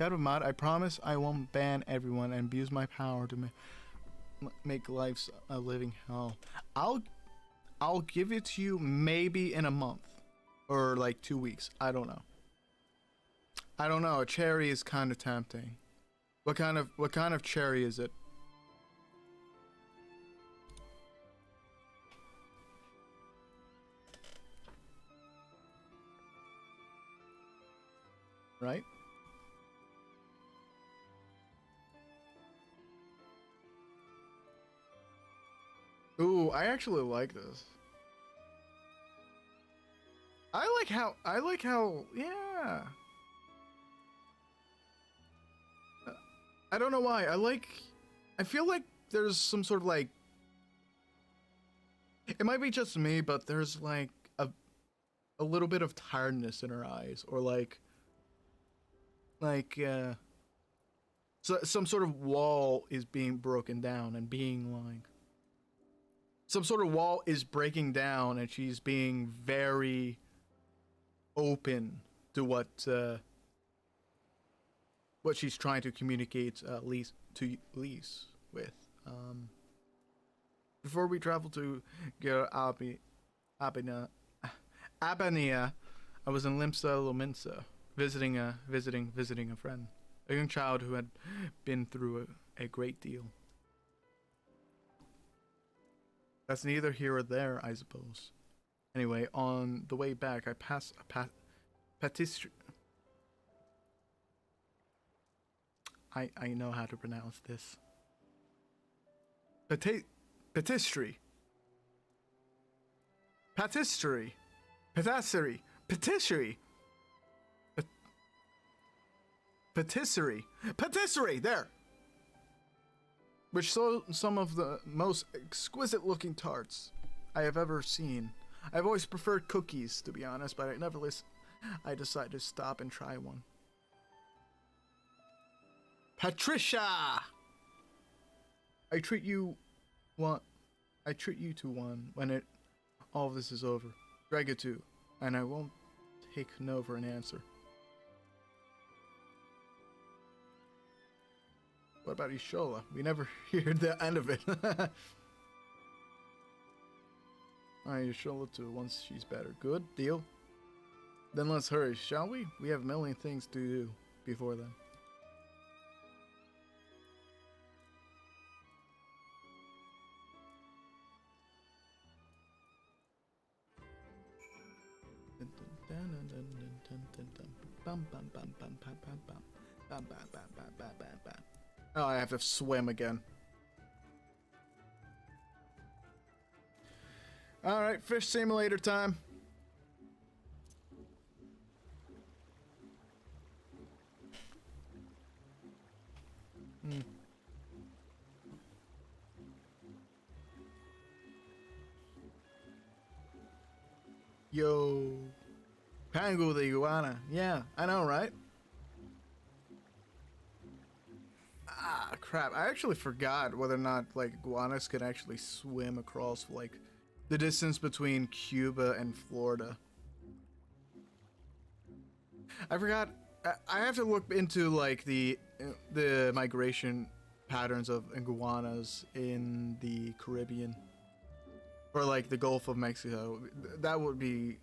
I have a mod? I promise I won't ban everyone and abuse my power to make life a living hell. I'll give it to you maybe in a month or like 2 weeks. I don't know. A cherry is kind of tempting. What kind of cherry is it? Right? Ooh, I actually like this. I like how, yeah. I don't know why. I feel like there's some sort of like, it might be just me, but there's like a little bit of tiredness in her eyes, or so some sort of wall is being broken down and being like, some sort of wall is breaking down, and she's being very open to what she's trying to communicate Lise with. Before we travel to Abania, I was in Limsa Lominsa, visiting a friend, a young child who had been through a great deal. That's neither here or there, I suppose. Anyway, on the way back, I passed a patisserie. I know how to pronounce this. Patisserie. There. Which sold some of the most exquisite looking tarts I have ever seen. I've always preferred cookies, to be honest, but I decided to stop and try one. Patricia! I treat you to one when all of this is over. Draga too, and I won't take no for an answer. What about Ishola? We never hear the end of it. Alright, Ishola too, once she's better. Good, deal. Then let's hurry, shall we? We have a million things to do before then. Oh, I have to swim again. Alright, fish simulator time. Yo, Pangu the iguana. Yeah, I know, right? Ah, crap. I actually forgot whether or not, like, iguanas could actually swim across, like, the distance between Cuba and Florida. I forgot. I have to look into, like, the migration patterns of iguanas in the Caribbean. Or, like, the Gulf of Mexico. That would be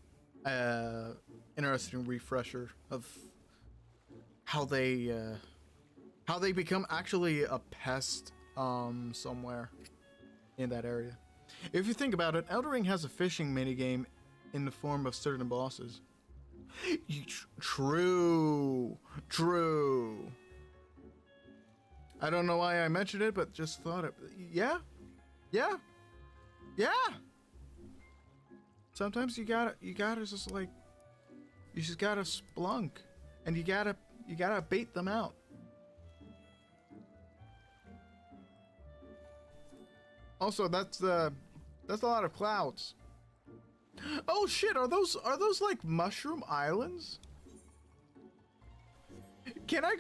interesting refresher of how they become actually a pest somewhere in that area. If you think about it, Elden Ring has a fishing minigame in the form of certain bosses. True. I don't know why I mentioned it, but just thought it. Yeah. Sometimes you gotta just like, you just gotta splunk, and you gotta bait them out. Also, that's a lot of clouds. Oh shit! Are those like mushroom islands? Can I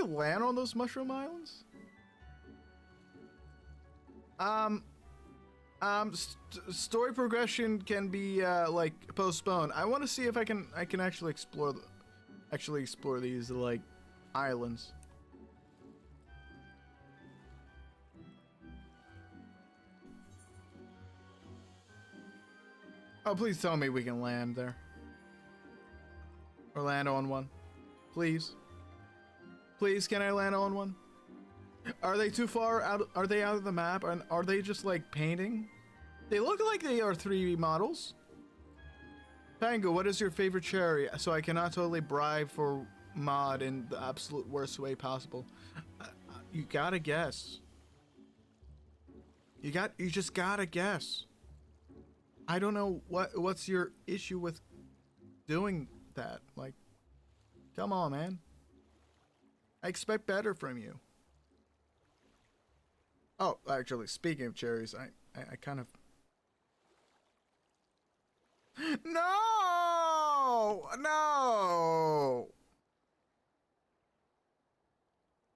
land on those mushroom islands? Story progression can be like postponed. I want to see if I can actually explore these like islands. Oh, please tell me we can land there. Or land on one. Please. Please, can I land on one? Are they too far out? Are they out of the map? And are they just like painting? They look like they are 3D models. Pangu, what is your favorite cherry? So I cannot totally bribe for mod in the absolute worst way possible. You gotta guess. You just gotta guess. I don't know what's your issue with doing that. Like, come on, man. I expect better from you. Oh, actually, speaking of cherries, I kind of... No!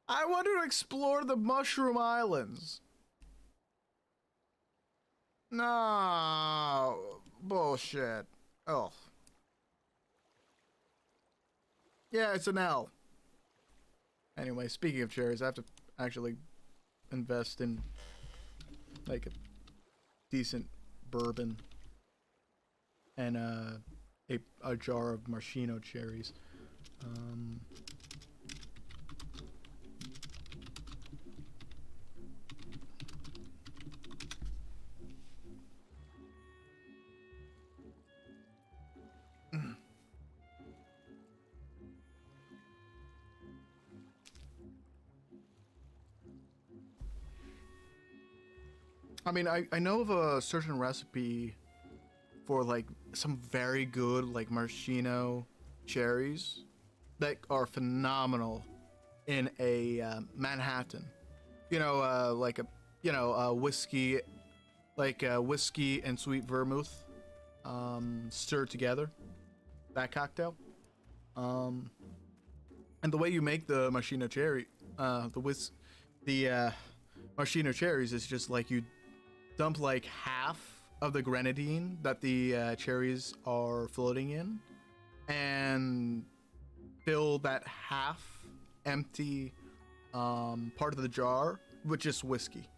I wanted to explore the Mushroom Islands. No, bullshit. Oh. Yeah, it's an L. Anyway, speaking of cherries, I have to actually invest in like a decent bourbon and a jar of maraschino cherries. I mean, I know of a certain recipe for like some very good like maraschino cherries that are phenomenal in a Manhattan. You know, like a whiskey, like whiskey and sweet vermouth stirred together. That cocktail. And the way you make the maraschino cherry, the maraschino cherries is just like you dump like half of the grenadine that the cherries are floating in and fill that half empty part of the jar with just whiskey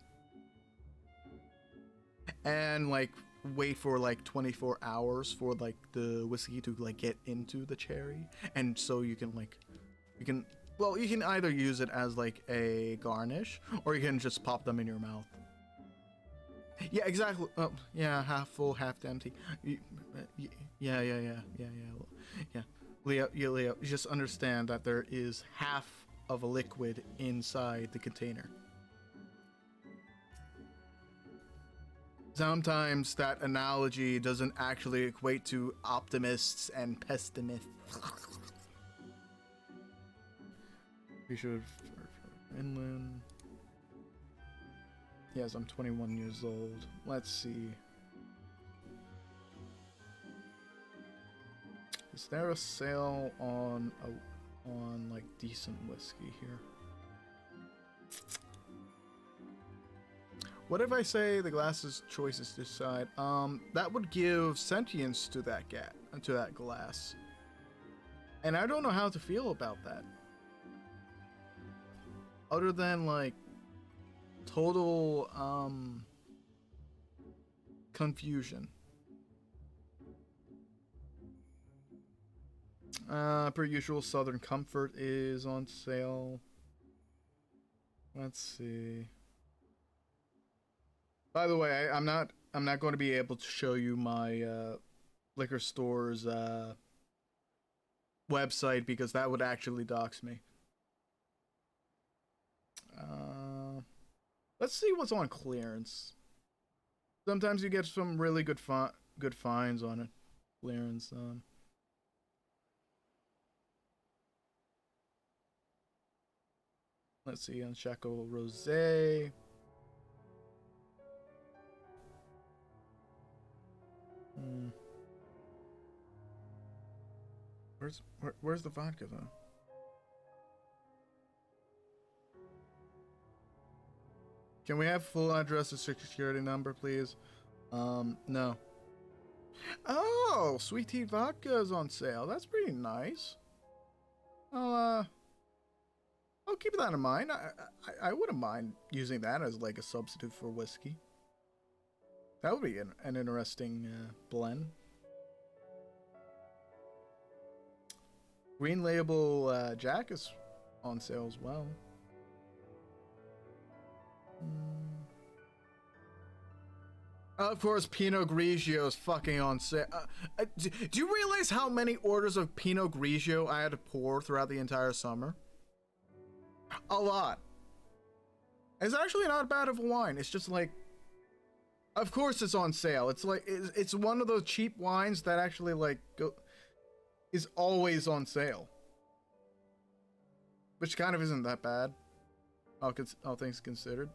and like wait for like 24 hours for like the whiskey to like get into the cherry, and so you can either use it as like a garnish or you can just pop them in your mouth. Yeah, exactly. Oh, yeah, half full, half empty. Yeah. Leo, you just understand that there is half of a liquid inside the container. Sometimes that analogy doesn't actually equate to optimists and pessimists. We should... Inland. Yes, I'm 21 years old. Let's see. Is there a sale on like decent whiskey here? What if I say the glass's choices decide? That would give sentience to that glass. And I don't know how to feel about that. Other than like total confusion. Per usual, Southern Comfort is on sale. Let's see. By the way, I'm not going to be able to show you my liquor store's website because that would actually dox me. Let's see what's on clearance. Sometimes you get some really good finds on it. Clearance. Let's see, on Chaco Rosé. Where's the vodka though? Can we have full address and security number, please? No. Oh, Sweet Tea Vodka is on sale. That's pretty nice. I'll keep that in mind. I wouldn't mind using that as like a substitute for whiskey. That would be an interesting blend. Green Label Jack is on sale as well. Of course, Pinot Grigio is fucking on sale. Do you realize how many orders of Pinot Grigio I had to pour throughout the entire summer? A lot. It's actually not bad of a wine. It's just like, of course it's on sale. It's like, it's one of those cheap wines that actually like is always on sale. Which kind of isn't that bad. All things considered.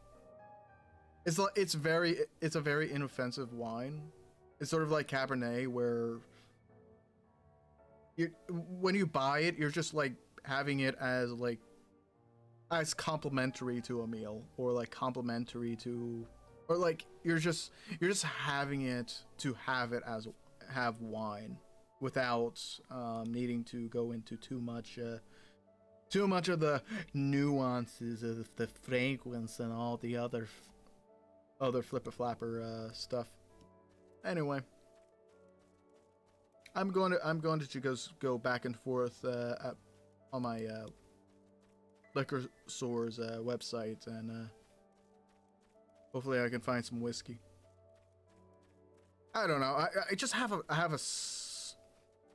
It's like, it's a very inoffensive wine. It's sort of like Cabernet where when you buy it, you're just like having it as like as complimentary to a meal, or like complimentary to, or like you're just having it to have wine without needing to go into too much of the nuances of the fragrance and all the other flipper flapper stuff. Anyway, I'm going to just go back and forth on my liquor store's website, and hopefully I can find some whiskey. I don't know. I just have a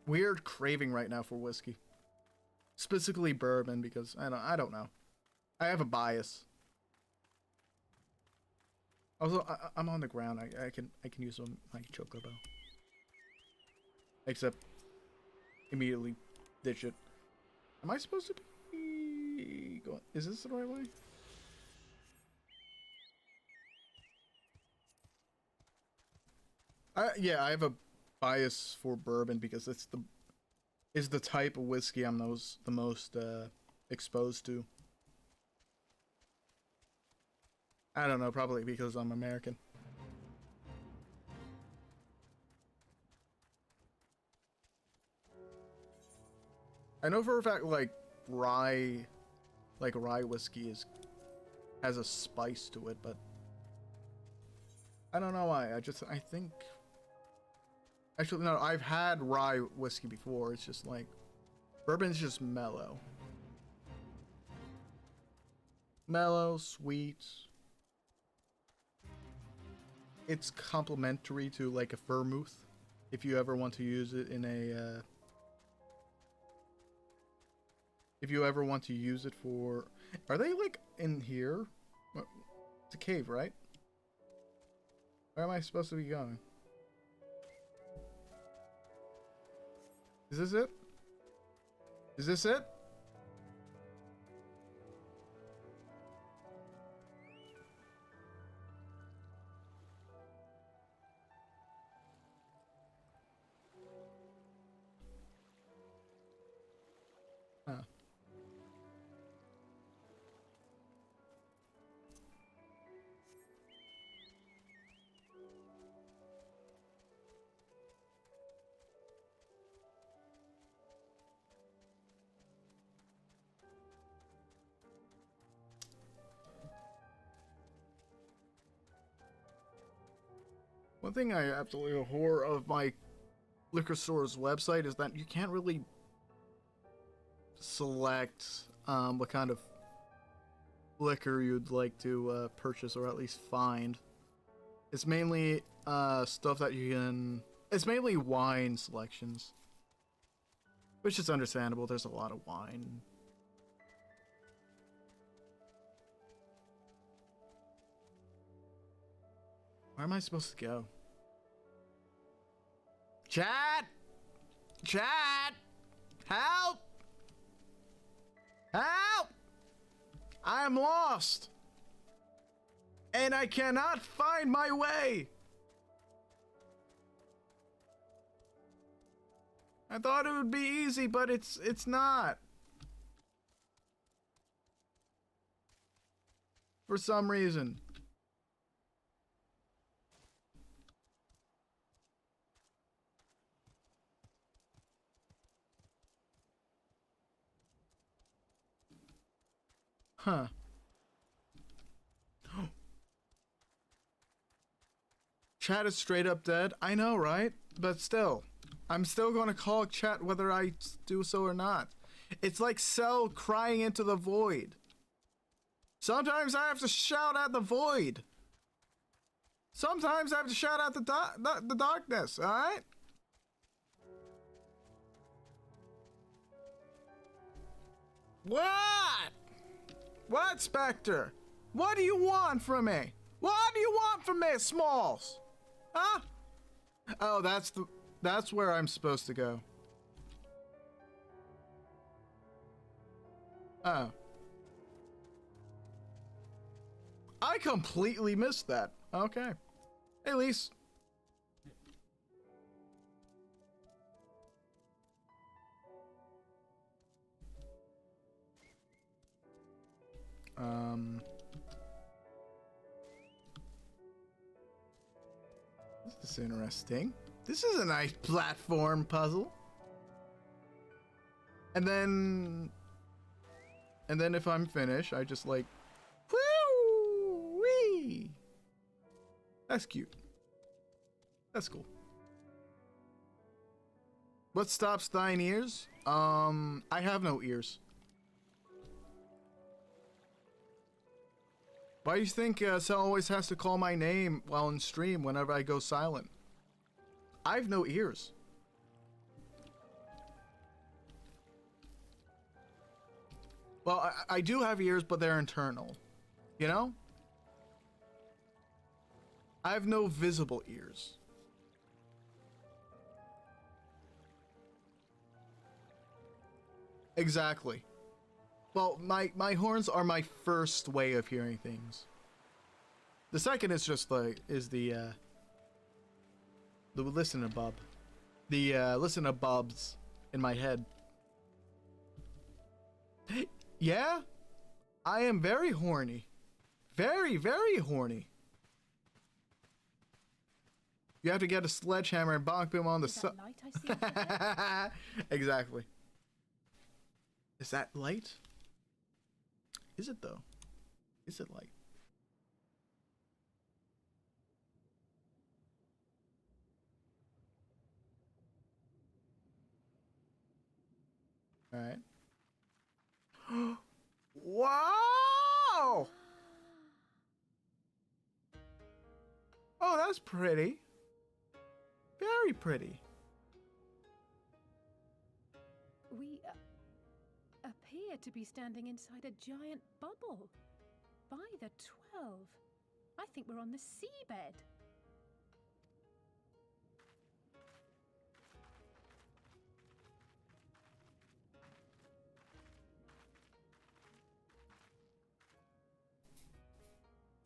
weird craving right now for whiskey, specifically bourbon, because I don't know. I have a bias. Also, I'm on the ground. I can use my chocobo. Except, immediately ditch it. Am I supposed to be going? Is this the right way? Yeah, I have a bias for bourbon because it's the type of whiskey I'm the most exposed to. I don't know, probably because I'm American. I know for a fact, like rye whiskey has a spice to it, but I don't know why. I think actually no, I've had rye whiskey before. It's just like bourbon's just mellow, sweet. It's complementary to like a vermouth, if you ever want to use it in a. If you ever want to use it for, are they like in here? It's a cave, right? Where am I supposed to be going? Is this it? Is this it? One thing I absolutely abhor of my liquor store's website is that you can't really select what kind of liquor you'd like to purchase or at least find. It's mainly stuff that you can... It's mainly wine selections. Which is understandable, there's a lot of wine. Where am I supposed to go? Chat! Chat! Help! Help! I am lost! And I cannot find my way! I thought it would be easy, but it's not. For some reason. Huh. Chat is straight up dead. I know, right? But still. I'm still gonna call chat whether I do so or not. It's like Cell crying into the void. Sometimes I have to shout at the void. Sometimes I have to shout at the darkness, alright? What? What, Spectre? What do you want from me? What do you want from me, Smalls? Huh? Oh, that's where I'm supposed to go. Oh. I completely missed that. Okay. Hey, Lise. This is interesting. This is a nice platform puzzle. And then if I'm finished, I just like, woo wee. That's cute. That's cool. What stops thine ears? I have no ears. Why do you think Cell always has to call my name while in stream whenever I go silent? I have no ears. Well, I do have ears, but they're internal. You know? I have no visible ears. Exactly. Well, my horns are my first way of hearing things. The second is just like the listen to bub. The listen to bubs in my head. Yeah? I am very horny. Very, very horny. You have to get a sledgehammer and bonk him on the Is that light I see over there? Exactly. Is that light? Is it though? Is it light? All right. Wow! Oh, that's pretty. Very pretty. We appear to be standing inside a giant bubble. By the 12. I think we're on the seabed.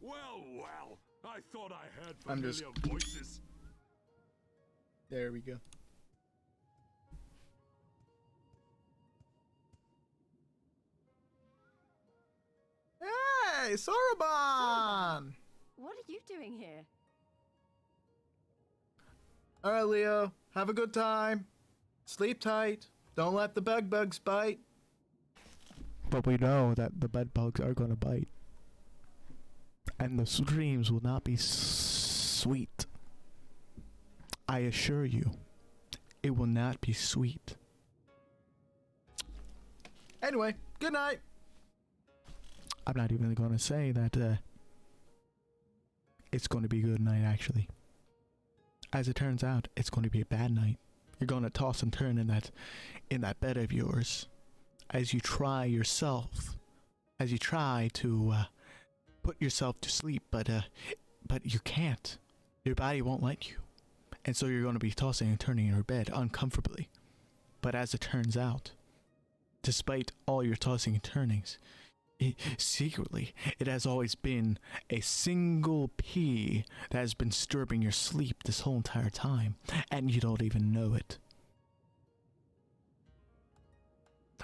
Well, well, I thought I heard I'm familiar just- voices. There we go. Hey, Soroban! What are you doing here? Alright, Leo. Have a good time. Sleep tight. Don't let the bugs bite. But we know that the bugs are gonna bite. And the dreams will not be sweet. I assure you, it will not be sweet. Anyway, good night. I'm not even going to say that it's going to be a good night, actually. As it turns out, it's going to be a bad night. You're going to toss and turn in that bed of yours as you try to put yourself to sleep, but you can't. Your body won't let you. And so you're going to be tossing and turning in your bed uncomfortably. But as it turns out, despite all your tossing and turnings, secretly, it has always been a single pea that has been disturbing your sleep this whole entire time, and you don't even know it.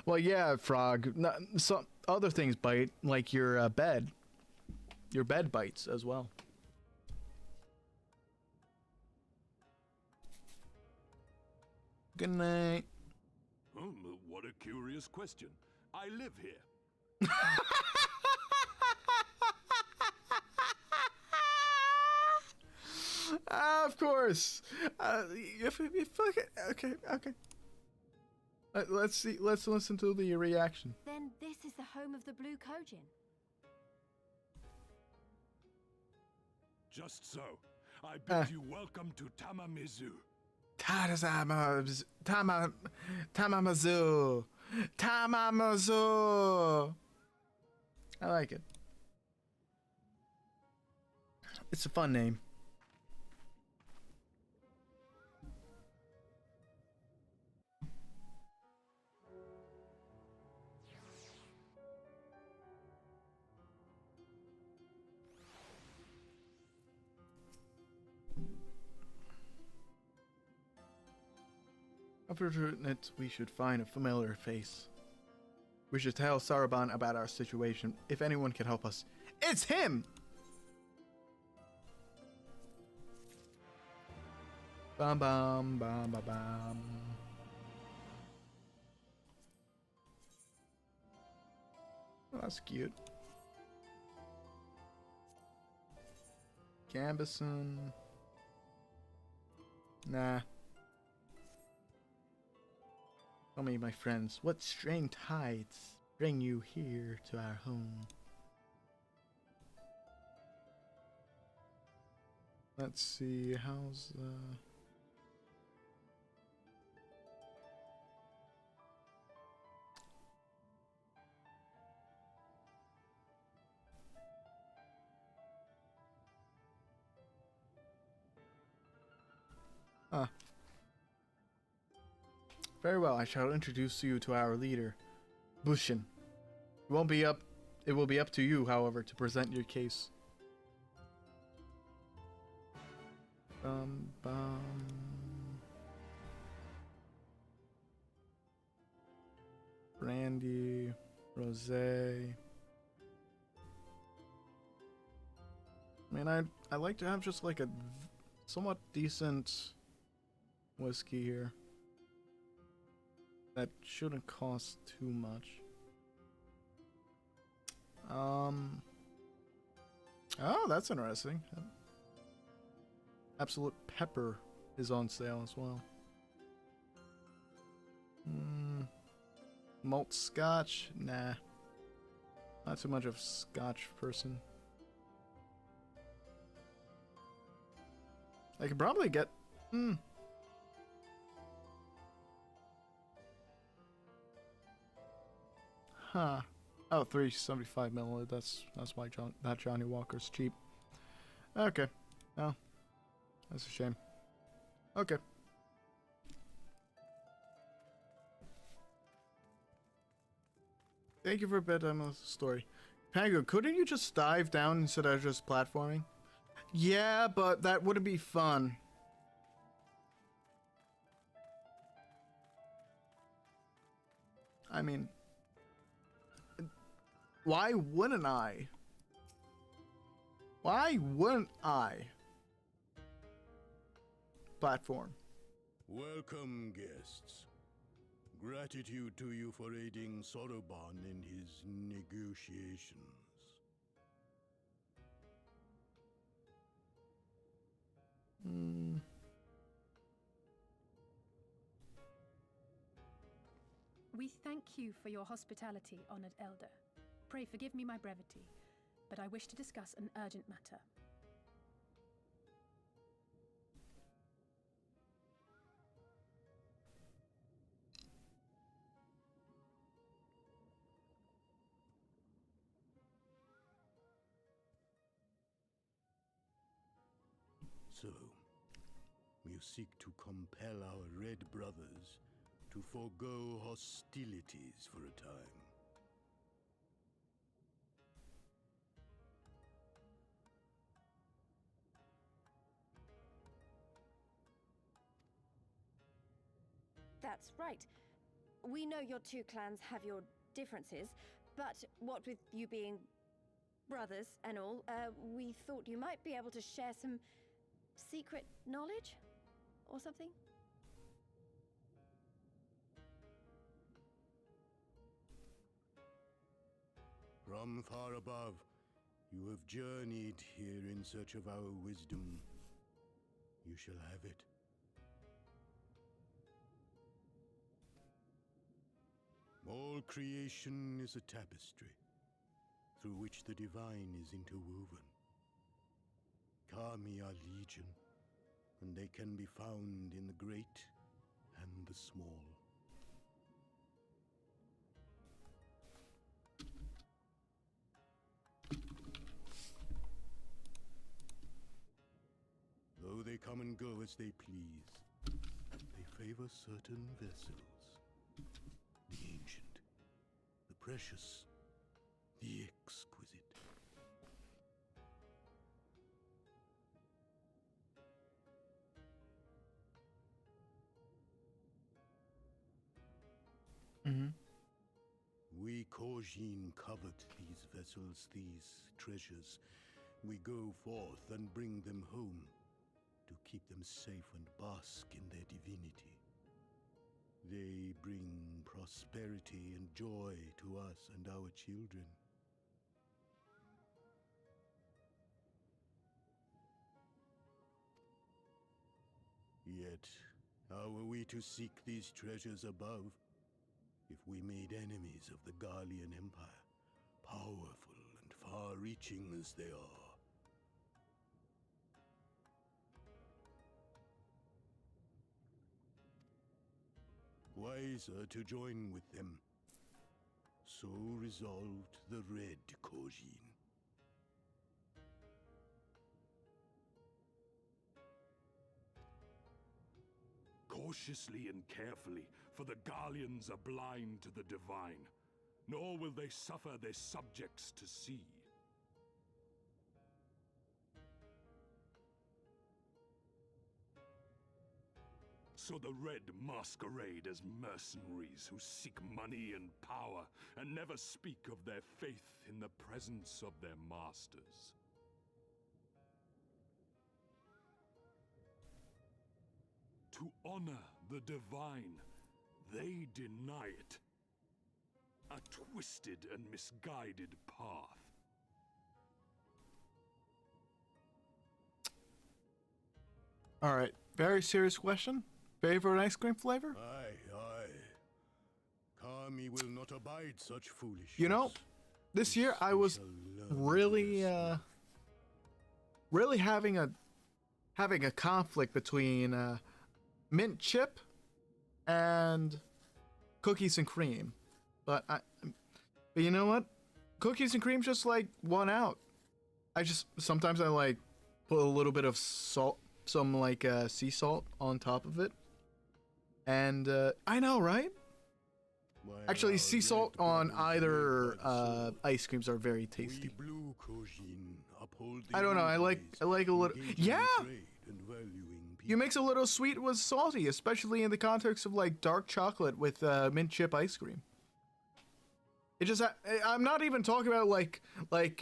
Well, yeah, Frog. Some other things bite, like your bed. Your bed bites as well. Good night. What a curious question. I live here. Of course. Okay. Let's see. Let's listen to the reaction. Then this is the home of the Blue Kojin. Just so. I bid you welcome to Tamamizu. Tamamazu. I like it. It's a fun name. Unfortunate, we should find a familiar face. We should tell Soroban about our situation. If anyone can help us, it's him! Bum bum bum bum bum. Oh, that's cute. Gambison. Nah. Tell me, my friends, what strange tides bring you here to our home? Let's see, how's Very well, I shall introduce you to our leader, Bushin. It will be up to you, however, to present your case. Brandy, rosé. I mean, I like to have just like a somewhat decent whiskey here. That shouldn't cost too much. Oh, that's interesting. Absolute Pepper is on sale as well. Malt Scotch? Nah. Not too much of a Scotch person. I could probably get... Huh. Oh, 375 milliliters. That's why that Johnny Walker's cheap. Okay. Oh. That's a shame. Okay. Thank you for a bedtime of the story. Pangu, couldn't you just dive down instead of just platforming? Yeah, but that wouldn't be fun. I mean... Why wouldn't I? Why wouldn't I? Platform. Welcome, guests. Gratitude to you for aiding Soroban in his negotiations. We thank you for your hospitality, honored elder. Pray forgive me my brevity, but I wish to discuss an urgent matter. So, you seek to compel our red brothers to forego hostilities for a time. That's right. We know your two clans have your differences, but what with you being brothers and all, we thought you might be able to share some secret knowledge or something? From far above, you have journeyed here in search of our wisdom. You shall have it. All creation is a tapestry, through which the divine is interwoven. Kami are legion, and they can be found in the great and the small. Though they come and go as they please, they favor certain vessels. The ancient, the precious, the exquisite. We Kojin covet these vessels, these treasures. We go forth and bring them home to keep them safe and bask in their divinity. They bring prosperity and joy to us and our children. Yet, how are we to seek these treasures above if we made enemies of the Garlean Empire, powerful and far-reaching as they are? Wiser to join with them. So resolved the Red Kojin. Cautiously and carefully, for the Garleans are blind to the divine, nor will they suffer their subjects to see. So the Red masquerade as mercenaries who seek money and power and never speak of their faith in the presence of their masters. To honor the divine, they deny it. A twisted and misguided path. All right, very serious question. Favorite ice cream flavor? Aye, aye. Kami will not abide such foolishness. You know, this year I was really, really having a conflict between mint chip and cookies and cream, but you know what? Cookies and cream just like won out. Sometimes I like put a little bit of salt, some like sea salt on top of it. And I know, right? Actually, sea salt on either ice creams are very tasty. I don't know. I like a little. Yeah. You mix a little sweet with salty, especially in the context of like dark chocolate with mint chip ice cream. It just. I'm not even talking about like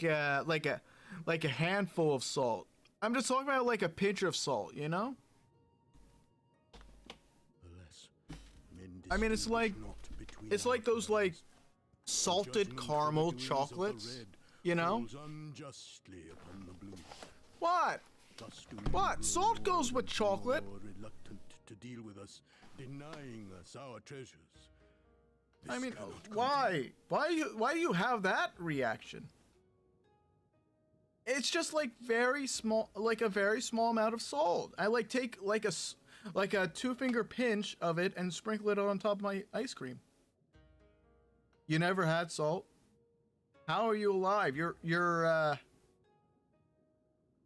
a handful of salt. I'm just talking about like a pinch of salt. You know. I mean, it's like those like salted caramel chocolates, you know? What? What? Salt goes with chocolate. Reluctant to deal with us, denying us our treasures. I mean, why? Why do you have that reaction? It's just like very small, like a very small amount of salt. I like take like a 2-finger pinch of it and sprinkle it on top of my ice cream. You never had salt? How are you alive? Your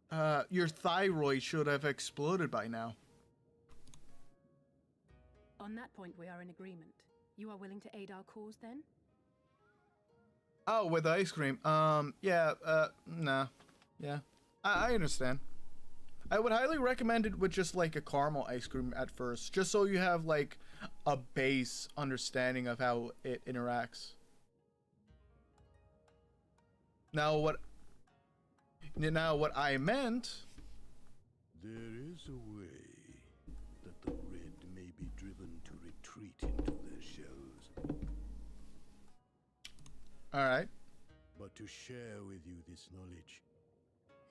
thyroid should have exploded by now. On that point, we are in agreement. You are willing to aid our cause, then? Oh, with ice cream. Yeah, nah. Yeah. I understand. I would highly recommend it with just like a caramel ice cream at first, just so you have like a base understanding of how it interacts. Now what I meant... There is a way that the red may be driven to retreat into their shells. Alright. But to share with you this knowledge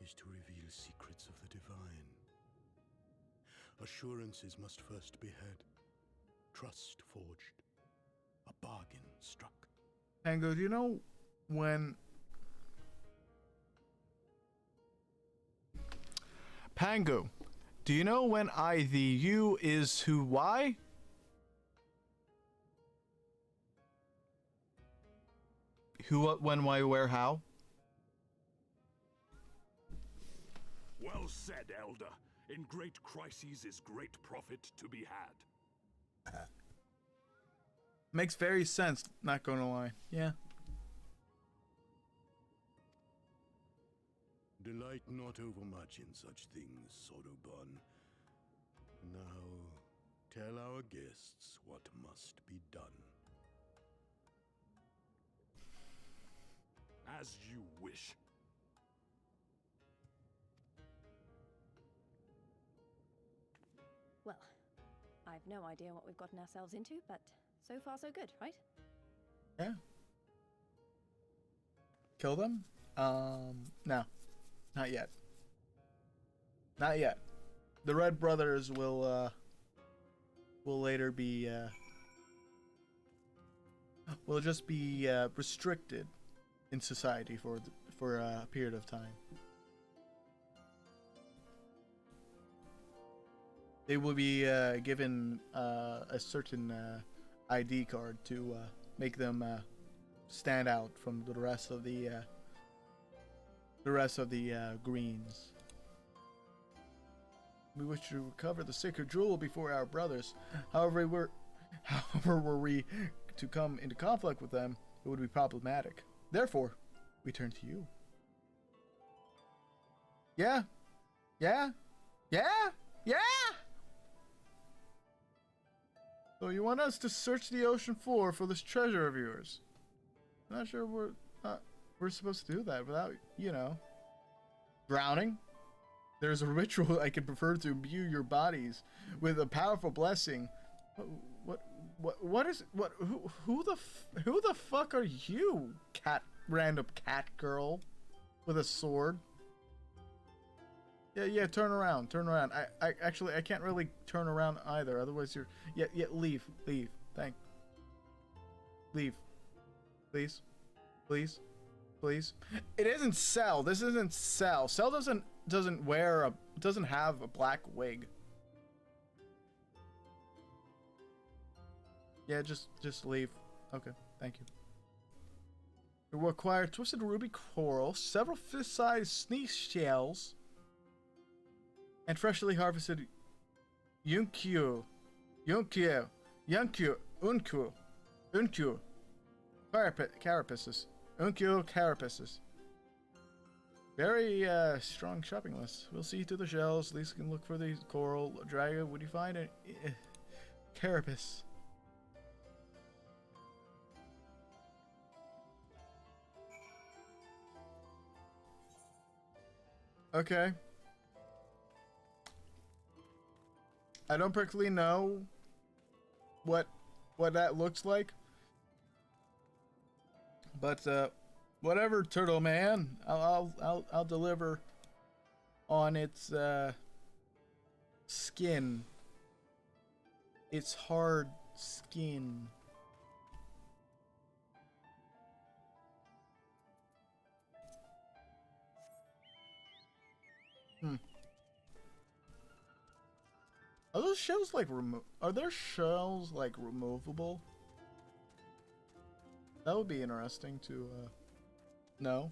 is to reveal secrets of the divine. Assurances must first be had, trust forged, a bargain struck. Pangu, do you know when... Pangu, do you know when I, the you is who, why? Who, what, when, why, where, how? Well said, Elder. In great crises is great profit to be had. Makes very sense, not gonna lie. Yeah. Delight not overmuch in such things, Soroban. Now, tell our guests what must be done. As you wish. Well, I've no idea what we've gotten ourselves into, but so far so good, right? Yeah. Kill them? No. Not yet. Not yet. The Red Brothers will later be, will just be, restricted in society for a period of time. They will be, given, a certain, ID card to, make them, stand out from the rest of the greens. We wish to recover the sacred jewel before our brothers. However, were we to come into conflict with them, it would be problematic. Therefore, we turn to you. Yeah? Yeah? Yeah? Yeah? So you want us to search the ocean floor for this treasure of yours? I'm not sure we're supposed to do that without, you know, drowning. There's a ritual I can prefer to imbue your bodies with a powerful blessing. Who the fuck are you, random cat girl with a sword? Yeah, turn around. I actually, I can't really turn around either, otherwise you're, leave, leave, please. It isn't Cell. This isn't Cell. Cell doesn't have a black wig. Yeah, just leave. Okay, thank you. You will acquire twisted ruby coral, several fist-sized sneak shells, and freshly harvested unku, carapaces. Unku carapaces. Very strong shopping list. We'll see through the shells. Lisa can look for the coral. Draga, would you find a carapace? Okay. I don't particularly know what that looks like. But whatever, Turtle Man, I'll deliver on its skin. Its hard skin. those shells like are their shells like removable? That would be interesting to know.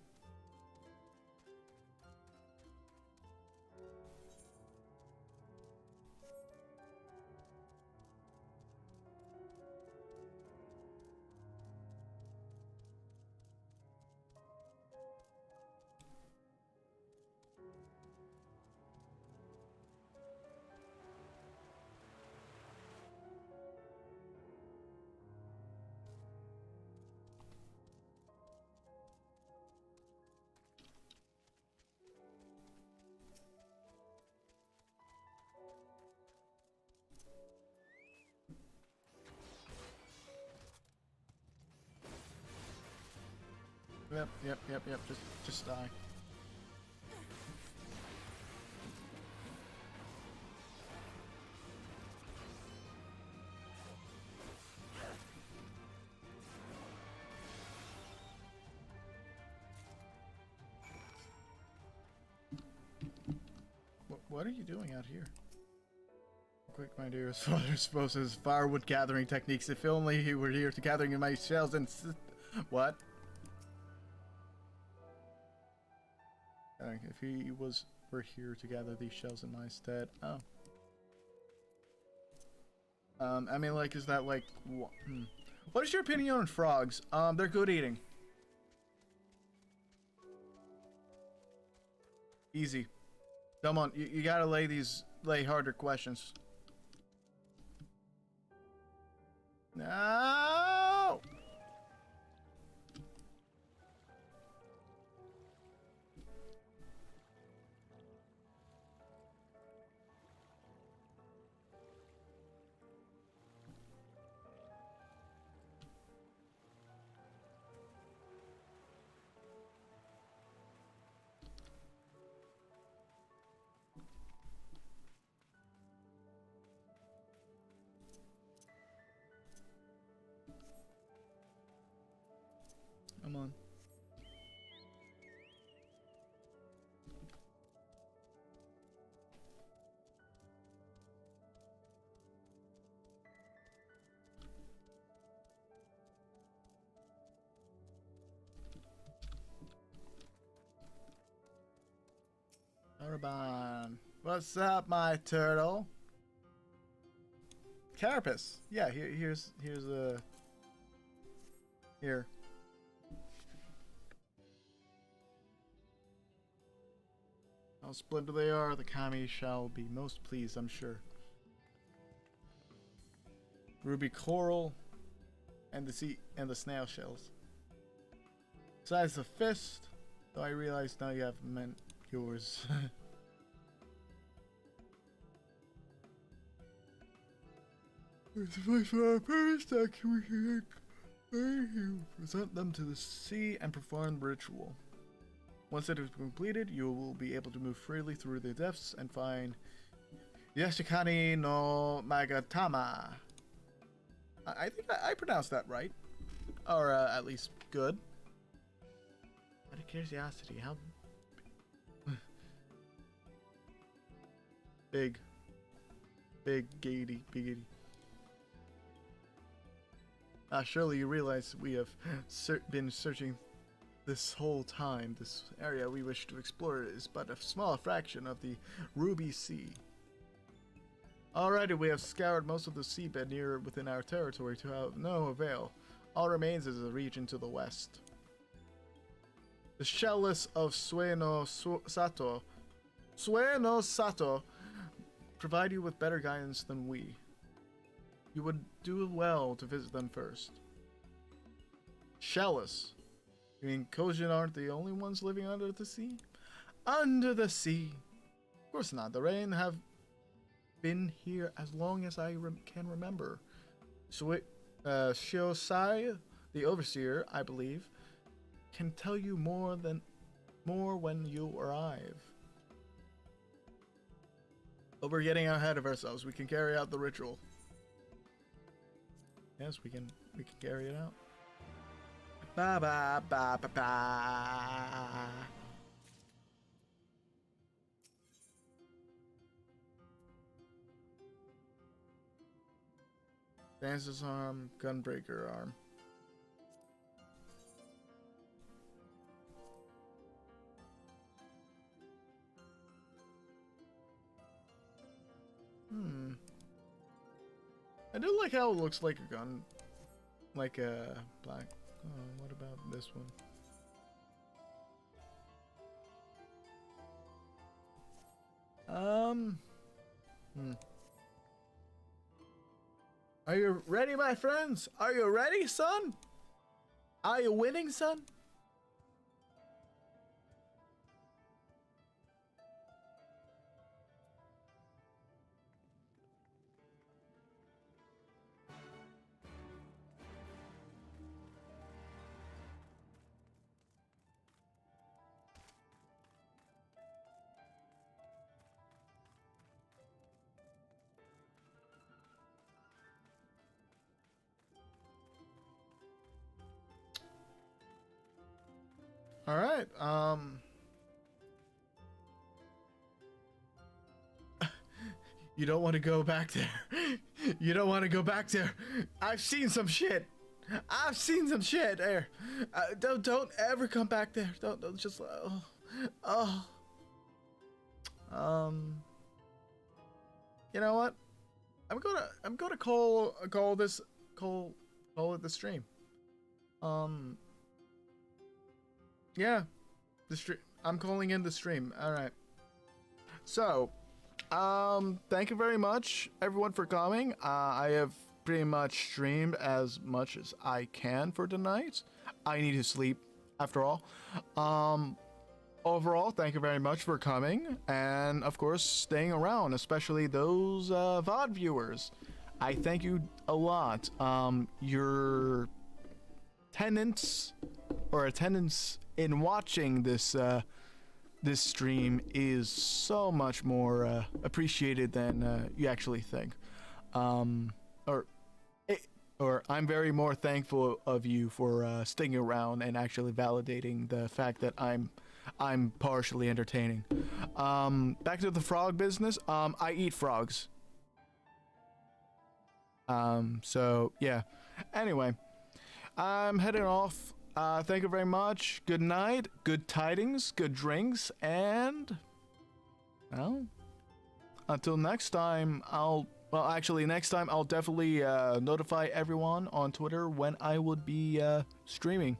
Yep. Just die. What are you doing out here? Quick, my dearest father supposes firewood gathering techniques. If only he were here to gathering my shells and what? If he were here to gather these shells in my stead. Oh. I mean, like, is that like what is your opinion on frogs? They're good eating. Easy. Come on, you gotta lay harder questions. No. Come on. Soroban. What's up, my turtle? Carapace. Yeah, here's a here. How splendid they are, the kami shall be most pleased, I'm sure. Ruby coral and the snail shells. Besides the fist, though I realize now you have meant yours. It's a place for our parents that we can present them to the sea and perform the ritual. Once it is completed, you will be able to move freely through the depths and find Yashikani no Magatama. I think I pronounced that right. Or at least good. Out of curiosity, how big gaiety. Surely you realize we have been searching this whole time. This area we wish to explore is but a small fraction of the Ruby Sea. Alrighty, we have scoured most of the seabed within our territory to have no avail. All remains is a region to the west. The shellless of Sueno Sato provide you with better guidance than we. You would do well to visit them first. Shellless. You mean Kojin aren't the only ones living under the sea? Under the sea? Of course not. The rain have been here as long as I can remember. Shiosai, the overseer, I believe, can tell you more when you arrive. But we're getting ahead of ourselves. We can carry out the ritual. Yes, we can carry it out. Ba ba ba ba ba. Dancer's arm, gunbreaker arm. I do like how it looks like a gun. Like a black. Oh, what about this one? Are you ready, my friends? Are you ready, son? Are you winning, son? All right. You don't want to go back there. You don't want to go back there. I've seen some shit. I've seen some shit there. Don't ever come back there. Don't just. You know what? I'm gonna call it the stream. Yeah, I'm calling in the stream. All right. So, thank you very much, everyone, for coming. I have pretty much streamed as much as I can for tonight. I need to sleep, after all. Overall, thank you very much for coming, and of course, staying around, especially those VOD viewers. I thank you a lot. Your attendance in watching this this stream is so much more appreciated than you actually think. Or I'm very more thankful of you for sticking around and actually validating the fact that I'm partially entertaining. Back to the frog business. I eat frogs. So yeah. Anyway, I'm heading off. Thank you very much. Good night. Good tidings. Good drinks. And well, until next time, next time I'll definitely notify everyone on Twitter when I would be streaming.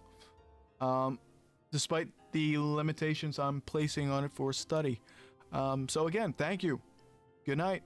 Despite the limitations I'm placing on it for study. So again, thank you. Good night.